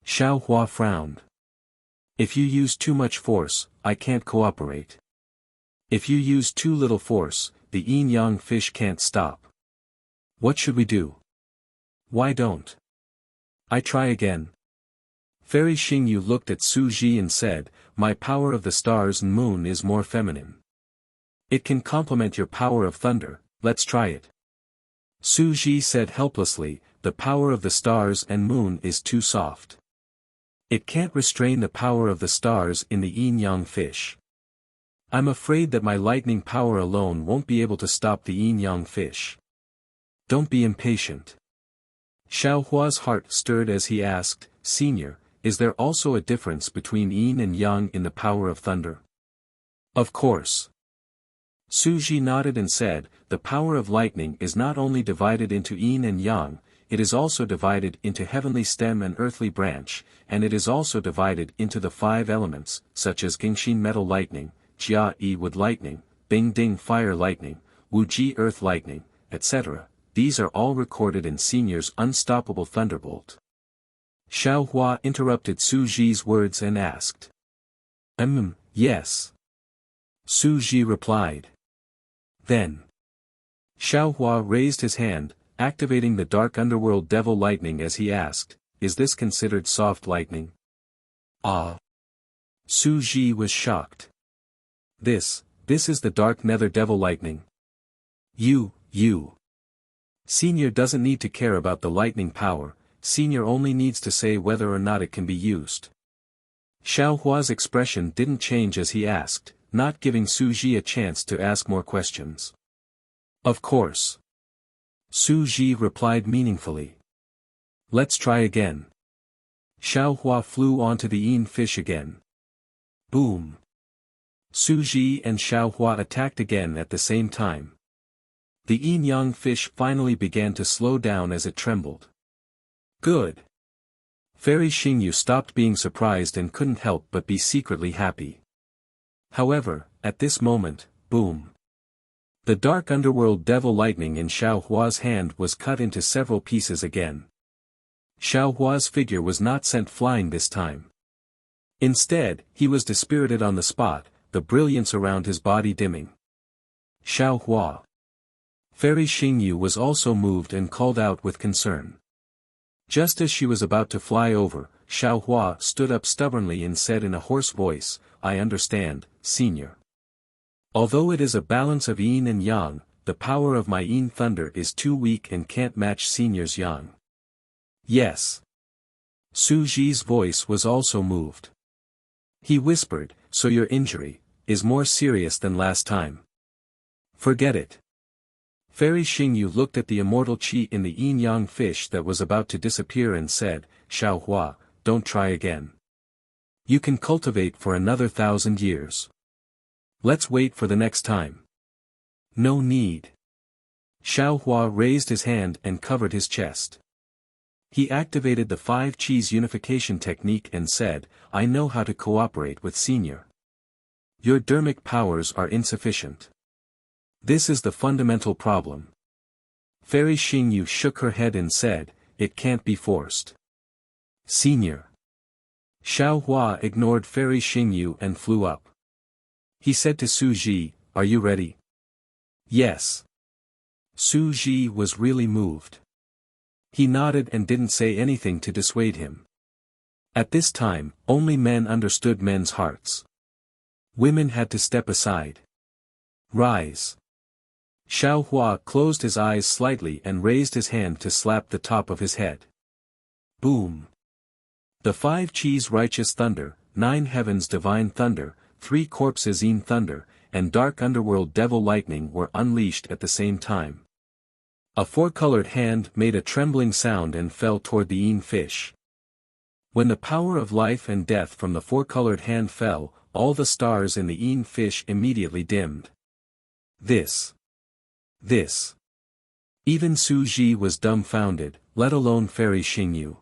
Xiao Hua frowned. If you use too much force, I can't cooperate. If you use too little force, the yin-yang fish can't stop. What should we do? Why don't I try again? Fairy Xingyu looked at Su Ji and said, my power of the stars and moon is more feminine. It can complement your power of thunder, let's try it. Su Ji said helplessly, the power of the stars and moon is too soft. It can't restrain the power of the stars in the yin-yang fish. I'm afraid that my lightning power alone won't be able to stop the yin-yang fish. Don't be impatient. Xiao Hua's heart stirred as he asked, Senior, is there also a difference between yin and yang in the power of thunder? Of course. Su Ji nodded and said, the power of lightning is not only divided into yin and yang, it is also divided into heavenly stem and earthly branch, and it is also divided into the 5 elements, such as Gingxin metal lightning, Jia Yi wood lightning, Bing Ding fire lightning, Wu Ji earth lightning, etc. These are all recorded in Senior's unstoppable thunderbolt. Xiao Hua interrupted Su Ji's words and asked. Yes. Su Ji replied. Then. Xiao Hua raised his hand, activating the dark underworld devil lightning as he asked, is this considered soft lightning? Ah. Su Ji was shocked. This is the dark nether devil lightning. You. Senior doesn't need to care about the lightning power, Senior only needs to say whether or not it can be used. Xiao Hua's expression didn't change as he asked, not giving Su Ji a chance to ask more questions. Of course. Su Ji replied meaningfully. Let's try again. Xiao Hua flew onto the yin fish again. Boom. Su Ji and Xiao Hua attacked again at the same time. The yin-yang fish finally began to slow down as it trembled. Good. Fairy Xingyu stopped being surprised and couldn't help but be secretly happy. However, at this moment, boom. The dark underworld devil lightning in Xiao Hua's hand was cut into several pieces again. Xiao Hua's figure was not sent flying this time. Instead, he was dispirited on the spot, the brilliance around his body dimming. Xiao Hua. Fairy Xingyu was also moved and called out with concern. Just as she was about to fly over, Xiao Hua stood up stubbornly and said in a hoarse voice, I understand, Senior. Although it is a balance of yin and yang, the power of my yin thunder is too weak and can't match Senior's yang. Yes. Su Ji's voice was also moved. He whispered, so your injury is more serious than last time. Forget it. Fairy Xingyu looked at the immortal qi in the yin-yang fish that was about to disappear and said, Xiao Hua, don't try again. You can cultivate for another 1,000 years. Let's wait for the next time. No need. Xiao Hua raised his hand and covered his chest. He activated the 5 qis unification technique and said, I know how to cooperate with Senior. Your dermic powers are insufficient. This is the fundamental problem. Fairy Xingyu shook her head and said, it can't be forced. Senior. Xiao Hua ignored Fairy Xingyu and flew up. He said to Su Ji, are you ready? Yes. Su Ji was really moved. He nodded and didn't say anything to dissuade him. At this time, only men understood men's hearts. Women had to step aside. Rise. Xiao Hua closed his eyes slightly and raised his hand to slap the top of his head. Boom. The 5 qis righteous thunder, 9 heavens divine thunder, 3 corpses yin thunder, and dark underworld devil lightning were unleashed at the same time. A 4-colored hand made a trembling sound and fell toward the yin fish. When the power of life and death from the 4-colored hand fell, all the stars in the yin fish immediately dimmed. This. Even Su Ji was dumbfounded, let alone Fairy Xingyu.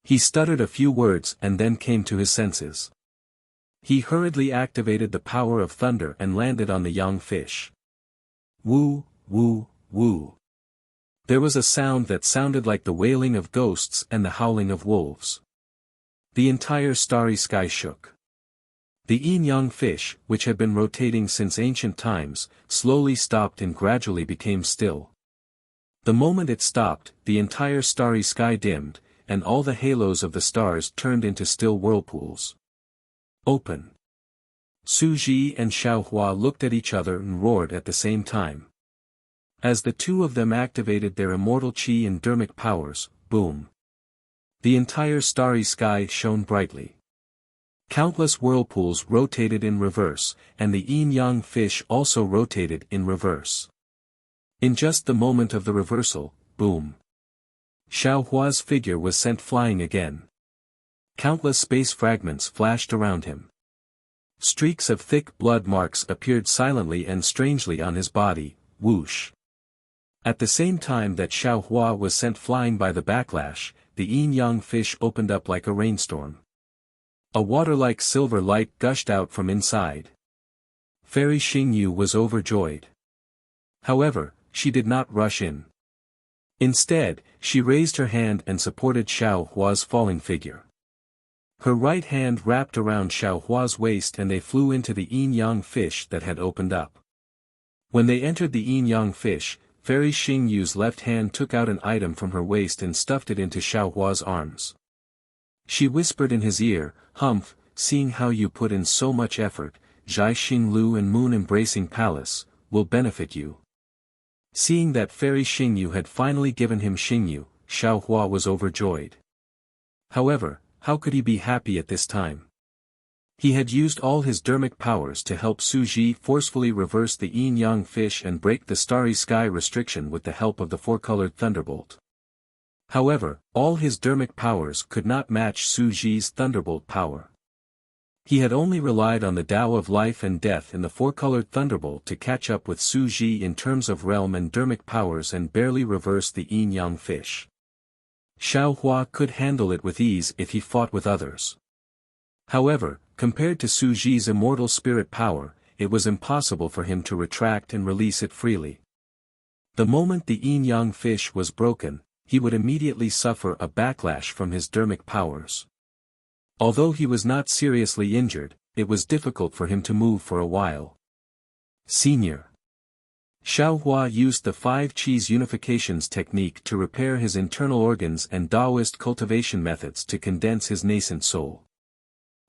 He stuttered a few words and then came to his senses. He hurriedly activated the power of thunder and landed on the young fish. Woo, woo, Woo. There was a sound that sounded like the wailing of ghosts and the howling of wolves. The entire starry sky shook. The yin-yang fish, which had been rotating since ancient times, slowly stopped and gradually became still. The moment it stopped, the entire starry sky dimmed, and all the halos of the stars turned into still whirlpools. Open. Su Ji and Xiao Hua looked at each other and roared at the same time. As the two of them activated their immortal qi and dermic powers, boom. The entire starry sky shone brightly. Countless whirlpools rotated in reverse, and the yin-yang fish also rotated in reverse. In just the moment of the reversal, boom. Xiao Hua's figure was sent flying again. Countless space fragments flashed around him. Streaks of thick blood marks appeared silently and strangely on his body, whoosh. At the same time that Xiao Hua was sent flying by the backlash, the yin-yang fish opened up like a rainstorm. A water-like silver light gushed out from inside. Fairy Xingyu was overjoyed. However, she did not rush in. Instead, she raised her hand and supported Xiao Hua's falling figure. Her right hand wrapped around Xiao Hua's waist and they flew into the yin-yang fish that had opened up. When they entered the yin-yang fish, Fairy Xingyu's left hand took out an item from her waist and stuffed it into Xiao Hua's arms. She whispered in his ear, "Humph, seeing how you put in so much effort, Zhai Xinglu and Moon Embracing Palace, will benefit you." Seeing that Fairy Xingyu had finally given him Xingyu, Xiao Hua was overjoyed. However, how could he be happy at this time? He had used all his dermic powers to help Su Ji forcefully reverse the yin-yang fish and break the starry sky restriction with the help of the four-colored thunderbolt. However, all his dermic powers could not match Su Ji's thunderbolt power. He had only relied on the Tao of life and death in the four-colored thunderbolt to catch up with Su Ji in terms of realm and dermic powers and barely reverse the yin-yang fish. Xiao Hua could handle it with ease if he fought with others. However, compared to Su Ji's immortal spirit power, it was impossible for him to retract and release it freely. The moment the yin-yang fish was broken, he would immediately suffer a backlash from his dermic powers. Although he was not seriously injured, it was difficult for him to move for a while. Senior. Xiao Hua used the 5 Qis unifications technique to repair his internal organs and Taoist cultivation methods to condense his nascent soul.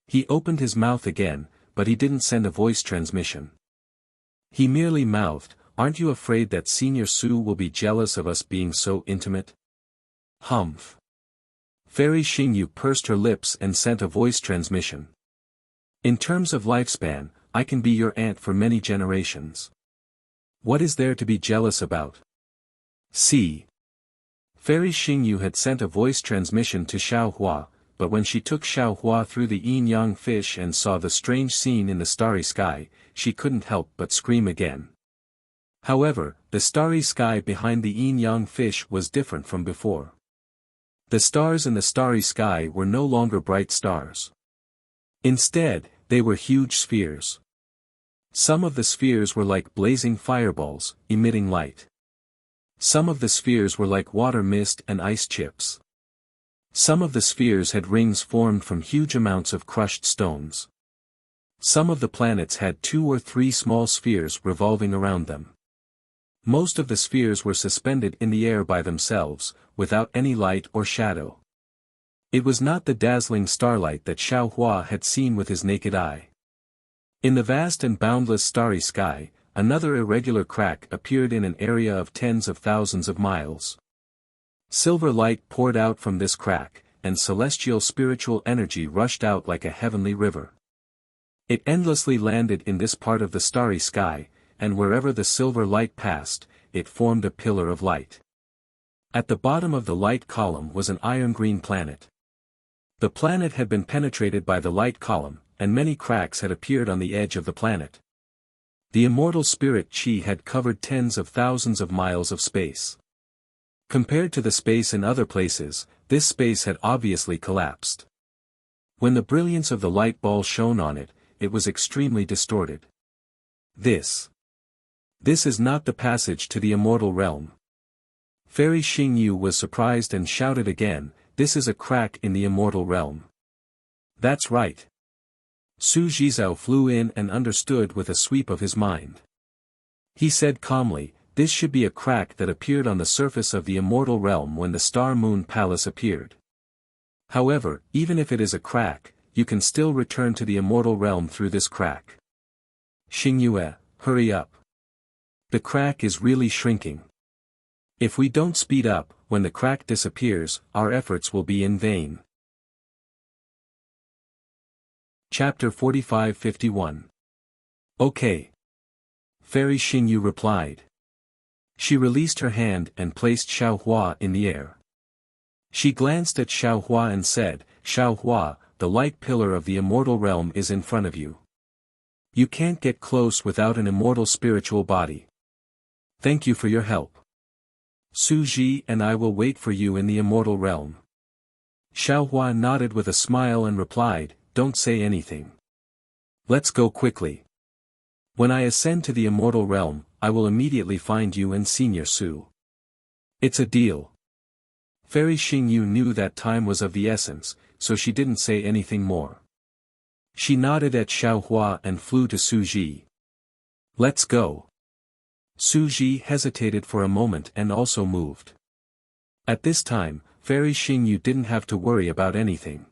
He opened his mouth again, but he didn't send a voice transmission. He merely mouthed, "Aren't you afraid that Senior Su will be jealous of us being so intimate?" Humph. Fairy Xingyu pursed her lips and sent a voice transmission. "In terms of lifespan, I can be your aunt for many generations. What is there to be jealous about?" See. Fairy Xingyu had sent a voice transmission to Xiao Hua, but when she took Xiao Hua through the yin-yang fish and saw the strange scene in the starry sky, she couldn't help but scream again. However, the starry sky behind the yin-yang fish was different from before. The stars in the starry sky were no longer bright stars. Instead, they were huge spheres. Some of the spheres were like blazing fireballs, emitting light. Some of the spheres were like water mist and ice chips. Some of the spheres had rings formed from huge amounts of crushed stones. Some of the planets had 2 or 3 small spheres revolving around them. Most of the spheres were suspended in the air by themselves, without any light or shadow. It was not the dazzling starlight that Xiao Hua had seen with his naked eye. In the vast and boundless starry sky, another irregular crack appeared in an area of tens of thousands of miles. Silver light poured out from this crack, and celestial spiritual energy rushed out like a heavenly river. It endlessly landed in this part of the starry sky, and wherever the silver light passed, it formed a pillar of light. At the bottom of the light column was an iron-green planet. The planet had been penetrated by the light column, and many cracks had appeared on the edge of the planet. The immortal spirit Qi had covered tens of thousands of miles of space. Compared to the space in other places, this space had obviously collapsed. When the brilliance of the light ball shone on it, it was extremely distorted. This This is not the passage to the immortal realm. Fairy Xingyu was surprised and shouted again, this is a crack in the immortal realm. That's right. Su Jizao flew in and understood with a sweep of his mind. He said calmly, this should be a crack that appeared on the surface of the immortal realm when the Star Moon Palace appeared. However, even if it is a crack, you can still return to the immortal realm through this crack. Xingyue, hurry up. The crack is really shrinking. If we don't speed up, when the crack disappears, our efforts will be in vain. Chapter 45-51. Okay. Fairy Xingyu replied. She released her hand and placed Xiaohua in the air. She glanced at Xiaohua and said, Xiaohua, the light pillar of the immortal realm is in front of you. You can't get close without an immortal spiritual body. Thank you for your help. Su Ji and I will wait for you in the immortal realm. Xiaohua nodded with a smile and replied, don't say anything. Let's go quickly. When I ascend to the immortal realm, I will immediately find you and Senior Su. It's a deal. Fairy Xingyu knew that time was of the essence, so she didn't say anything more. She nodded at Xiaohua and flew to Su Ji. Let's go. Su Ji hesitated for a moment and also moved. At this time, Fairy Xingyu didn't have to worry about anything.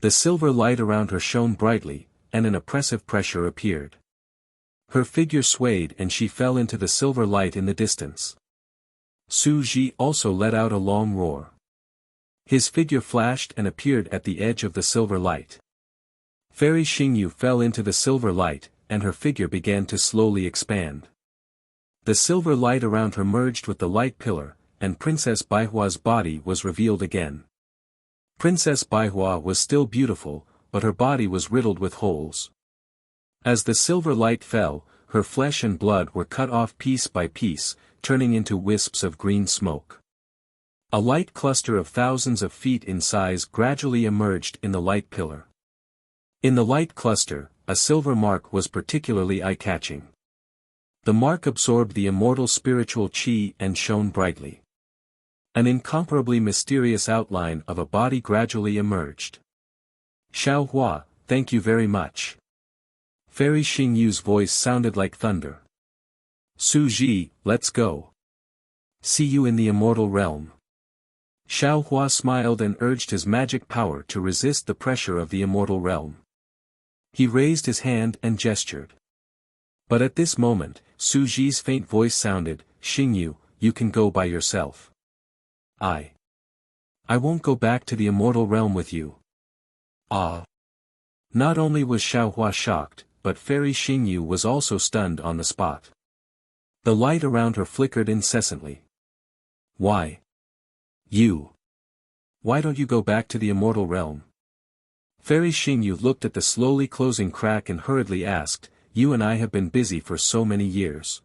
The silver light around her shone brightly, and an oppressive pressure appeared. Her figure swayed and she fell into the silver light in the distance. Su Ji also let out a long roar. His figure flashed and appeared at the edge of the silver light. Fairy Xingyu fell into the silver light, and her figure began to slowly expand. The silver light around her merged with the light pillar, and Princess Baihua's body was revealed again. Princess Baihua was still beautiful, but her body was riddled with holes. As the silver light fell, her flesh and blood were cut off piece by piece, turning into wisps of green smoke. A light cluster of thousands of feet in size gradually emerged in the light pillar. In the light cluster, a silver mark was particularly eye-catching. The mark absorbed the immortal spiritual qi and shone brightly. An incomparably mysterious outline of a body gradually emerged. Xiaohua, thank you very much. Fairy Xingyu's voice sounded like thunder. Su Ji, let's go. See you in the immortal realm. Xiaohua smiled and urged his magic power to resist the pressure of the immortal realm. He raised his hand and gestured. But at this moment, Su Ji's faint voice sounded, Xingyu, you can go by yourself. I won't go back to the immortal realm with you. Ah. Not only was Xiaohua shocked, but Fairy Xingyu was also stunned on the spot. The light around her flickered incessantly. Why? Why don't you go back to the immortal realm? Fairy Xingyu looked at the slowly closing crack and hurriedly asked, you and I have been busy for so many years.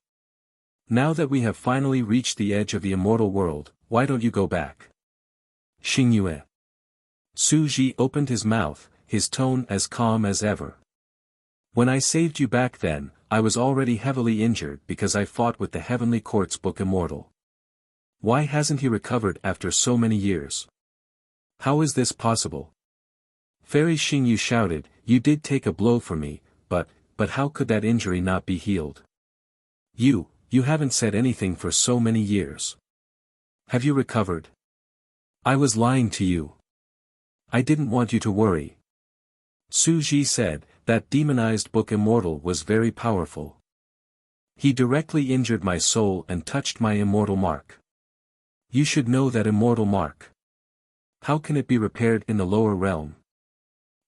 Now that we have finally reached the edge of the immortal world, why don't you go back? Xingyue. Su Ji opened his mouth, his tone as calm as ever. When I saved you back then, I was already heavily injured because I fought with the Heavenly Court's book Immortal. Why hasn't he recovered after so many years? How is this possible? Fairy Xingyu shouted, you did take a blow for me, but how could that injury not be healed? You haven't said anything for so many years. Have you recovered? I was lying to you. I didn't want you to worry. Su Ji said, that demonized book Immortal was very powerful. He directly injured my soul and touched my immortal mark. You should know that immortal mark. How can it be repaired in the lower realm?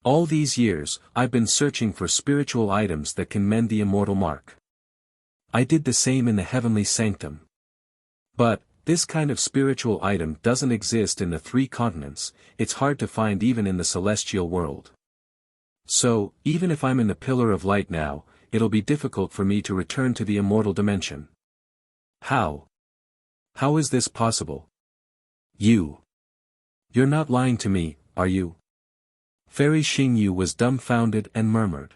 All these years, I've been searching for spiritual items that can mend the immortal mark. I did the same in the heavenly sanctum. But, this kind of spiritual item doesn't exist in the 3 continents, it's hard to find even in the celestial world. So, even if I'm in the Pillar of Light now, it'll be difficult for me to return to the immortal dimension. How? How is this possible? You're not lying to me, are you? Fairy Xingyu was dumbfounded and murmured.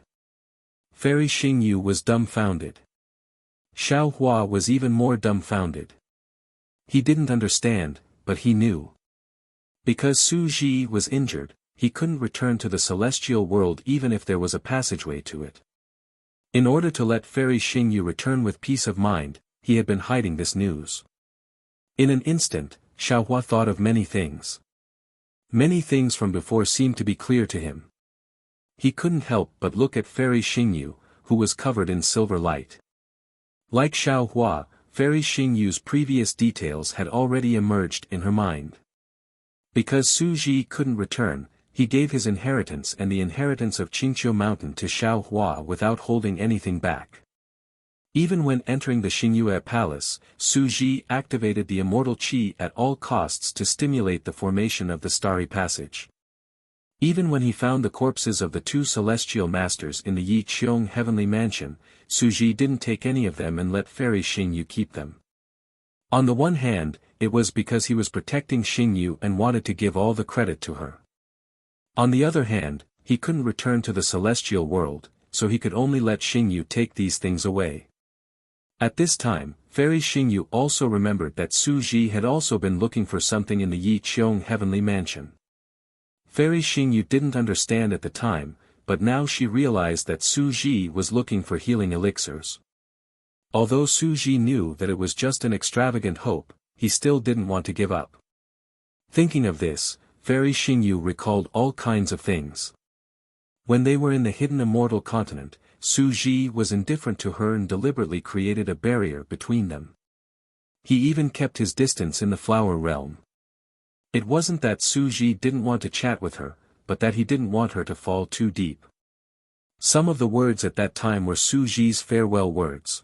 Fairy Xingyu was dumbfounded. Xiao Hua was even more dumbfounded. He didn't understand, but he knew. Because Su Ji was injured, he couldn't return to the celestial world even if there was a passageway to it. In order to let Fairy Xingyu return with peace of mind, he had been hiding this news. In an instant, Xiao Hua thought of many things. Many things from before seemed to be clear to him. He couldn't help but look at Fairy Xingyu, who was covered in silver light. Like Xiao Hua, Fairy Xingyu's previous details had already emerged in her mind. Because Su Ji couldn't return, he gave his inheritance and the inheritance of Qingqiu Mountain to Xiao Hua without holding anything back. Even when entering the Xingyue Palace, Su Ji activated the immortal qi at all costs to stimulate the formation of the starry passage. Even when he found the corpses of the two celestial masters in the Yi Qiong heavenly mansion, Su Ji didn't take any of them and let Fairy Xingyu keep them. On the one hand, it was because he was protecting Xingyu and wanted to give all the credit to her. On the other hand, he couldn't return to the celestial world, so he could only let Xingyu take these things away. At this time, Fairy Xingyu also remembered that Su Ji had also been looking for something in the Yi Qiong heavenly mansion. Fairy Xingyu didn't understand at the time, but now she realized that Su Ji was looking for healing elixirs. Although Su Ji knew that it was just an extravagant hope, he still didn't want to give up. Thinking of this, Fairy Xingyu recalled all kinds of things. When they were in the hidden immortal continent, Su Ji was indifferent to her and deliberately created a barrier between them. He even kept his distance in the flower realm. It wasn't that Su Ji didn't want to chat with her, but that he didn't want her to fall too deep. Some of the words at that time were Su Ji's farewell words.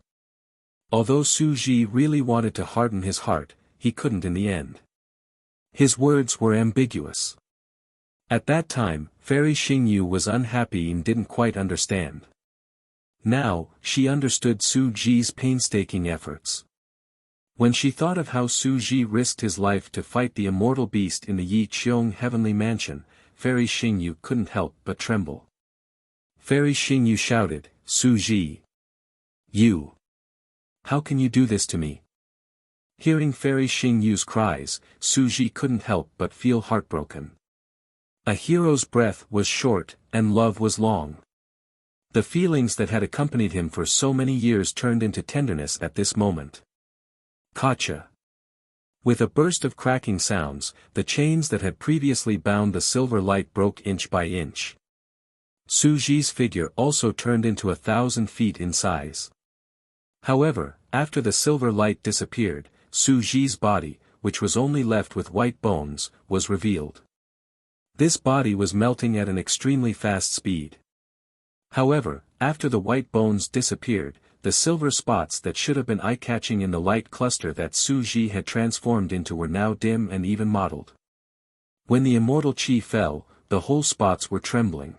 Although Su Ji really wanted to harden his heart, he couldn't in the end. His words were ambiguous. At that time, Fairy Xingyu was unhappy and didn't quite understand. Now, she understood Su Ji's painstaking efforts. When she thought of how Su Ji risked his life to fight the immortal beast in the Yi Qiong heavenly mansion, Fairy Xingyu couldn't help but tremble. Fairy Xingyu shouted, "Su Ji! You! How can you do this to me?" Hearing Fairy Xingyu's cries, Su Ji couldn't help but feel heartbroken. A hero's breath was short, and love was long. The feelings that had accompanied him for so many years turned into tenderness at this moment. Gotcha! With a burst of cracking sounds, the chains that had previously bound the silver light broke inch by inch. Su Ji's figure also turned into 1,000 feet in size. However, after the silver light disappeared, Su Ji's body, which was only left with white bones, was revealed. This body was melting at an extremely fast speed. However, after the white bones disappeared, the silver spots that should have been eye-catching in the light cluster that Su Ji had transformed into were now dim and even mottled. When the immortal qi fell, the whole spots were trembling.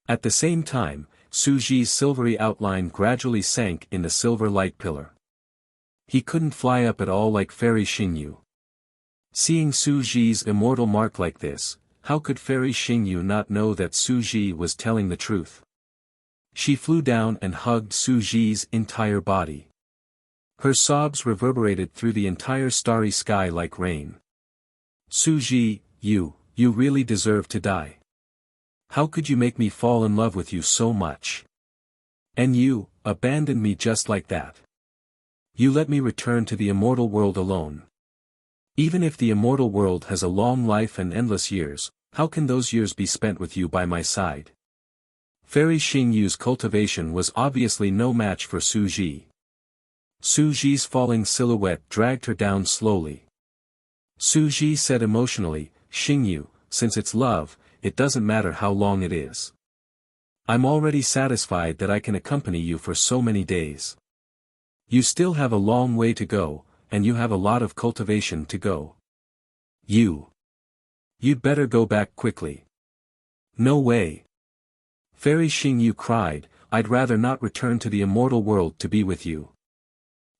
At the same time, Su Ji's silvery outline gradually sank in the silver light pillar. He couldn't fly up at all like Fairy Xingyu. Seeing Su Ji's immortal mark like this, how could Fairy Xingyu not know that Su Ji was telling the truth? She flew down and hugged Su Ji's entire body. Her sobs reverberated through the entire starry sky like rain. "Su Ji, you really deserve to die. How could you make me fall in love with you so much? And you, abandoned me just like that. You let me return to the immortal world alone. Even if the immortal world has a long life and endless years, how can those years be spent with you by my side?" Fairy Xingyu's cultivation was obviously no match for Su Ji. Su Ji's falling silhouette dragged her down slowly. Su Ji said emotionally, "Xingyu, since it's love, it doesn't matter how long it is. I'm already satisfied that I can accompany you for so many days. You still have a long way to go, and you have a lot of cultivation to go. You'd better go back quickly." "No way!" Fairy Xingyu cried, "I'd rather not return to the immortal world to be with you."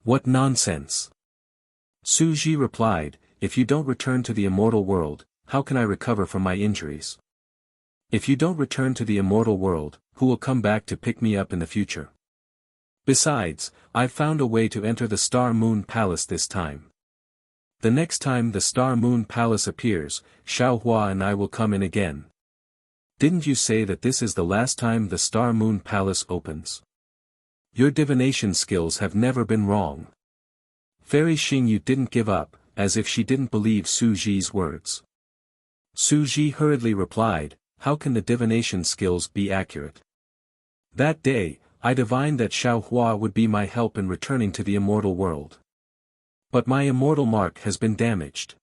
"What nonsense!" Su Ji replied, "If you don't return to the immortal world, how can I recover from my injuries? If you don't return to the immortal world, who will come back to pick me up in the future? Besides, I've found a way to enter the Star Moon Palace this time. The next time the Star Moon Palace appears, Xiaohua and I will come in again. Didn't you say that this is the last time the Star Moon Palace opens? Your divination skills have never been wrong. Fairy Xingyu didn't give up, as if she didn't believe Su Ji's words. Su Ji hurriedly replied, how can the divination skills be accurate? That day, I divined that Xiaohua would be my help in returning to the immortal world. But my immortal mark has been damaged.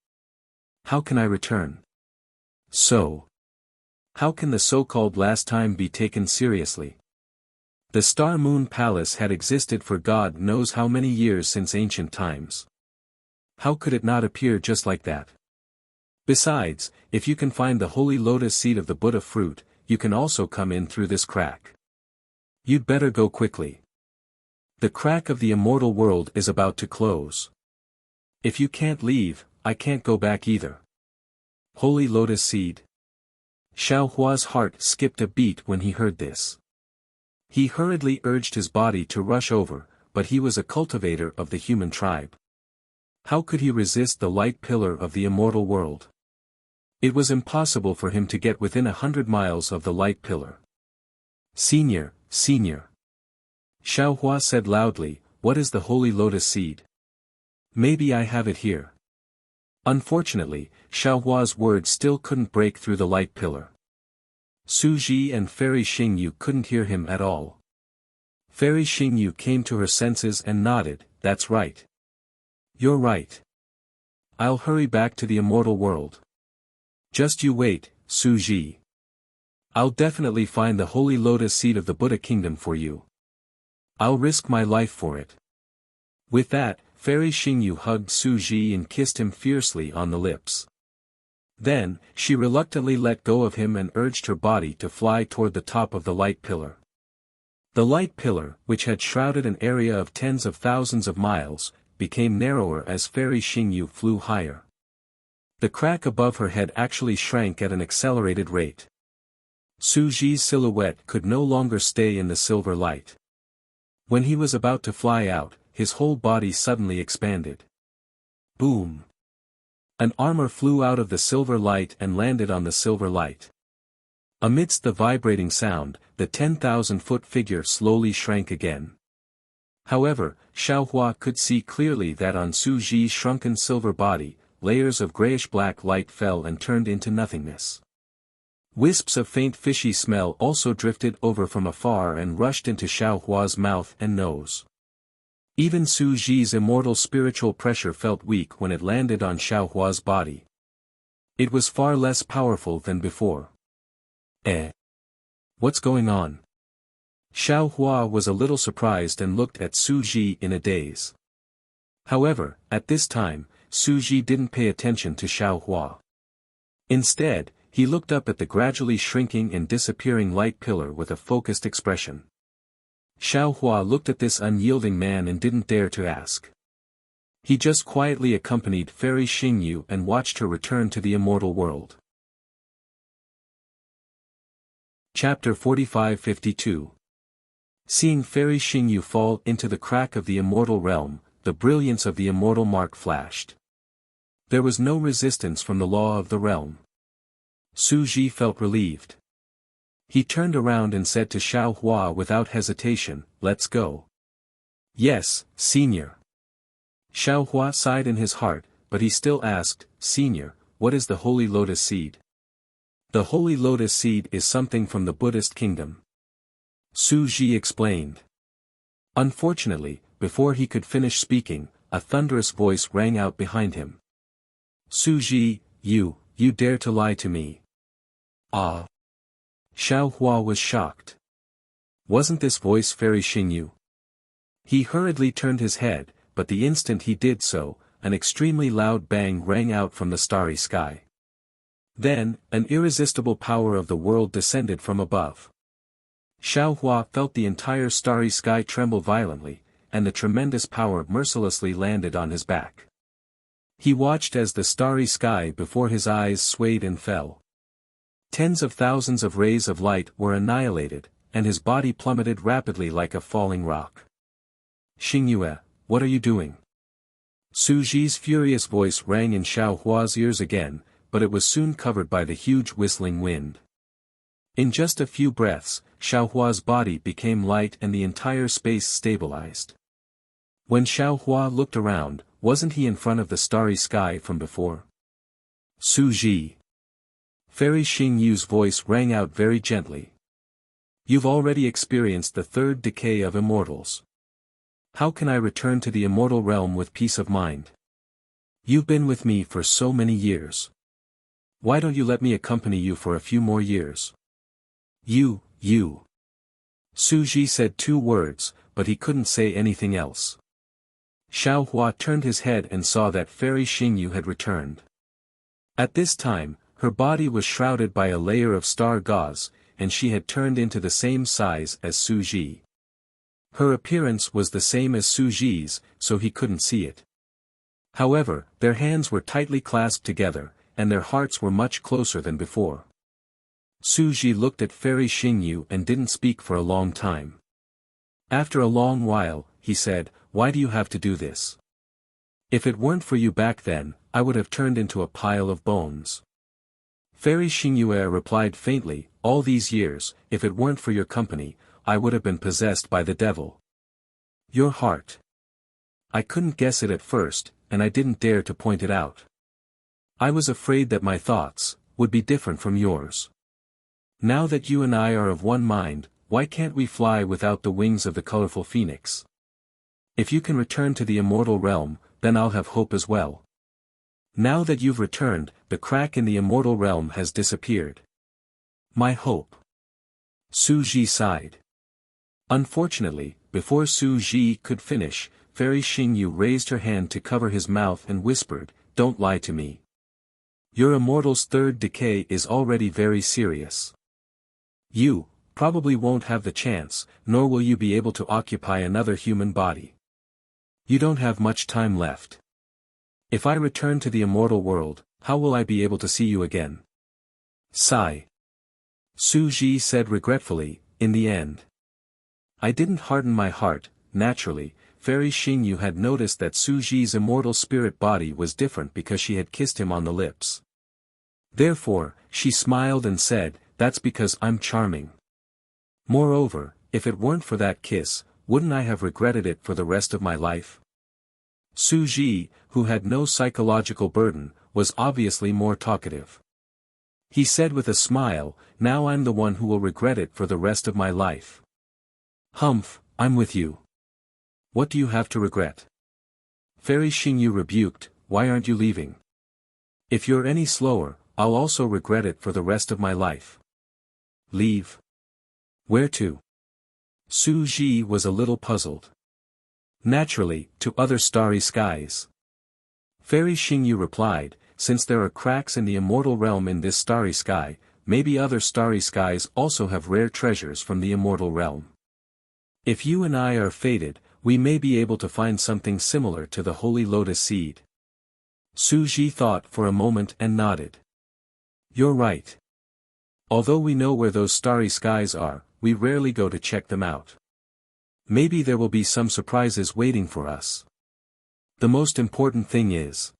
How can I return? So, how can the so-called last time be taken seriously? The Star Moon Palace had existed for God knows how many years since ancient times. How could it not appear just like that? Besides, if you can find the holy lotus seed of the Buddha fruit, you can also come in through this crack. You'd better go quickly. The crack of the immortal world is about to close. If you can't leave, I can't go back either. Holy lotus seed. Xiaohua's heart skipped a beat when he heard this. He hurriedly urged his body to rush over, but he was a cultivator of the human tribe. How could he resist the light pillar of the immortal world? It was impossible for him to get within 100 miles of the light pillar. Senior, Senior. Xiaohua said loudly, what is the holy lotus seed? Maybe I have it here. Unfortunately, Xiaohua's words still couldn't break through the light pillar. Su Ji and Fairy Xingyu couldn't hear him at all. Fairy Xingyu came to her senses and nodded, that's right. You're right. I'll hurry back to the immortal world. Just you wait, Su Ji. I'll definitely find the holy lotus seed of the Buddha kingdom for you. I'll risk my life for it. With that, Fairy Xingyu hugged Su Ji and kissed him fiercely on the lips. Then, she reluctantly let go of him and urged her body to fly toward the top of the light pillar. The light pillar, which had shrouded an area of tens of thousands of miles, became narrower as Fairy Xingyu flew higher. The crack above her head actually shrank at an accelerated rate. Su Ji's silhouette could no longer stay in the silver light. When he was about to fly out, his whole body suddenly expanded. Boom! An armor flew out of the silver light and landed on the silver light. Amidst the vibrating sound, the 10,000-foot figure slowly shrank again. However, Xiaohua could see clearly that on Su Ji's shrunken silver body, layers of grayish-black light fell and turned into nothingness. Wisps of faint fishy smell also drifted over from afar and rushed into Xiaohua's mouth and nose. Even Su Ji's immortal spiritual pressure felt weak when it landed on Xiaohua's body. It was far less powerful than before. What's going on? Xiaohua was a little surprised and looked at Su Ji in a daze. However, at this time, Su Ji didn't pay attention to Xiaohua. Instead, he looked up at the gradually shrinking and disappearing light pillar with a focused expression. Xiaohua looked at this unyielding man and didn't dare to ask. He just quietly accompanied Fairy Xingyu and watched her return to the immortal world. Chapter 45-52. Seeing Fairy Xingyu fall into the crack of the immortal realm, the brilliance of the immortal mark flashed. There was no resistance from the law of the realm. Su Ji felt relieved. He turned around and said to Xiaohua without hesitation, let's go. Yes, Senior. Xiaohua sighed in his heart, but he still asked, Senior, what is the holy lotus seed? The holy lotus seed is something from the Buddhist kingdom. Su Ji explained. Unfortunately, before he could finish speaking, a thunderous voice rang out behind him. Su Ji, you dare to lie to me. Ah! Xiaohua was shocked. Wasn't this voice Fairy Xingyu? He hurriedly turned his head, but the instant he did so, an extremely loud bang rang out from the starry sky. Then, an irresistible power of the world descended from above. Xiaohua felt the entire starry sky tremble violently, and the tremendous power mercilessly landed on his back. He watched as the starry sky before his eyes swayed and fell. Tens of thousands of rays of light were annihilated, and his body plummeted rapidly like a falling rock. Xingyue, what are you doing? Su Ji's furious voice rang in Xiao Hua's ears again, but it was soon covered by the huge whistling wind. In just a few breaths, Xiao Hua's body became light and the entire space stabilized. When Xiao Hua looked around, wasn't he in front of the starry sky from before? Su Ji. Fairy Xingyu's voice rang out very gently. You've already experienced the third decay of immortals. How can I return to the immortal realm with peace of mind? You've been with me for so many years. Why don't you let me accompany you for a few more years? You. Su Ji said 2 words, but he couldn't say anything else. Xiao Hua turned his head and saw that Fairy Xingyu had returned. At this time, her body was shrouded by a layer of star gauze, and she had turned into the same size as Su Ji. Her appearance was the same as Su Ji's, so he couldn't see it. However, their hands were tightly clasped together, and their hearts were much closer than before. Su Ji looked at Fairy Xingyu and didn't speak for a long time. After a long while, he said, "Why do you have to do this? If it weren't for you back then, I would have turned into a pile of bones." Fairy Xingyue replied faintly, "All these years, if it weren't for your company, I would have been possessed by the devil." Your heart. I couldn't guess it at first, and I didn't dare to point it out. I was afraid that my thoughts would be different from yours. Now that you and I are of one mind, why can't we fly without the wings of the colorful phoenix? If you can return to the immortal realm, then I'll have hope as well. Now that you've returned, the crack in the immortal realm has disappeared. My hope. Su Ji sighed. Unfortunately, before Su Ji could finish, Fairy Xingyu raised her hand to cover his mouth and whispered, "Don't lie to me. Your immortal's third decay is already very serious. You probably won't have the chance, nor will you be able to occupy another human body. You don't have much time left. If I return to the immortal world, how will I be able to see you again?" Sigh. Su Ji said regretfully, "In the end. I didn't harden my heart." Naturally, Fairy Xingyu had noticed that Su Ji's immortal spirit body was different because she had kissed him on the lips. Therefore, she smiled and said, "That's because I'm charming. Moreover, if it weren't for that kiss, wouldn't I have regretted it for the rest of my life?" Su Ji, who had no psychological burden, was obviously more talkative. He said with a smile, "Now I'm the one who will regret it for the rest of my life." "Humph, I'm with you. What do you have to regret?" Fairy Xingyu rebuked, "Why aren't you leaving? If you're any slower, I'll also regret it for the rest of my life." "Leave? Where to?" Su Ji was a little puzzled. "Naturally, to other starry skies." Fairy Xingyu replied, "Since there are cracks in the immortal realm in this starry sky, maybe other starry skies also have rare treasures from the immortal realm. If you and I are fated, we may be able to find something similar to the holy lotus seed." Su Ji thought for a moment and nodded. "You're right. Although we know where those starry skies are, we rarely go to check them out. Maybe there will be some surprises waiting for us. The most important thing is..."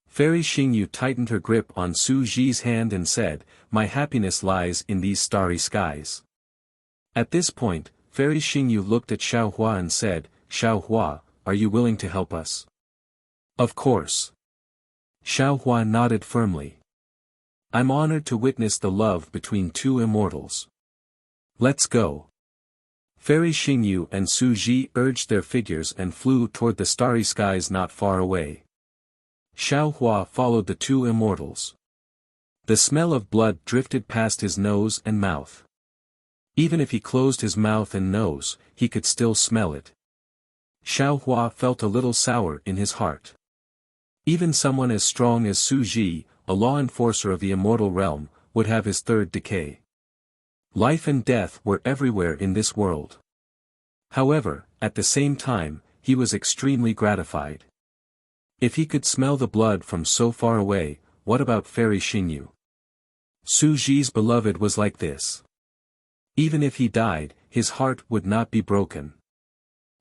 Fairy Xingyu tightened her grip on Su Ji's hand and said, "My happiness lies in these starry skies." At this point, Fairy Xingyu looked at Xiao Hua and said, "Xiao Hua, are you willing to help us?" "Of course." Xiao Hua nodded firmly. "I'm honored to witness the love between 2 immortals. Let's go." Fairy Xingyu and Su Ji urged their figures and flew toward the starry skies not far away. Xiao Hua followed the 2 immortals. The smell of blood drifted past his nose and mouth. Even if he closed his mouth and nose, he could still smell it. Xiao Hua felt a little sour in his heart. Even someone as strong as Su Ji, a law enforcer of the immortal realm, would have his third decay. Life and death were everywhere in this world. However, at the same time, he was extremely gratified. If he could smell the blood from so far away, what about Fairy Xingyu? Su Ji's beloved was like this. Even if he died, his heart would not be broken.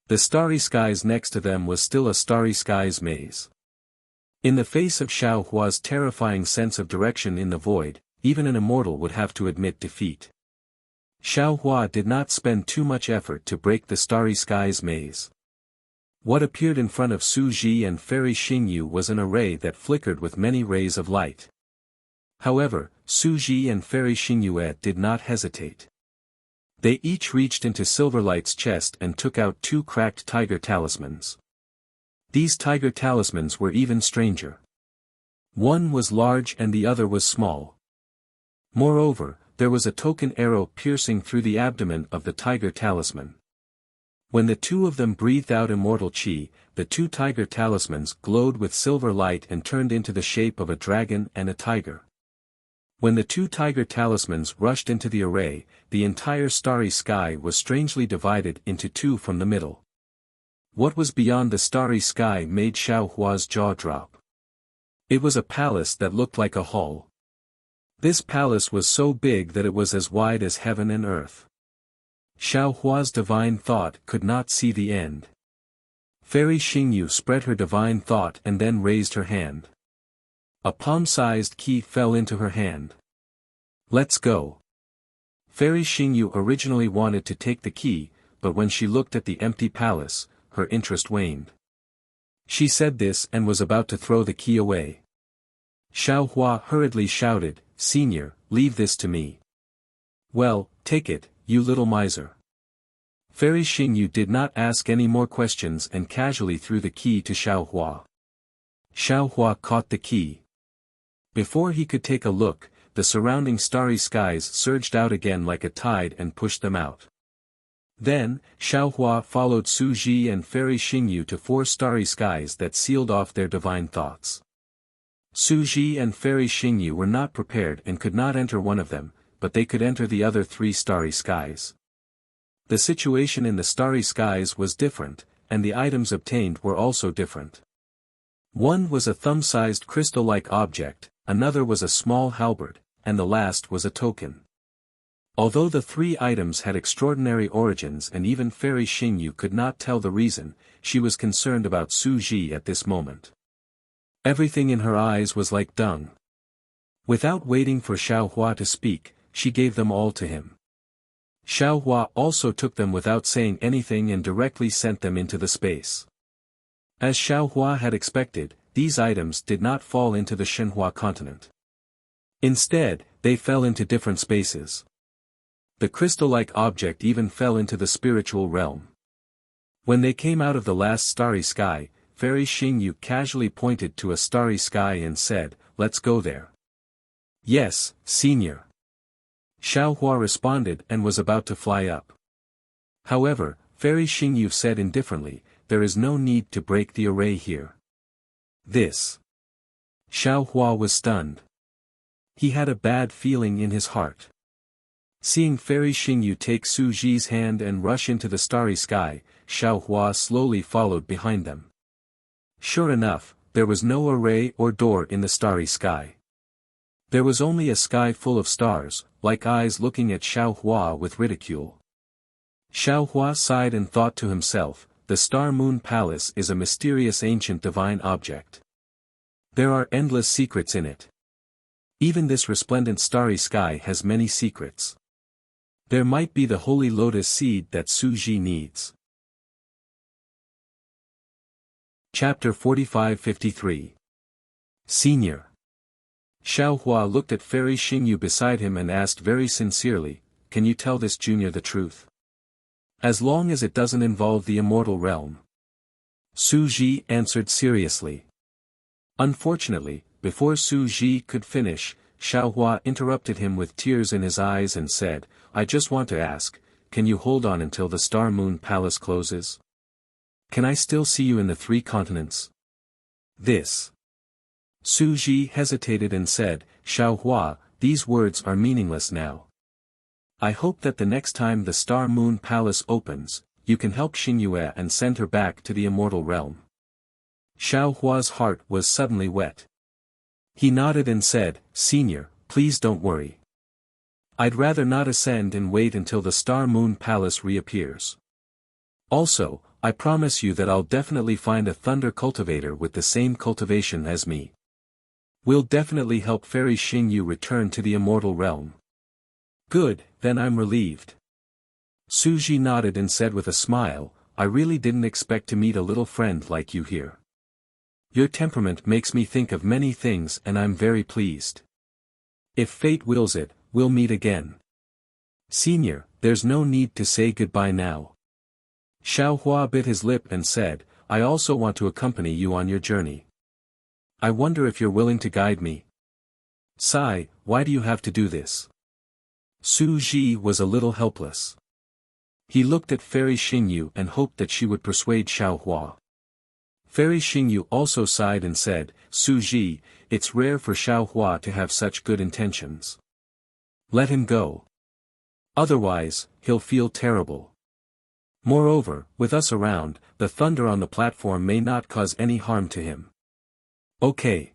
The starry skies next to them was still a starry skies maze. In the face of Xiao Hua's terrifying sense of direction in the void, even an immortal would have to admit defeat. Xiao Hua did not spend too much effort to break the starry skies maze. What appeared in front of Su Ji and Fairy Xingyu was an array that flickered with many rays of light. However, Su Ji and Fairy Xingyu did not hesitate. They each reached into Silverlight's chest and took out 2 cracked tiger talismans. These tiger talismans were even stranger. One was large and the other was small. Moreover, there was a token arrow piercing through the abdomen of the tiger talisman. When the 2 of them breathed out immortal chi, the 2 tiger talismans glowed with silver light and turned into the shape of a dragon and a tiger. When the 2 tiger talismans rushed into the array, the entire starry sky was strangely divided into 2 from the middle. What was beyond the starry sky made Xiao Hua's jaw drop. It was a palace that looked like a hall. This palace was so big that it was as wide as heaven and earth. Xiao Hua's divine thought could not see the end. Fairy Xingyu spread her divine thought and then raised her hand. A palm-sized key fell into her hand. Let's go. Fairy Xingyu originally wanted to take the key, but when she looked at the empty palace, her interest waned. She said this and was about to throw the key away. Xiao Hua hurriedly shouted, "Senior, leave this to me." "Well, take it, you little miser." Fairy Xingyu did not ask any more questions and casually threw the key to Xiao Hua. Xiao Hua caught the key. Before he could take a look, the surrounding starry skies surged out again like a tide and pushed them out. Then, Xiao Hua followed Su Ji and Fairy Xingyu to 4 starry skies that sealed off their divine thoughts. Su Ji and Fairy Xingyu were not prepared and could not enter one of them, but they could enter the other 3 starry skies. The situation in the starry skies was different, and the items obtained were also different. One was a thumb-sized crystal-like object, another was a small halberd, and the last was a token. Although the 3 items had extraordinary origins and even Fairy Xingyu could not tell the reason, she was concerned about Su Ji at this moment. Everything in her eyes was like dung. Without waiting for Xiao Hua to speak, she gave them all to him. Xiao Hua also took them without saying anything and directly sent them into the space. As Xiao Hua had expected, these items did not fall into the Shenhua continent. Instead, they fell into different spaces. The crystal-like object even fell into the spiritual realm. When they came out of the last starry sky, Fairy Xingyu casually pointed to a starry sky and said, "Let's go there." "Yes, senior." Xiao Hua responded and was about to fly up. However, Fairy Xingyu said indifferently, "There is no need to break the array here." This. Xiao Hua was stunned. He had a bad feeling in his heart. Seeing Fairy Xingyu take Su Ji's hand and rush into the starry sky, Xiao Hua slowly followed behind them. Sure enough, there was no array or door in the starry sky. There was only a sky full of stars, like eyes looking at Xiao Hua with ridicule. Xiao Hua sighed and thought to himself, the Star Moon Palace is a mysterious ancient divine object. There are endless secrets in it. Even this resplendent starry sky has many secrets. There might be the holy lotus seed that Su Ji needs. Chapter 45-53. Senior. Xiao Hua looked at Fairy Xingyu beside him and asked very sincerely, "Can you tell this junior the truth? As long as it doesn't involve the immortal realm." Su Ji answered seriously. Unfortunately, before Su Ji could finish, Xiao Hua interrupted him with tears in his eyes and said, "I just want to ask, can you hold on until the Star Moon Palace closes? Can I still see you in the 3 continents?" This. Su Ji hesitated and said, "Xiao Hua, these words are meaningless now. I hope that the next time the Star Moon Palace opens, you can help Xingyue and send her back to the immortal realm." Xiao Hua's heart was suddenly wet. He nodded and said, "Senior, please don't worry. I'd rather not ascend and wait until the Star Moon Palace reappears. Also, I promise you that I'll definitely find a thunder cultivator with the same cultivation as me. We'll definitely help Fairy Xingyu return to the immortal realm. Good, then I'm relieved. Suji nodded and said with a smile, I really didn't expect to meet a little friend like you here. Your temperament makes me think of many things and I'm very pleased. If fate wills it, we'll meet again. Senior, there's no need to say goodbye now. Xiaohua bit his lip and said, I also want to accompany you on your journey. I wonder if you're willing to guide me. Sai, why do you have to do this? Su Ji was a little helpless. He looked at Fairy Xingyu and hoped that she would persuade Xiaohua. Fairy Xingyu also sighed and said, Su Ji, it's rare for Xiaohua to have such good intentions. Let him go. Otherwise, he'll feel terrible. Moreover, with us around, the thunder on the platform may not cause any harm to him. Okay.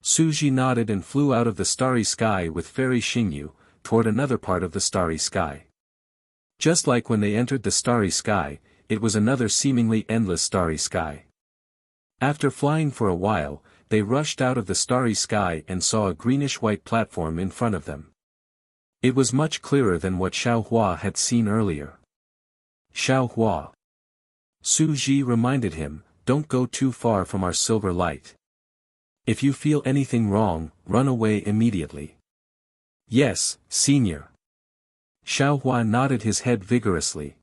Suji nodded and flew out of the starry sky with Fairy Xingyu, toward another part of the starry sky. Just like when they entered the starry sky, it was another seemingly endless starry sky. After flying for a while, they rushed out of the starry sky and saw a greenish-white platform in front of them. It was much clearer than what Xiaohua had seen earlier. Xiaohua. Su Ji reminded him, don't go too far from our silver light. If you feel anything wrong, run away immediately. Yes, senior. Xiaohua nodded his head vigorously.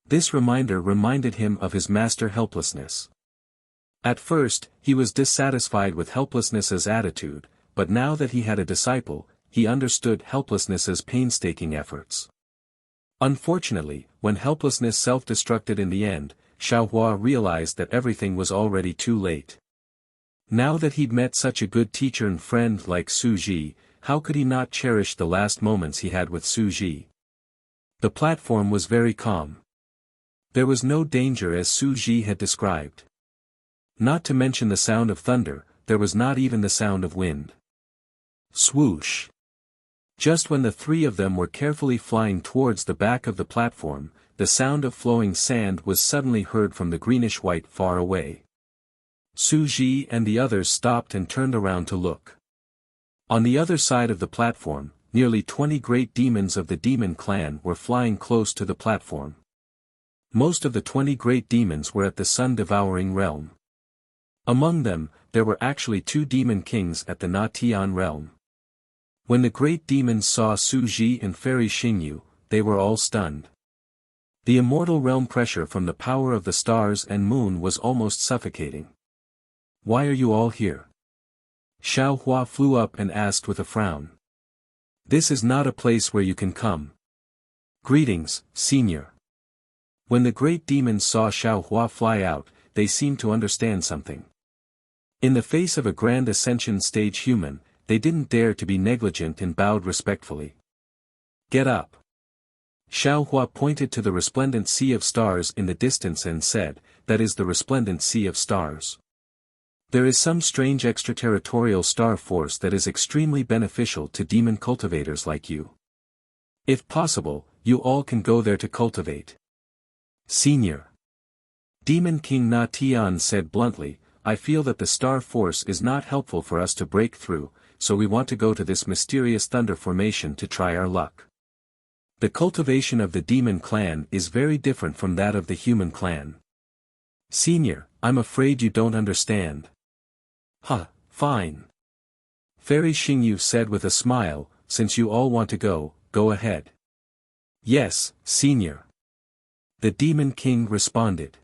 This reminder reminded him of his master helplessness. At first, he was dissatisfied with helplessness's attitude, but now that he had a disciple, he understood helplessness's painstaking efforts. Unfortunately, when helplessness self-destructed in the end, Xiaohua realized that everything was already too late. Now that he'd met such a good teacher and friend like Su Ji, how could he not cherish the last moments he had with Su Ji? The platform was very calm. There was no danger as Su Ji had described. Not to mention the sound of thunder, there was not even the sound of wind. Swoosh! Just when the three of them were carefully flying towards the back of the platform, the sound of flowing sand was suddenly heard from the greenish-white far away. Su Ji and the others stopped and turned around to look. On the other side of the platform, nearly 20 great demons of the demon clan were flying close to the platform. Most of the 20 great demons were at the sun-devouring realm. Among them, there were actually 2 demon kings at the Na Tian realm. When the great demons saw Su Ji and Fairy Xingyu, they were all stunned. The immortal realm pressure from the power of the stars and moon was almost suffocating. Why are you all here? Xiaohua flew up and asked with a frown. This is not a place where you can come. Greetings, senior. When the great demons saw Xiaohua fly out, they seemed to understand something. In the face of a grand ascension stage human, they didn't dare to be negligent and bowed respectfully. Get up. Xiaohua pointed to the resplendent sea of stars in the distance and said, that is the resplendent sea of stars. There is some strange extraterritorial star force that is extremely beneficial to demon cultivators like you. If possible, you all can go there to cultivate. Senior. Demon King Na Tian said bluntly, I feel that the star force is not helpful for us to break through, so we want to go to this mysterious thunder formation to try our luck. The cultivation of the demon clan is very different from that of the human clan. Senior, I'm afraid you don't understand. Huh, fine. Fairy Xingyu said with a smile, since you all want to go, go ahead. Yes, senior. The Demon King responded.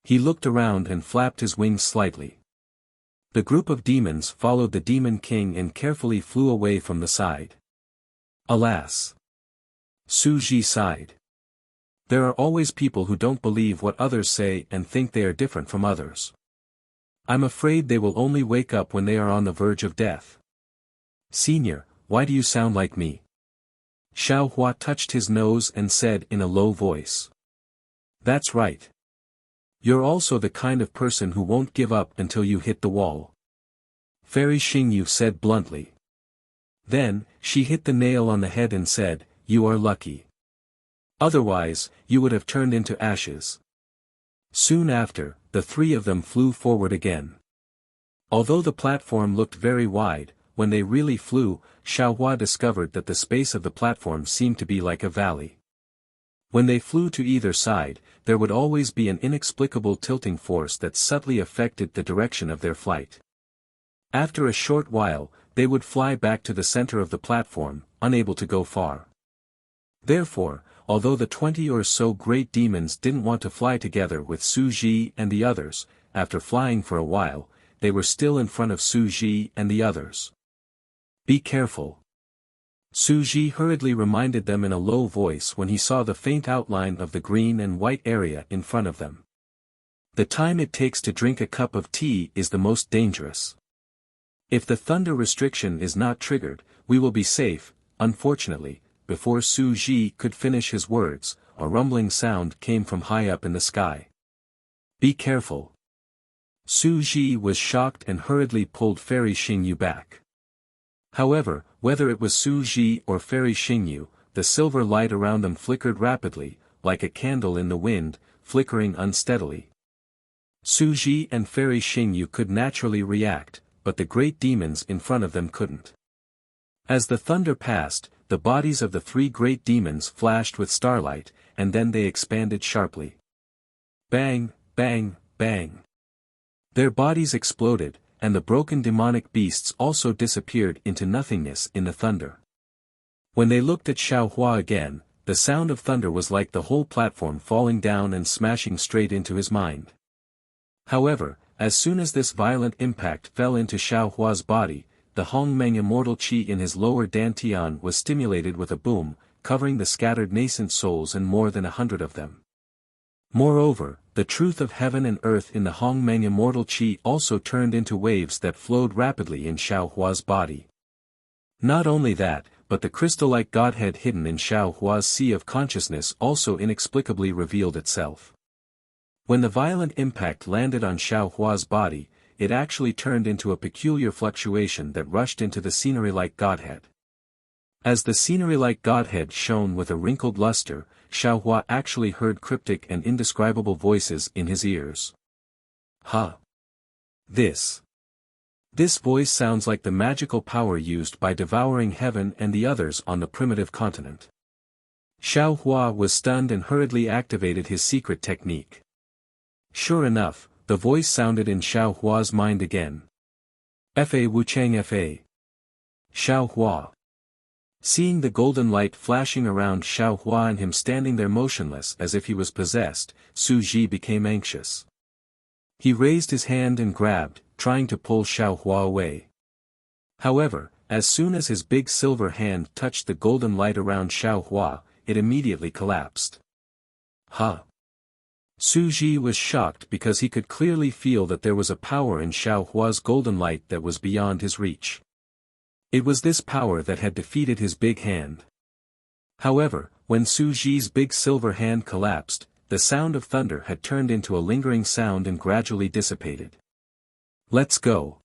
He looked around and flapped his wings slightly. The group of demons followed the Demon King and carefully flew away from the side. Alas! Su Ji sighed. There are always people who don't believe what others say and think they are different from others. I'm afraid they will only wake up when they are on the verge of death. Senior, why do you sound like me? Xiaohua touched his nose and said in a low voice. That's right. You're also the kind of person who won't give up until you hit the wall. Fairy Xingyu said bluntly. Then, she hit the nail on the head and said, you are lucky. Otherwise, you would have turned into ashes. Soon after, the three of them flew forward again. Although the platform looked very wide, when they really flew, Xiaohua discovered that the space of the platform seemed to be like a valley. When they flew to either side, there would always be an inexplicable tilting force that subtly affected the direction of their flight. After a short while, they would fly back to the center of the platform, unable to go far. Therefore, although the 20 or so great demons didn't want to fly together with Su Ji and the others, after flying for a while, they were still in front of Su Ji and the others. Be careful. Su Ji hurriedly reminded them in a low voice when he saw the faint outline of the green and white area in front of them. The time it takes to drink a cup of tea is the most dangerous. If the thunder restriction is not triggered, we will be safe. Unfortunately, before Su Ji could finish his words, a rumbling sound came from high up in the sky. Be careful. Su Ji was shocked and hurriedly pulled Fairy Xingyu back. However, whether it was Su Ji or Fairy Xingyu, the silver light around them flickered rapidly, like a candle in the wind, flickering unsteadily. Su Ji and Fairy Xingyu could naturally react, but the great demons in front of them couldn't. As the thunder passed, the bodies of the three great demons flashed with starlight, and then they expanded sharply. Bang, bang, bang. Their bodies exploded, and the broken demonic beasts also disappeared into nothingness in the thunder. When they looked at Xiaohua again, the sound of thunder was like the whole platform falling down and smashing straight into his mind. However, as soon as this violent impact fell into Xiaohua's body, the Hongmeng immortal qi in his lower dantian was stimulated with a boom, covering the scattered nascent souls and more than 100 of them. Moreover, the truth of heaven and earth in the Hongmeng immortal qi also turned into waves that flowed rapidly in Xiaohua's body. Not only that, but the crystal-like Godhead hidden in Xiaohua's sea of consciousness also inexplicably revealed itself. When the violent impact landed on Xiaohua's body, it actually turned into a peculiar fluctuation that rushed into the scenery-like Godhead. As the scenery-like Godhead shone with a wrinkled luster, Xiaohua actually heard cryptic and indescribable voices in his ears. Ha! This voice sounds like the magical power used by devouring heaven and the others on the primitive continent. Xiaohua was stunned and hurriedly activated his secret technique. Sure enough, the voice sounded in Xiaohua's mind again. Fa Wuchang Fa. Xiaohua. Seeing the golden light flashing around Xiaohua and him standing there motionless as if he was possessed, Su Ji became anxious. He raised his hand and grabbed, trying to pull Xiaohua away. However, as soon as his big silver hand touched the golden light around Xiaohua, it immediately collapsed. Ha! Su Ji was shocked because he could clearly feel that there was a power in Xiaohua's golden light that was beyond his reach. It was this power that had defeated his big hand. However, when Su Ji's big silver hand collapsed, the sound of thunder had turned into a lingering sound and gradually dissipated. Let's go.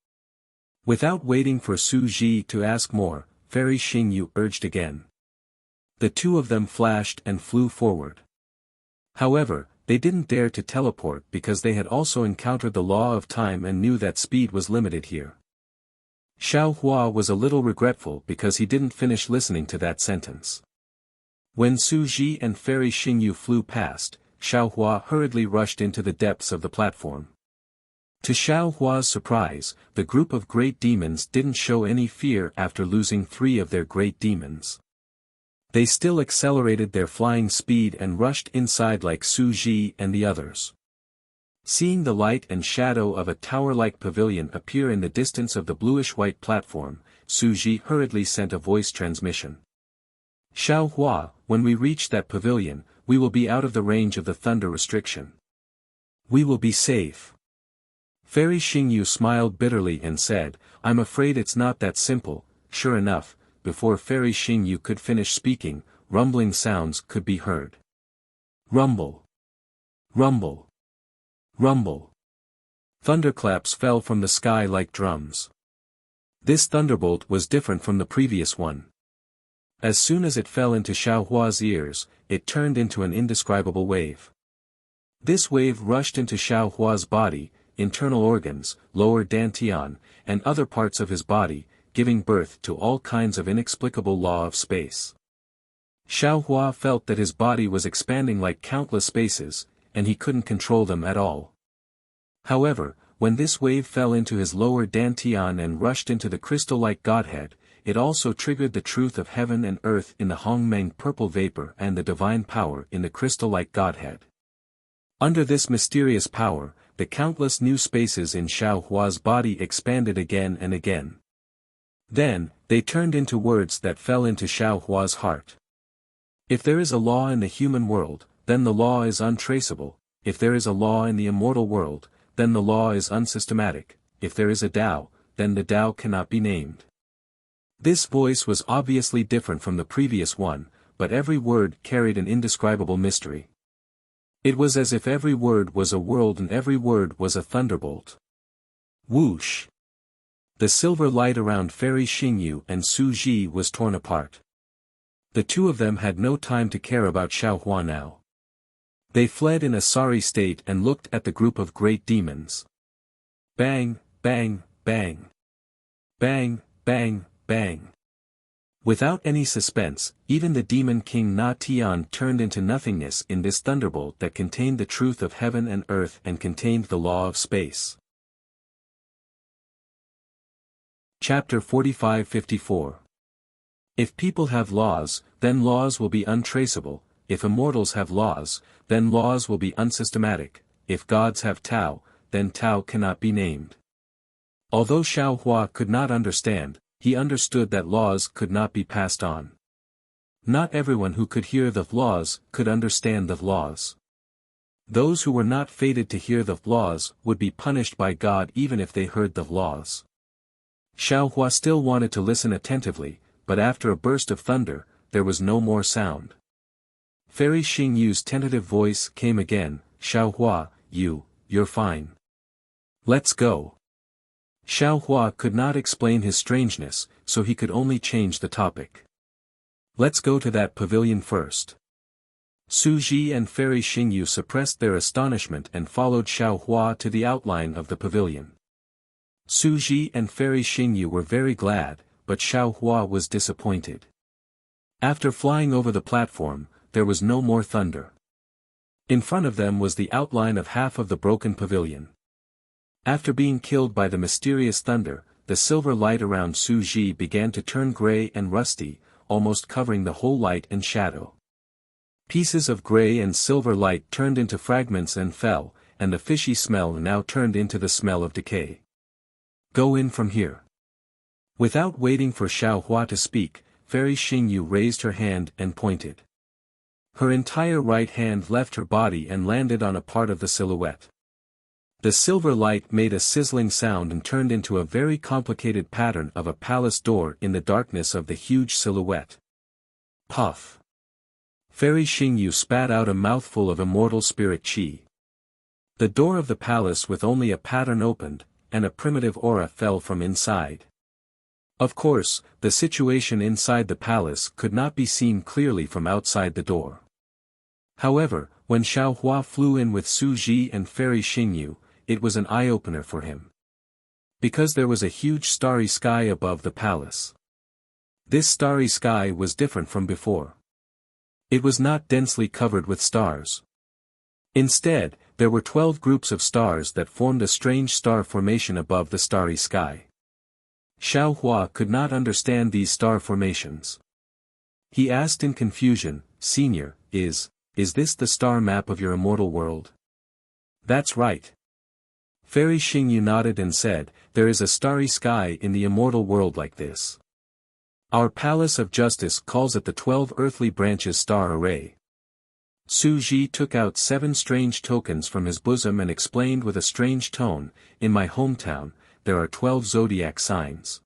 Without waiting for Su Ji to ask more, Fairy Xingyu urged again. The two of them flashed and flew forward. However, they didn't dare to teleport because they had also encountered the law of time and knew that speed was limited here. Xiaohua was a little regretful because he didn't finish listening to that sentence. When Su Ji and Fairy Xingyu flew past, Xiaohua hurriedly rushed into the depths of the platform. To Xiaohua's surprise, the group of great demons didn't show any fear after losing 3 of their great demons. They still accelerated their flying speed and rushed inside like Su Ji and the others. Seeing the light and shadow of a tower-like pavilion appear in the distance of the bluish-white platform, Su Ji hurriedly sent a voice transmission. Xiaohua, when we reach that pavilion, we will be out of the range of the thunder restriction. We will be safe. Fairy Xingyu smiled bitterly and said, I'm afraid it's not that simple. Sure enough, before Fairy Xingyu could finish speaking, rumbling sounds could be heard. Rumble. Rumble. Rumble. Thunderclaps fell from the sky like drums. This thunderbolt was different from the previous one. As soon as it fell into Xiaohua's ears, it turned into an indescribable wave. This wave rushed into Xiao Hua's body, internal organs, lower dantian, and other parts of his body, giving birth to all kinds of inexplicable law of space. Xiao Hua felt that his body was expanding like countless spaces, and he couldn't control them at all. However, when this wave fell into his lower dantian and rushed into the crystal-like Godhead, it also triggered the truth of heaven and earth in the Hongmeng purple vapor and the divine power in the crystal-like Godhead. Under this mysterious power, the countless new spaces in Xiao Hua's body expanded again and again. Then, they turned into words that fell into Xiao Hua's heart. If there is a law in the human world, then the law is untraceable. If there is a law in the immortal world, then the law is unsystematic. If there is a Tao, then the Tao cannot be named. This voice was obviously different from the previous one, but every word carried an indescribable mystery. It was as if every word was a world and every word was a thunderbolt. Whoosh! The silver light around Fairy Xingyu and Su Ji was torn apart. The two of them had no time to care about Xiao Hua now. They fled in a sorry state and looked at the group of great demons. Bang, bang, bang. Bang, bang, bang. Without any suspense, even the demon king Na Tian turned into nothingness in this thunderbolt that contained the truth of heaven and earth and contained the law of space. Chapter 45-54. If people have laws, then laws will be untraceable. If immortals have laws, then laws will be unsystematic. If gods have Tao, then Tao cannot be named. Although Xiao Hua could not understand, he understood that laws could not be passed on. Not everyone who could hear the laws could understand the laws. Those who were not fated to hear the laws would be punished by God even if they heard the laws. Xiao Hua still wanted to listen attentively, but after a burst of thunder, there was no more sound. Fairy Xingyu's tentative voice came again, Xiao Hua, you're fine. Let's go. Xiao Hua could not explain his strangeness, so he could only change the topic. Let's go to that pavilion first. Su Ji and Fairy Xingyu suppressed their astonishment and followed Xiao Hua to the outline of the pavilion. Su Ji and Fairy Xingyu were very glad, but Xiao Hua was disappointed. After flying over the platform, there was no more thunder. In front of them was the outline of half of the broken pavilion. After being killed by the mysterious thunder, the silver light around Su Ji began to turn gray and rusty, almost covering the whole light and shadow. Pieces of gray and silver light turned into fragments and fell, and the fishy smell now turned into the smell of decay. Go in from here. Without waiting for Xiao Hua to speak, Fairy Xingyu raised her hand and pointed. Her entire right hand left her body and landed on a part of the silhouette. The silver light made a sizzling sound and turned into a very complicated pattern of a palace door in the darkness of the huge silhouette. Puff! Fairy Xingyu spat out a mouthful of immortal spirit qi. The door of the palace with only a pattern opened, and a primitive aura fell from inside. Of course, the situation inside the palace could not be seen clearly from outside the door. However, when Xiao Hua flew in with Su Ji and Fairy Xingyu, it was an eye-opener for him. Because there was a huge starry sky above the palace. This starry sky was different from before. It was not densely covered with stars. Instead, there were 12 groups of stars that formed a strange star formation above the starry sky. Xiao Hua could not understand these star formations. He asked in confusion, Senior, is this the star map of your immortal world? That's right. Fairy Xingyu nodded and said, there is a starry sky in the immortal world like this. Our Palace of Justice calls it the 12 earthly branches star array. Su Ji took out 7 strange tokens from his bosom and explained with a strange tone, in my hometown, there are 12 zodiac signs.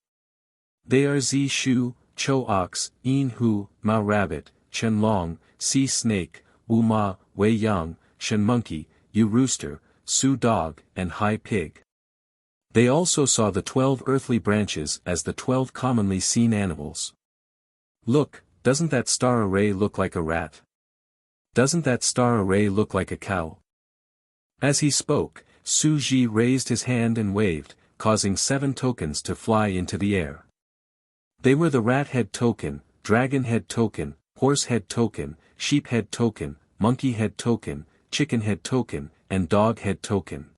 They are Zi Shu, Cho Ox, Yin Hu, Ma Rabbit, Chen Long, Si Snake, Wu Ma, Wei Yang, Shen Monkey, Yu Rooster, Su Dog, and Hai Pig. They also saw the 12 earthly branches as the 12 commonly seen animals. Look, doesn't that star array look like a rat? Doesn't that star array look like a cow? As he spoke, Su Ji raised his hand and waved, causing 7 tokens to fly into the air. They were the rat head token, dragon head token, horse head token, sheep head token, monkey head token, chicken head token, and dog head token.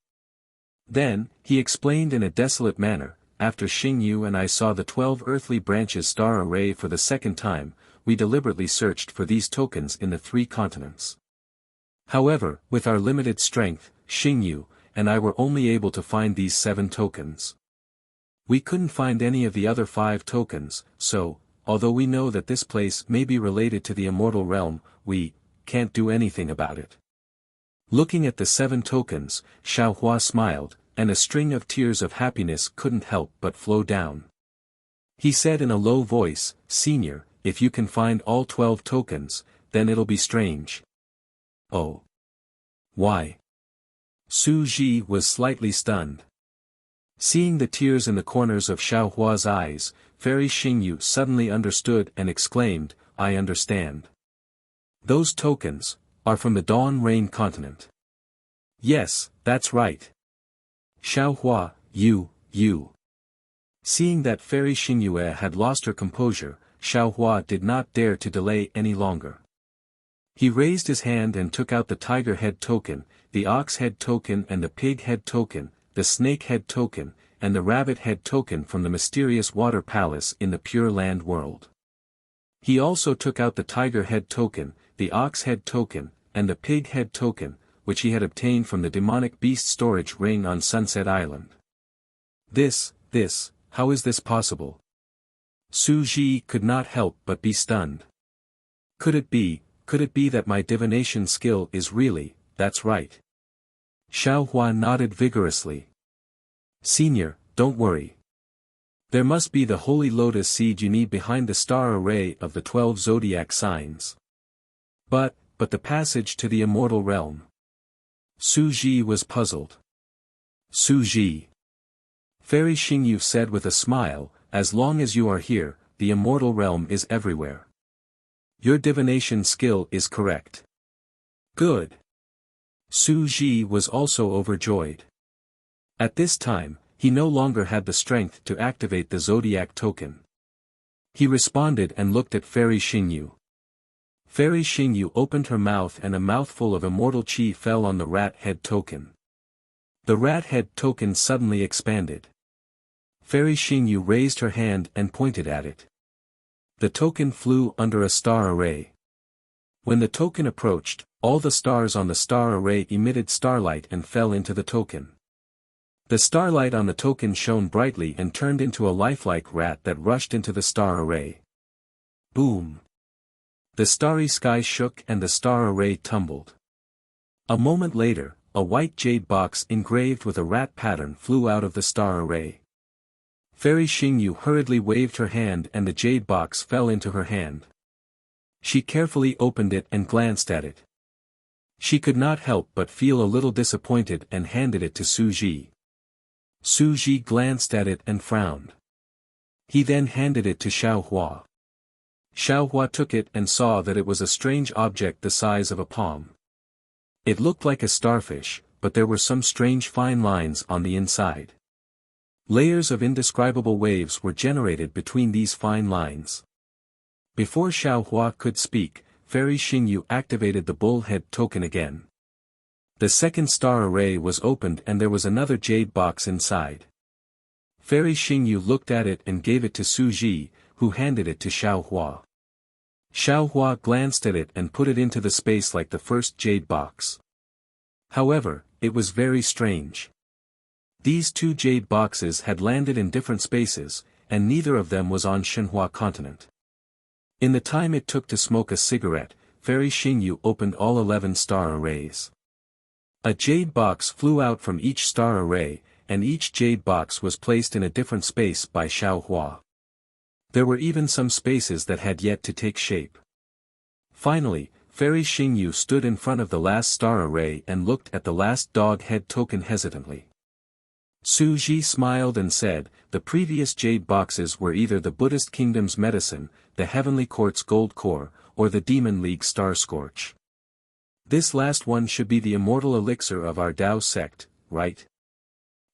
Then, he explained in a desolate manner, after Xingyu and I saw the 12 earthly branches star array for the second time, we deliberately searched for these tokens in the 3 continents. However, with our limited strength, Xingyu and I were only able to find these 7 tokens. We couldn't find any of the other 5 tokens, so, although we know that this place may be related to the immortal realm, we can't do anything about it. Looking at the 7 tokens, Xiaohua smiled, and a string of tears of happiness couldn't help but flow down. He said in a low voice, "Senior, if you can find all 12 tokens, then it'll be strange." "Oh. Why?" Su Ji was slightly stunned. Seeing the tears in the corners of Xiaohua's eyes, Fairy Xingyu suddenly understood and exclaimed, "I understand. Those tokens are from the Dawn Rain continent." "Yes, that's right. Xiaohua, you. Seeing that Fairy Xingyu had lost her composure, Xiaohua did not dare to delay any longer. He raised his hand and took out the tiger head token, the ox head token and the pig head token, the snake head token, and the rabbit head token from the mysterious water palace in the Pure Land world. He also took out the tiger head token, the ox head token, and the pig head token, which he had obtained from the demonic beast storage ring on Sunset Island. This, how is this possible? Su Ji could not help but be stunned. Could it be that my divination skill is really, that's right? Xiaohua nodded vigorously. "Senior, don't worry. There must be the holy lotus seed you need behind the star array of the 12 zodiac signs. But the passage to the immortal realm." Su Ji was puzzled. "Su Ji," Fairy Xingyu said with a smile, "as long as you are here, the immortal realm is everywhere. Your divination skill is correct." "Good." Su Ji was also overjoyed. At this time, he no longer had the strength to activate the zodiac token. He responded and looked at Fairy Xingyu. Fairy Xingyu opened her mouth and a mouthful of immortal qi fell on the rat head token. The rat head token suddenly expanded. Fairy Xingyu raised her hand and pointed at it. The token flew under a star array. When the token approached, all the stars on the star array emitted starlight and fell into the token. The starlight on the token shone brightly and turned into a lifelike rat that rushed into the star array. Boom! The starry sky shook and the star array tumbled. A moment later, a white jade box engraved with a rat pattern flew out of the star array. Fairy Xingyu hurriedly waved her hand and the jade box fell into her hand. She carefully opened it and glanced at it. She could not help but feel a little disappointed and handed it to Su Ji. Su Ji glanced at it and frowned. He then handed it to Xiaohua. Xiaohua took it and saw that it was a strange object the size of a palm. It looked like a starfish, but there were some strange fine lines on the inside. Layers of indescribable waves were generated between these fine lines. Before Xiaohua could speak, Fairy Xingyu activated the bullhead token again. The second star array was opened and there was another jade box inside. Fairy Xingyu looked at it and gave it to Su Ji, who handed it to Xiaohua. Xiaohua glanced at it and put it into the space like the first jade box. However, it was very strange. These 2 jade boxes had landed in different spaces, and neither of them was on Shenhua continent. In the time it took to smoke a cigarette, Fairy Xingyu opened all 11 star arrays. A jade box flew out from each star array, and each jade box was placed in a different space by Xiaohua. There were even some spaces that had yet to take shape. Finally, Fairy Xingyu stood in front of the last star array and looked at the last dog head token hesitantly. Su Ji smiled and said, "The previous jade boxes were either the Buddhist Kingdom's medicine, the Heavenly Court's gold core, or the Demon League Star Scorch. This last one should be the immortal elixir of our Tao sect, right?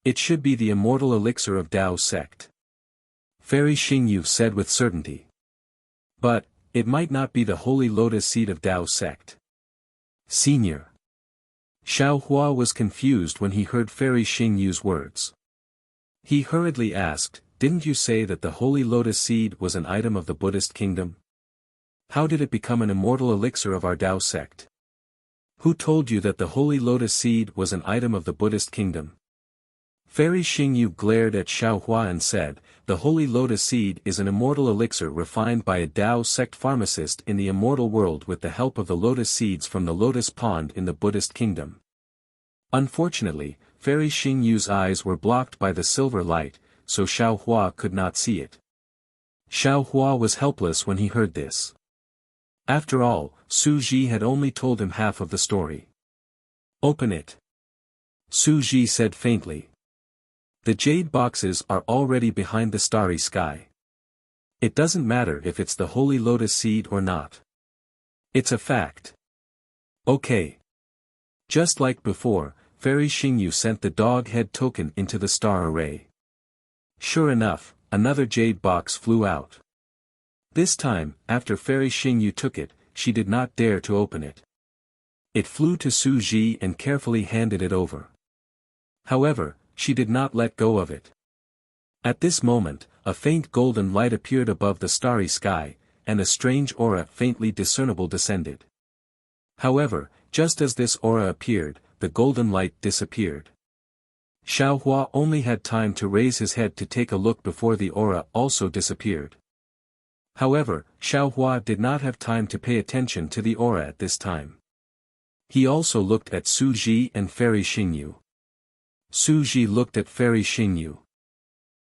It should be the immortal elixir of Tao sect. Fairy Xingyu said with certainty. But, it might not be the holy lotus seed of Tao sect. Senior. Xiao Hua was confused when he heard Fairy Xingyu's words. He hurriedly asked, didn't you say that the holy lotus seed was an item of the Buddhist kingdom? How did it become an immortal elixir of our Tao sect? Who told you that the holy lotus seed was an item of the Buddhist kingdom? Fairy Xingyu glared at Xiao Hua and said, the holy lotus seed is an immortal elixir refined by a Tao sect pharmacist in the immortal world with the help of the lotus seeds from the lotus pond in the Buddhist kingdom. Unfortunately, Fairy Xingyu's eyes were blocked by the silver light, so Xiao Hua could not see it. Xiao Hua was helpless when he heard this. After all, Su Ji had only told him half of the story. Open it. Su Ji said faintly. The jade boxes are already behind the starry sky. It doesn't matter if it's the holy lotus seed or not. It's a fact. Okay. Just like before, Fairy Xingyu sent the dog head token into the star array. Sure enough, another jade box flew out. This time, after Fairy Xingyu took it, she did not dare to open it. It flew to Su Ji and carefully handed it over. However, she did not let go of it. At this moment, a faint golden light appeared above the starry sky, and a strange aura faintly discernible descended. However, just as this aura appeared, the golden light disappeared. Xiao Hua only had time to raise his head to take a look before the aura also disappeared. However, Xiao Hua did not have time to pay attention to the aura at this time. He also looked at Su Ji and Fairy Xingyu. Su Ji looked at Fairy Xingyu.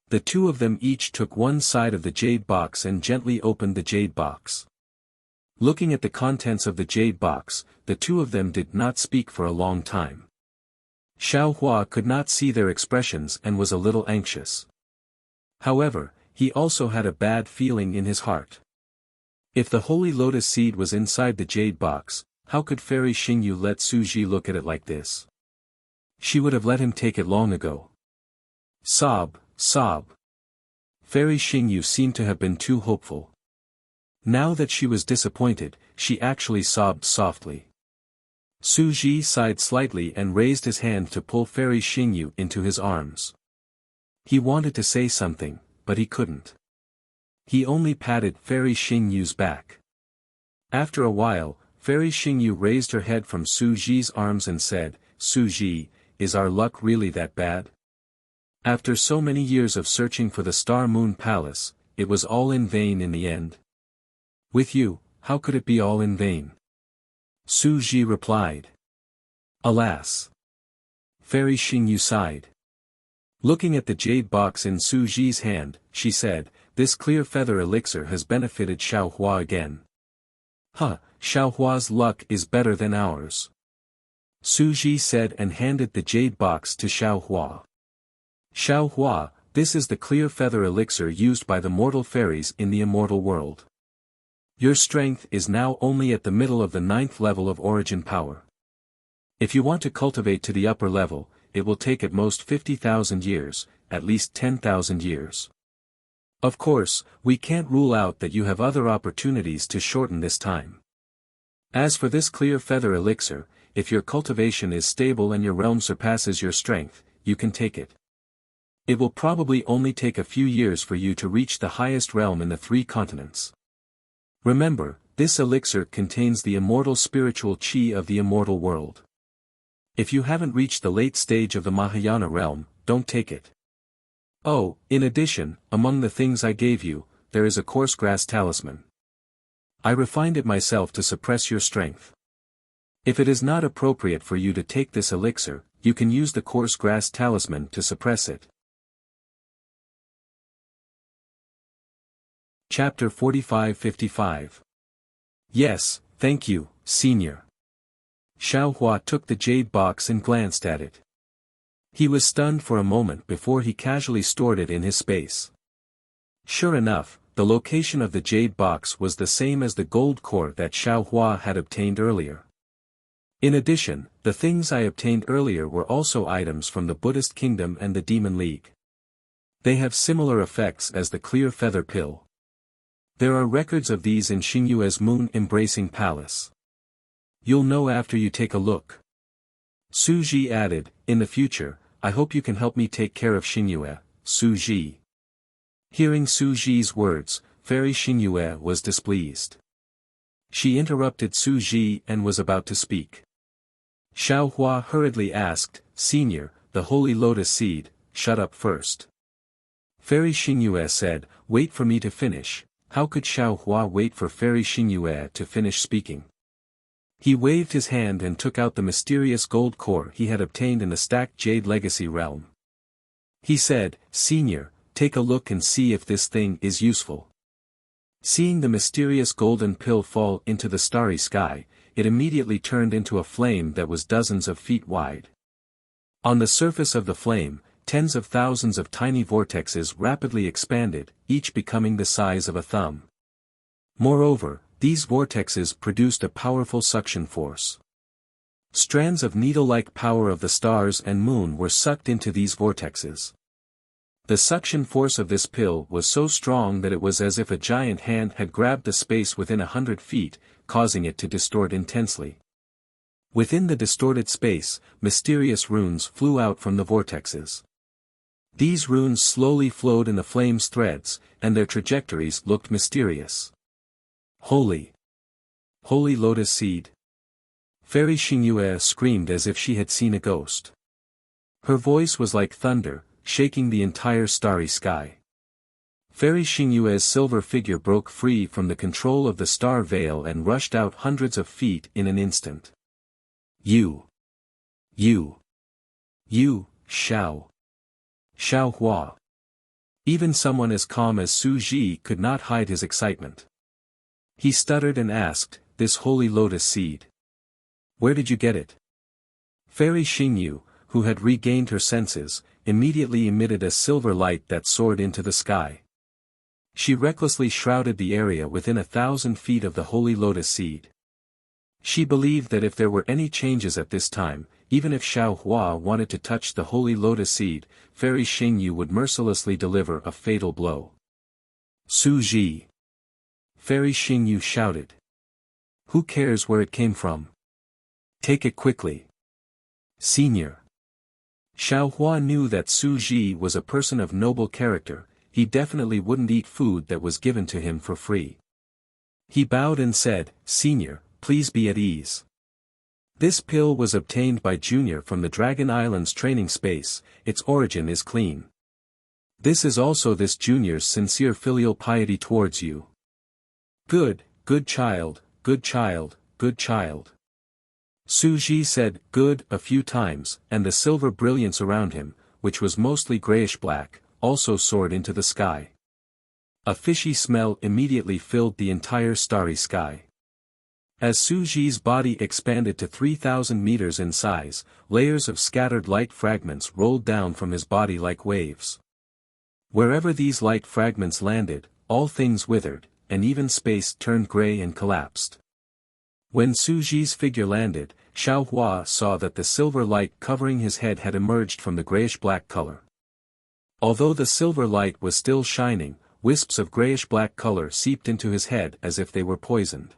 The two of them each took one side of the jade box and gently opened the jade box. Looking at the contents of the jade box, the two of them did not speak for a long time. Xiao Hua could not see their expressions and was a little anxious. However, he also had a bad feeling in his heart. If the holy lotus seed was inside the jade box, how could Fairy Xingyu let Su Ji look at it like this? She would have let him take it long ago. Sob, sob. Fairy Xingyu seemed to have been too hopeful. Now that she was disappointed, she actually sobbed softly. Su Ji sighed slightly and raised his hand to pull Fairy Xingyu into his arms. He wanted to say something, but he couldn't. He only patted Fairy Xingyu's back. After a while, Fairy Xingyu raised her head from Su Ji's arms and said, Su Ji, is our luck really that bad? After so many years of searching for the Star Moon Palace, it was all in vain in the end. With you, how could it be all in vain? Su Ji replied. Alas. Fairy Xingyu sighed. Looking at the jade box in Su Ji's hand, she said, this clear feather elixir has benefited Xiao Hua again. Xiao Hua's luck is better than ours. Su Ji said and handed the jade box to Xiao Hua. Xiao Hua, this is the clear feather elixir used by the mortal fairies in the immortal world. Your strength is now only at the middle of the 9th level of origin power. If you want to cultivate to the upper level, it will take at most 50,000 years, at least 10,000 years. Of course, we can't rule out that you have other opportunities to shorten this time. As for this clear feather elixir, if your cultivation is stable and your realm surpasses your strength, you can take it. It will probably only take a few years for you to reach the highest realm in the 3 continents. Remember, this elixir contains the immortal spiritual chi of the immortal world. If you haven't reached the late stage of the Mahayana realm, don't take it. Oh, in addition, among the things I gave you, there is a coarse grass talisman. I refined it myself to suppress your strength. If it is not appropriate for you to take this elixir, you can use the coarse grass talisman to suppress it. Chapter 45-55. Yes, thank you, Senior. Xiao Hua took the jade box and glanced at it. He was stunned for a moment before he casually stored it in his space. Sure enough, the location of the jade box was the same as the gold core that Xiao Hua had obtained earlier. In addition, the things I obtained earlier were also items from the Buddhist kingdom and the Demon League. They have similar effects as the clear feather pill. There are records of these in Xingyue's moon-embracing palace. You'll know after you take a look. Su Ji added, in the future, I hope you can help me take care of Xingyue, Su Ji. Hearing Su Ji's words, Fairy Xingyue was displeased. She interrupted Su Ji and was about to speak. Xiao Hua hurriedly asked, Senior, the holy lotus seed, shut up first. Fairy Xingyue said, wait for me to finish. How could Xiao Hua wait for Fairy Xingyue to finish speaking? He waved his hand and took out the mysterious gold core he had obtained in the stacked Jade Legacy realm. He said, Senior, take a look and see if this thing is useful. Seeing the mysterious golden pill fall into the starry sky, it immediately turned into a flame that was dozens of feet wide. On the surface of the flame, tens of thousands of tiny vortexes rapidly expanded, each becoming the size of a thumb. Moreover, these vortexes produced a powerful suction force. Strands of needle-like power of the stars and moon were sucked into these vortexes. The suction force of this pill was so strong that it was as if a giant hand had grabbed the space within 100 feet, causing it to distort intensely. Within the distorted space, mysterious runes flew out from the vortexes. These runes slowly flowed in the flame's threads, and their trajectories looked mysterious. Holy! Holy lotus seed! Fairy Xingyue screamed as if she had seen a ghost. Her voice was like thunder, shaking the entire starry sky. Fairy Xingyue's silver figure broke free from the control of the star veil and rushed out hundreds of feet in an instant. You, Xiao Hua. Even someone as calm as Su Ji could not hide his excitement. He stuttered and asked, this holy lotus seed. Where did you get it? Fairy Xingyu, who had regained her senses, immediately emitted a silver light that soared into the sky. She recklessly shrouded the area within 1,000 feet of the holy lotus seed. She believed that if there were any changes at this time, even if Xiao Hua wanted to touch the holy lotus seed, Fairy Xingyu would mercilessly deliver a fatal blow. Su Ji! Fairy Xingyu shouted. Who cares where it came from? Take it quickly. Senior. Xiao Hua knew that Su Ji was a person of noble character, he definitely wouldn't eat food that was given to him for free. He bowed and said, Senior, please be at ease. This pill was obtained by Junior from the Dragon Island's training space, its origin is clean. This is also this Junior's sincere filial piety towards you. Good child, good child, good child. Su Ji said, good, a few times, and the silver brilliance around him, which was mostly grayish-black, also soared into the sky. A fishy smell immediately filled the entire starry sky. As Su Ji's body expanded to 3,000 meters in size, layers of scattered light fragments rolled down from his body like waves. Wherever these light fragments landed, all things withered, and even space turned gray and collapsed. When Su Ji's figure landed, Xiao Hua saw that the silver light covering his head had emerged from the grayish-black color. Although the silver light was still shining, wisps of grayish-black color seeped into his head as if they were poisoned.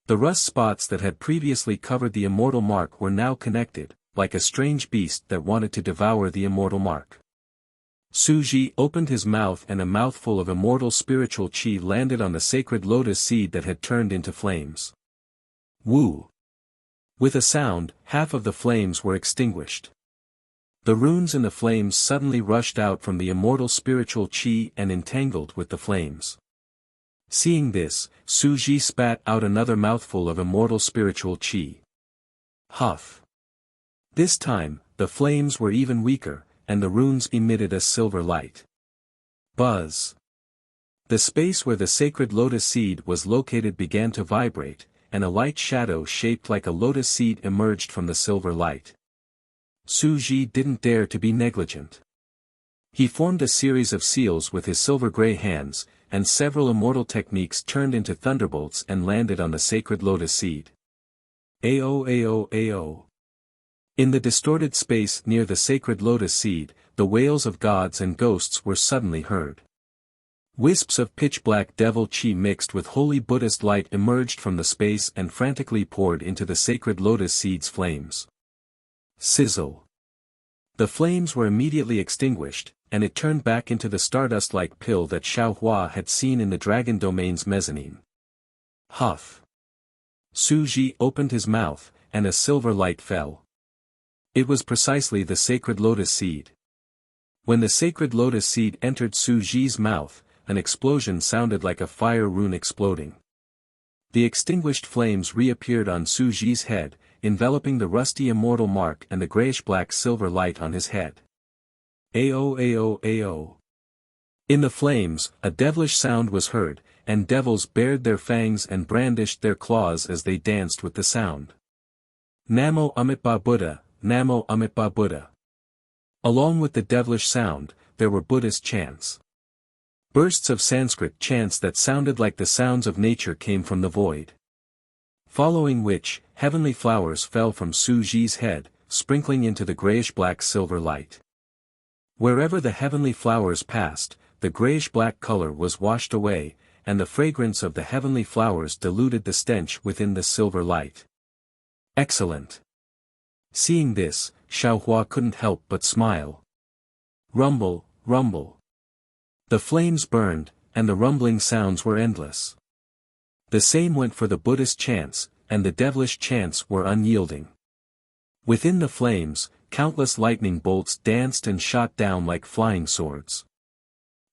The rust spots that had previously covered the immortal mark were now connected, like a strange beast that wanted to devour the immortal mark. Su Ji opened his mouth and a mouthful of immortal spiritual qi landed on the sacred lotus seed that had turned into flames. Woo! With a sound, half of the flames were extinguished. The runes in the flames suddenly rushed out from the immortal spiritual qi and entangled with the flames. Seeing this, Su Ji spat out another mouthful of immortal spiritual qi. Huff! This time, the flames were even weaker, and the runes emitted a silver light. Buzz! The space where the sacred lotus seed was located began to vibrate, and a light shadow shaped like a lotus seed emerged from the silver light. Su Ji didn't dare to be negligent. He formed a series of seals with his silver-gray hands, and several immortal techniques turned into thunderbolts and landed on the sacred lotus seed. Ao. In the distorted space near the sacred lotus seed, the wails of gods and ghosts were suddenly heard. Wisps of pitch-black devil chi mixed with holy Buddhist light emerged from the space and frantically poured into the sacred lotus seed's flames. Sizzle. The flames were immediately extinguished, and it turned back into the stardust-like pill that Xiaohua had seen in the dragon domain's mezzanine. Huff. Su Ji opened his mouth, and a silver light fell. It was precisely the sacred lotus seed. When the sacred lotus seed entered Su Ji's mouth, an explosion sounded like a fire rune exploding. The extinguished flames reappeared on Su Ji's head, enveloping the rusty immortal mark and the grayish-black silver light on his head. Ao. In the flames, a devilish sound was heard, and devils bared their fangs and brandished their claws as they danced with the sound. Namo Amitabha Buddha, Namo Amitabha Buddha. Along with the devilish sound, there were Buddhist chants. Bursts of Sanskrit chants that sounded like the sounds of nature came from the void. Following which, heavenly flowers fell from Su Ji's head, sprinkling into the grayish-black silver light. Wherever the heavenly flowers passed, the grayish-black color was washed away, and the fragrance of the heavenly flowers diluted the stench within the silver light. Excellent. Seeing this, Xiaohua couldn't help but smile. Rumble, rumble. The flames burned, and the rumbling sounds were endless. The same went for the Buddhist chants, and the devilish chants were unyielding. Within the flames, countless lightning bolts danced and shot down like flying swords.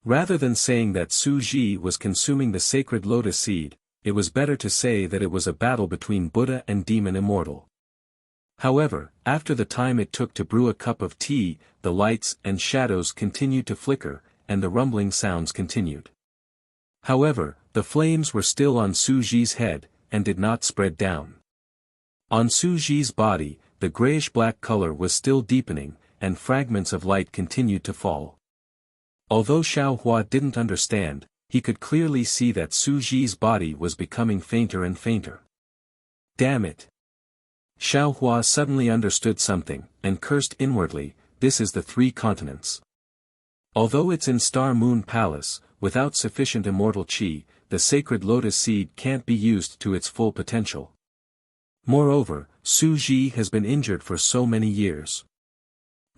Rather than saying that Su Ji was consuming the sacred lotus seed, it was better to say that it was a battle between Buddha and demon immortal. However, after the time it took to brew a cup of tea, the lights and shadows continued to flicker, and the rumbling sounds continued. However, the flames were still on Su Ji's head, and did not spread down. On Su Ji's body, the grayish-black color was still deepening, and fragments of light continued to fall. Although Xiaohua didn't understand, he could clearly see that Su Ji's body was becoming fainter and fainter. Damn it! Xiaohua suddenly understood something, and cursed inwardly, this is the three continents. Although it's in Star Moon Palace, without sufficient immortal chi, the sacred lotus seed can't be used to its full potential. Moreover, Su Ji has been injured for so many years.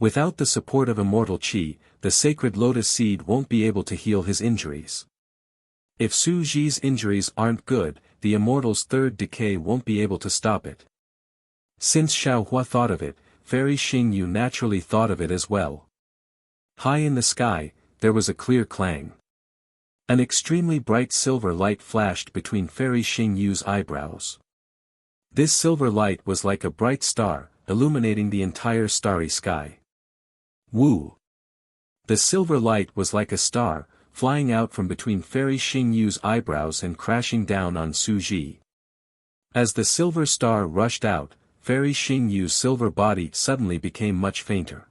Without the support of immortal chi, the sacred lotus seed won't be able to heal his injuries. If Su Ji's injuries aren't good, the immortal's third decay won't be able to stop it. Since Xiaohua thought of it, Fairy Xingyu naturally thought of it as well. High in the sky, there was a clear clang. An extremely bright silver light flashed between Fairy Xingyu's eyebrows. This silver light was like a bright star, illuminating the entire starry sky. Woo! The silver light was like a star, flying out from between Fairy Xingyu's eyebrows and crashing down on Su Ji. As the silver star rushed out, Fairy Xingyu's silver body suddenly became much fainter.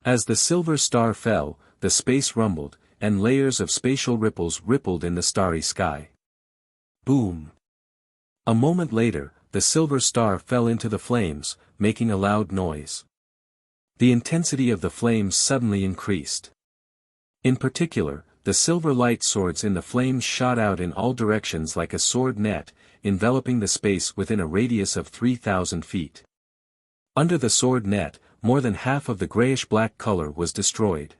As the silver star fell, the space rumbled, and layers of spatial ripples rippled in the starry sky. Boom! A moment later, the silver star fell into the flames, making a loud noise. The intensity of the flames suddenly increased. In particular, the silver light swords in the flames shot out in all directions like a sword net, enveloping the space within a radius of 3,000 feet. Under the sword net, more than half of the grayish-black color was destroyed.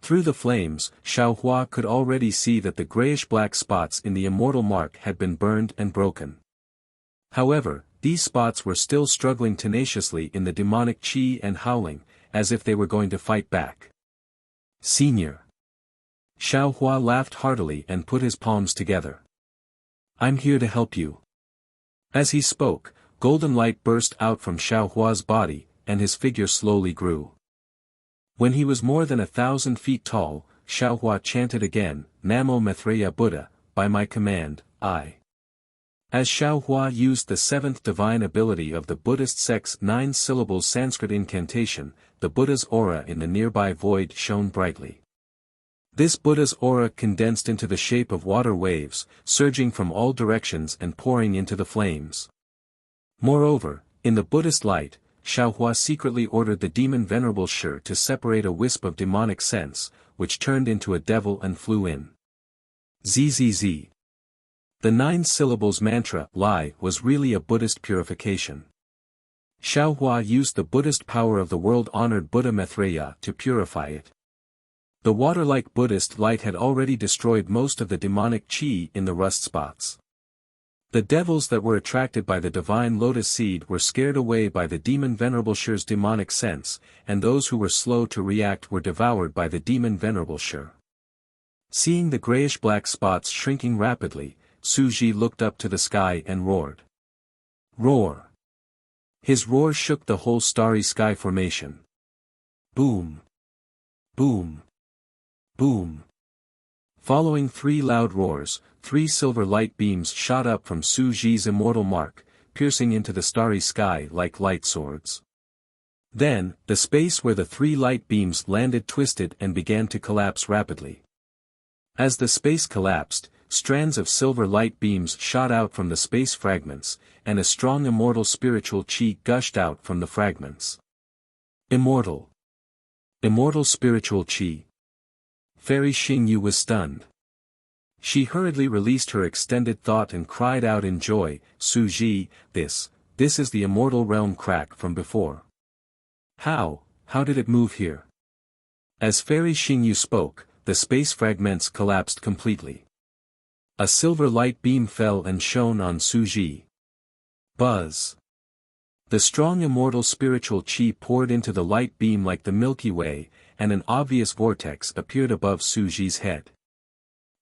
Through the flames, Xiaohua could already see that the grayish-black spots in the immortal mark had been burned and broken. However, these spots were still struggling tenaciously in the demonic chi and howling, as if they were going to fight back. Senior. Xiaohua laughed heartily and put his palms together. I'm here to help you. As he spoke, golden light burst out from Xiaohua's body, and his figure slowly grew. When he was more than 1,000 feet tall, Xiaohua chanted again, Namo Maitreya Buddha, by my command, I. As Xiaohua used the seventh divine ability of the Buddhist sect's 9-syllable Sanskrit incantation, the Buddha's aura in the nearby void shone brightly. This Buddha's aura condensed into the shape of water waves, surging from all directions and pouring into the flames. Moreover, in the Buddhist light, Xiaohua secretly ordered the demon Venerable Shi to separate a wisp of demonic sense, which turned into a devil and flew in. ZZZ. The 9 syllables mantra, Lai, was really a Buddhist purification. Xiaohua used the Buddhist power of the world-honored Buddha Maitreya to purify it. The water-like Buddhist light had already destroyed most of the demonic qi in the rust spots. The devils that were attracted by the divine lotus seed were scared away by the demon Venerable Shi's demonic sense, and those who were slow to react were devoured by the demon Venerable Shi. Seeing the grayish-black spots shrinking rapidly, Suji looked up to the sky and roared. Roar! His roar shook the whole starry sky formation. Boom! Boom! Boom! Following 3 loud roars, 3 silver light beams shot up from Suji's immortal mark, piercing into the starry sky like light swords. Then, the space where the 3 light beams landed twisted and began to collapse rapidly. As the space collapsed, strands of silver light beams shot out from the space fragments, and a strong immortal spiritual chi gushed out from the fragments. Immortal. Immortal spiritual chi. Fairy Xingyu was stunned. She hurriedly released her extended thought and cried out in joy, Suji, this is the immortal realm crack from before. How did it move here? As Fairy Xingyu spoke, the space fragments collapsed completely. A silver light beam fell and shone on Suji. Buzz. The strong immortal spiritual chi poured into the light beam like the Milky Way, and an obvious vortex appeared above Suji's head.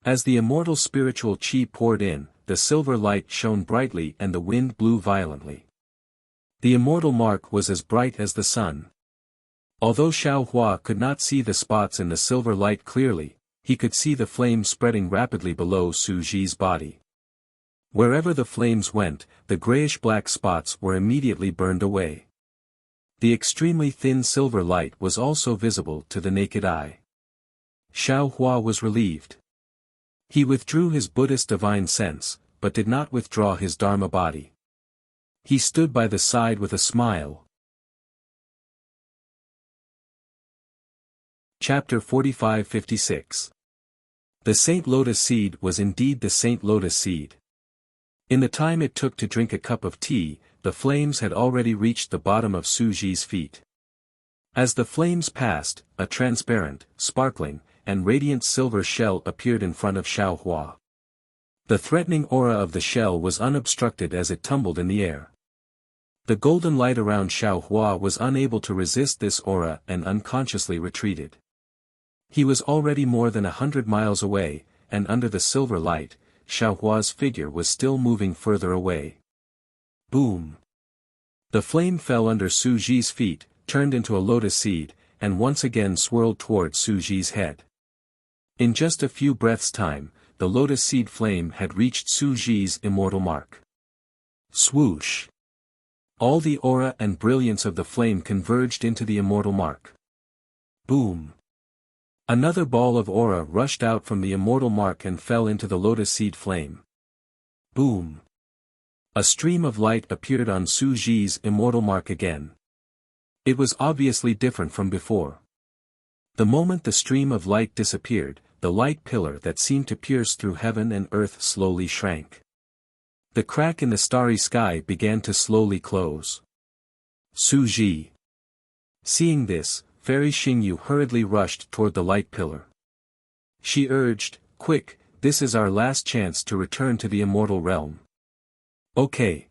As the immortal spiritual chi poured in, the silver light shone brightly and the wind blew violently. The immortal mark was as bright as the sun. Although Xiaohua could not see the spots in the silver light clearly, he could see the flames spreading rapidly below Suji's body. Wherever the flames went, the grayish-black spots were immediately burned away. The extremely thin silver light was also visible to the naked eye. Xiaohua was relieved. He withdrew his Buddhist divine sense, but did not withdraw his Dharma body. He stood by the side with a smile. Chapter 45-56. The Saint Lotus Seed was indeed the Saint Lotus Seed. In the time it took to drink a cup of tea, the flames had already reached the bottom of Suji's feet. As the flames passed, a transparent, sparkling, and radiant silver shell appeared in front of Xiaohua. The threatening aura of the shell was unobstructed as it tumbled in the air. The golden light around Xiaohua was unable to resist this aura and unconsciously retreated. He was already more than 100 miles away, and under the silver light, Xiaohua's figure was still moving further away. Boom! The flame fell under Suji's feet, turned into a lotus seed, and once again swirled toward Suji's head. In just a few breaths' time, the lotus seed flame had reached Suji's immortal mark. Swoosh! All the aura and brilliance of the flame converged into the immortal mark. Boom! Another ball of aura rushed out from the immortal mark and fell into the lotus seed flame. Boom! A stream of light appeared on Suji's immortal mark again. It was obviously different from before. The moment the stream of light disappeared, the light pillar that seemed to pierce through heaven and earth slowly shrank. The crack in the starry sky began to slowly close. Suji. Seeing this, Fairy Xingyu hurriedly rushed toward the light pillar. She urged, "Quick, this is our last chance to return to the immortal realm." "Okay."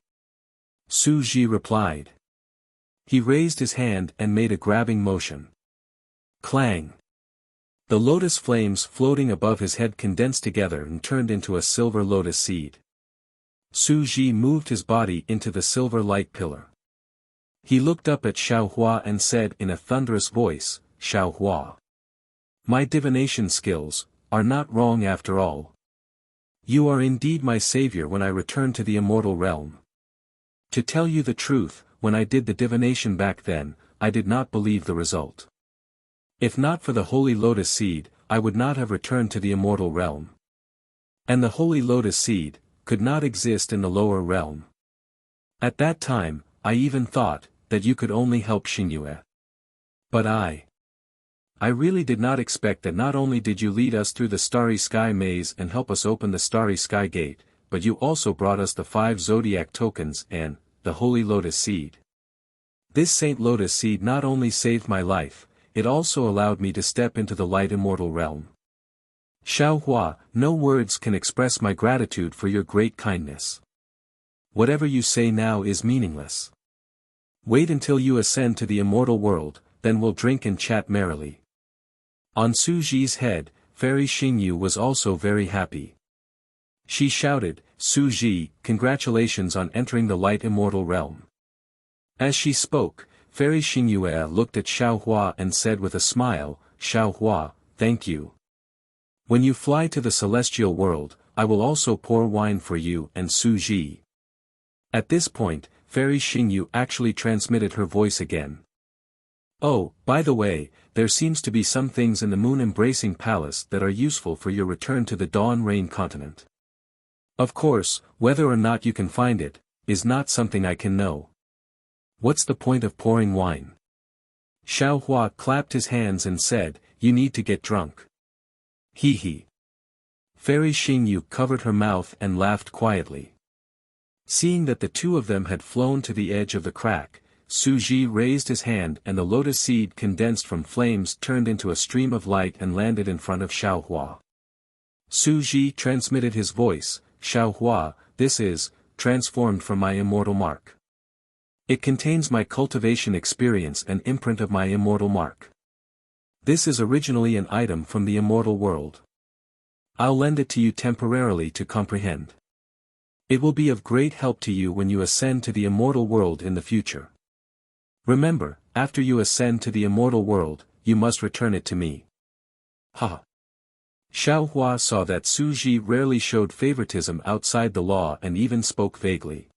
Suji replied. He raised his hand and made a grabbing motion. Clang! The lotus flames floating above his head condensed together and turned into a silver lotus seed. Suji moved his body into the silver light pillar. He looked up at Xiaohua and said in a thunderous voice, "Xiaohua. My divination skills are not wrong after all. You are indeed my savior when I return to the immortal realm. To tell you the truth, when I did the divination back then, I did not believe the result. If not for the holy lotus seed, I would not have returned to the immortal realm. And the holy lotus seed could not exist in the lower realm. At that time, I even thought that you could only help Xingyue. But I really did not expect that not only did you lead us through the Starry Sky Maze and help us open the Starry Sky Gate, but you also brought us the 5 Zodiac tokens and the Holy Lotus Seed. This Saint Lotus Seed not only saved my life, it also allowed me to step into the light immortal realm. Xiaohua, no words can express my gratitude for your great kindness. Whatever you say now is meaningless. Wait until you ascend to the immortal world, then we'll drink and chat merrily. On Su Ji's head, Fairy Xingyu was also very happy. She shouted, Su Ji, congratulations on entering the light immortal realm. As she spoke, Fairy Xingyue looked at Xiaohua and said with a smile, Xiaohua, thank you. When you fly to the celestial world, I will also pour wine for you and Su Ji. At this point, Fairy Xingyu actually transmitted her voice again. Oh, by the way, there seems to be some things in the moon-embracing palace that are useful for your return to the Dawn Rain continent. Of course, whether or not you can find it, is not something I can know. What's the point of pouring wine? Xiaohua clapped his hands and said, you need to get drunk. Hee hee. Fairy Xingyu covered her mouth and laughed quietly. Seeing that the two of them had flown to the edge of the crack, Su Ji raised his hand and the lotus seed condensed from flames turned into a stream of light and landed in front of Xiaohua. Su Ji transmitted his voice, Xiaohua, this is, transformed from my immortal mark. It contains my cultivation experience and imprint of my immortal mark. This is originally an item from the immortal world. I'll lend it to you temporarily to comprehend. It will be of great help to you when you ascend to the immortal world in the future. Remember, after you ascend to the immortal world, you must return it to me. Ha! Xiaohua saw that Su Ji rarely showed favoritism outside the law and even spoke vaguely.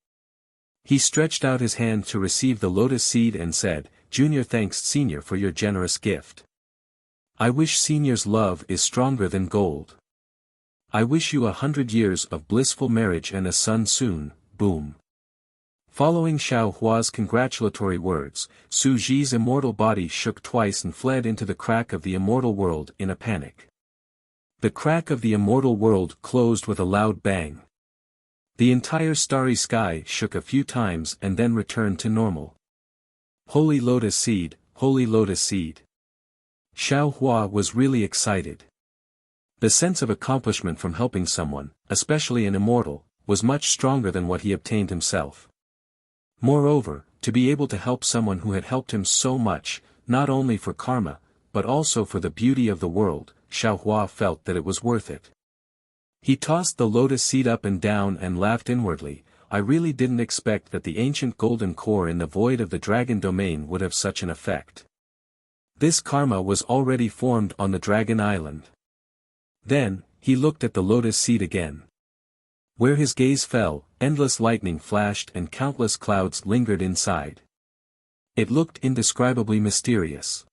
He stretched out his hand to receive the lotus seed and said, Junior, thanks Senior for your generous gift. I wish Senior's love is stronger than gold. I wish you 100 years of blissful marriage and a son soon, boom. Following Xiaohua's congratulatory words, Su Ji's immortal body shook twice and fled into the crack of the immortal world in a panic. The crack of the immortal world closed with a loud bang. The entire starry sky shook a few times and then returned to normal. Holy Lotus Seed, Holy Lotus Seed. Xiaohua was really excited. The sense of accomplishment from helping someone, especially an immortal, was much stronger than what he obtained himself. Moreover, to be able to help someone who had helped him so much, not only for karma, but also for the beauty of the world, Xiaohua felt that it was worth it. He tossed the lotus seed up and down and laughed inwardly. I really didn't expect that the ancient golden core in the void of the dragon domain would have such an effect. This karma was already formed on the dragon island. Then, he looked at the lotus seed again. Where his gaze fell, endless lightning flashed and countless clouds lingered inside. It looked indescribably mysterious.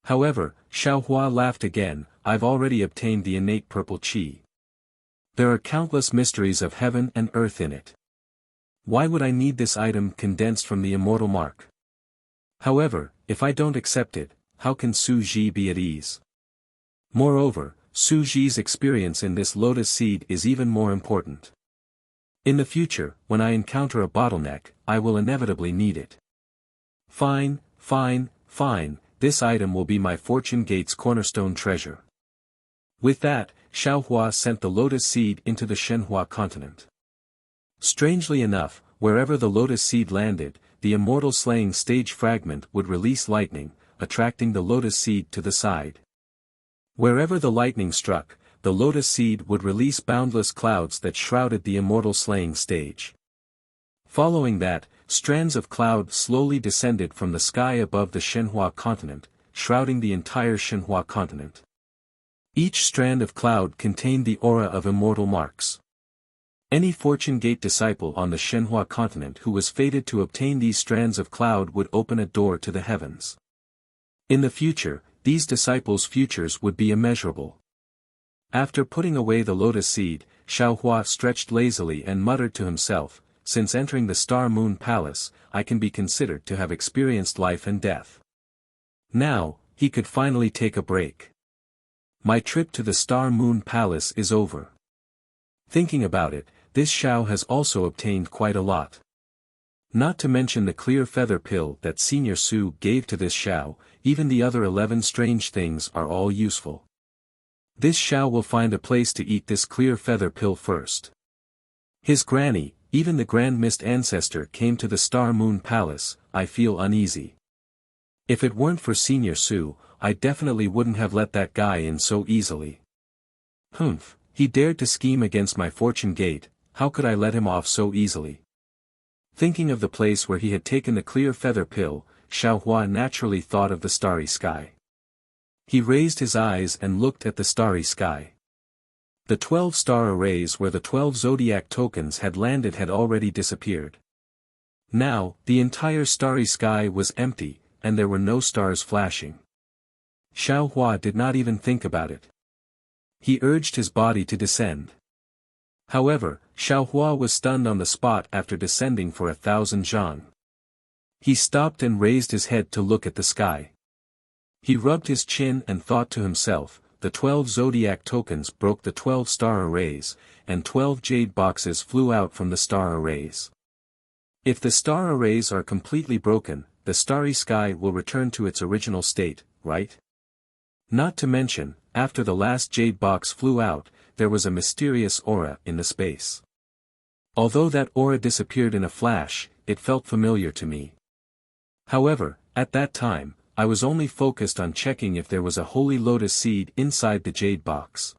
However, Xiaohua laughed again, I've already obtained the innate purple qi. There are countless mysteries of heaven and earth in it. Why would I need this item condensed from the immortal mark? However, if I don't accept it, how can Su Ji be at ease? Moreover, Su Ji's experience in this lotus seed is even more important. In the future, when I encounter a bottleneck, I will inevitably need it. Fine, this item will be my fortune gate's cornerstone treasure. With that, Xiaohua sent the lotus seed into the Shenhua continent. Strangely enough, wherever the lotus seed landed, the immortal slaying stage fragment would release lightning, attracting the lotus seed to the side. Wherever the lightning struck, the lotus seed would release boundless clouds that shrouded the immortal slaying stage. Following that, strands of cloud slowly descended from the sky above the Shenhua continent, shrouding the entire Shenhua continent. Each strand of cloud contained the aura of immortal marks. Any Fortune Gate disciple on the Shenhua continent who was fated to obtain these strands of cloud would open a door to the heavens. In the future, these disciples' futures would be immeasurable. After putting away the lotus seed, Xiaohua stretched lazily and muttered to himself, since entering the Star Moon Palace, I can be considered to have experienced life and death. Now, he could finally take a break. My trip to the Star Moon Palace is over. Thinking about it, this Xiao has also obtained quite a lot. Not to mention the clear feather pill that Senior Su gave to this Xiao, even the other 11 strange things are all useful. This Xiao will find a place to eat this clear feather pill first. His granny, even the Grand Mist Ancestor came to the Star Moon Palace. I feel uneasy. If it weren't for Senior Su, I definitely wouldn't have let that guy in so easily. Humph, he dared to scheme against my fortune gate, how could I let him off so easily? Thinking of the place where he had taken the clear feather pill, Xiao Hua naturally thought of the starry sky. He raised his eyes and looked at the starry sky. The 12 star arrays where the 12 zodiac tokens had landed had already disappeared. Now, the entire starry sky was empty, and there were no stars flashing. Xiao Hua did not even think about it. He urged his body to descend. However, Xiao Hua was stunned on the spot after descending for 1,000 zhang. He stopped and raised his head to look at the sky. He rubbed his chin and thought to himself, the 12 zodiac tokens broke the 12 star arrays, and 12 jade boxes flew out from the star arrays. If the star arrays are completely broken, the starry sky will return to its original state, right? Not to mention, after the last jade box flew out, there was a mysterious aura in the space. Although that aura disappeared in a flash, it felt familiar to me. However, at that time, I was only focused on checking if there was a holy lotus seed inside the jade box.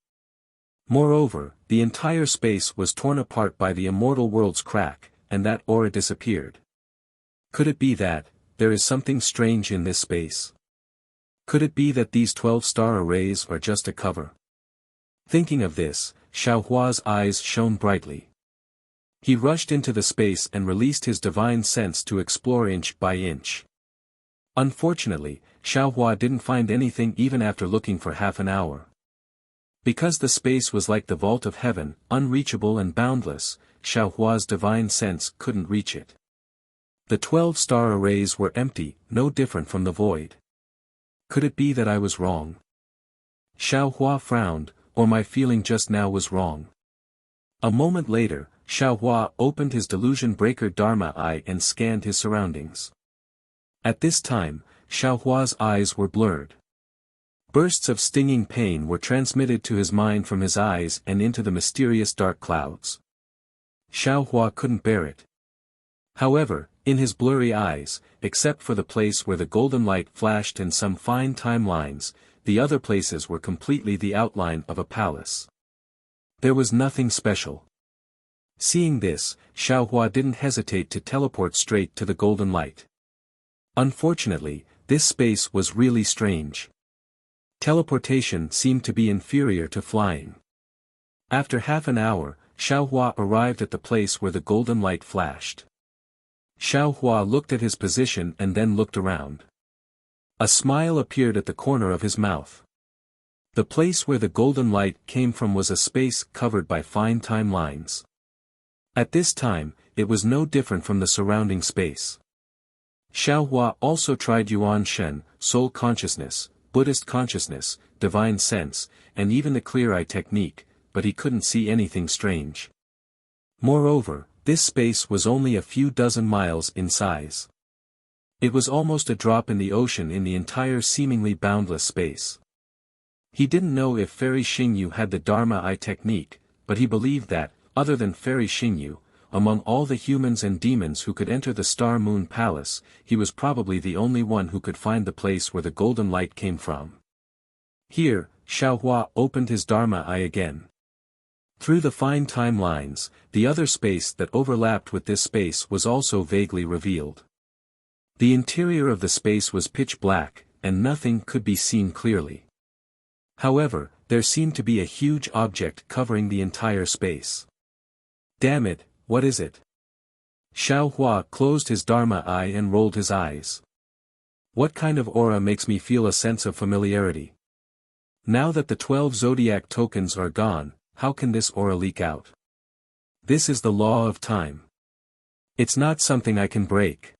Moreover, the entire space was torn apart by the immortal world's crack, and that aura disappeared. Could it be that, there is something strange in this space? Could it be that these 12 star arrays are just a cover? Thinking of this, Xiao Hua's eyes shone brightly. He rushed into the space and released his divine sense to explore inch by inch. Unfortunately, Xiao Hua didn't find anything even after looking for half an hour. Because the space was like the vault of heaven, unreachable and boundless, Xiao Hua's divine sense couldn't reach it. The 12 star arrays were empty, no different from the void. Could it be that I was wrong? Xiao Hua frowned, or my feeling just now was wrong. A moment later, Xiao Hua opened his delusion breaker Dharma eye and scanned his surroundings. At this time, Xiao Hua's eyes were blurred. Bursts of stinging pain were transmitted to his mind from his eyes and into the mysterious dark clouds. Xiao Hua couldn't bear it. However, in his blurry eyes, except for the place where the golden light flashed and some fine timelines, the other places were completely the outline of a palace. There was nothing special. Seeing this, Xiao Hua didn't hesitate to teleport straight to the golden light. Unfortunately, this space was really strange. Teleportation seemed to be inferior to flying. After half an hour, Xiao Hua arrived at the place where the golden light flashed. Xiao Hua looked at his position and then looked around. A smile appeared at the corner of his mouth. The place where the golden light came from was a space covered by fine timelines. At this time, it was no different from the surrounding space. Xiao Hua also tried Yuan Shen, soul consciousness, Buddhist consciousness, divine sense, and even the clear eye technique, but he couldn't see anything strange. Moreover, this space was only a few dozen miles in size. It was almost a drop in the ocean in the entire seemingly boundless space. He didn't know if Fairy Xingyu had the Dharma eye technique, but he believed that, other than Fairy Xingyu, among all the humans and demons who could enter the Star Moon Palace, he was probably the only one who could find the place where the golden light came from. Here, Xiao Hua opened his Dharma eye again. Through the fine timelines, the other space that overlapped with this space was also vaguely revealed. The interior of the space was pitch black, and nothing could be seen clearly. However, there seemed to be a huge object covering the entire space. Damn it, what is it? Xiao Hua closed his Dharma eye and rolled his eyes. What kind of aura makes me feel a sense of familiarity? Now that the 12 zodiac tokens are gone, how can this aura leak out? This is the law of time. It's not something I can break.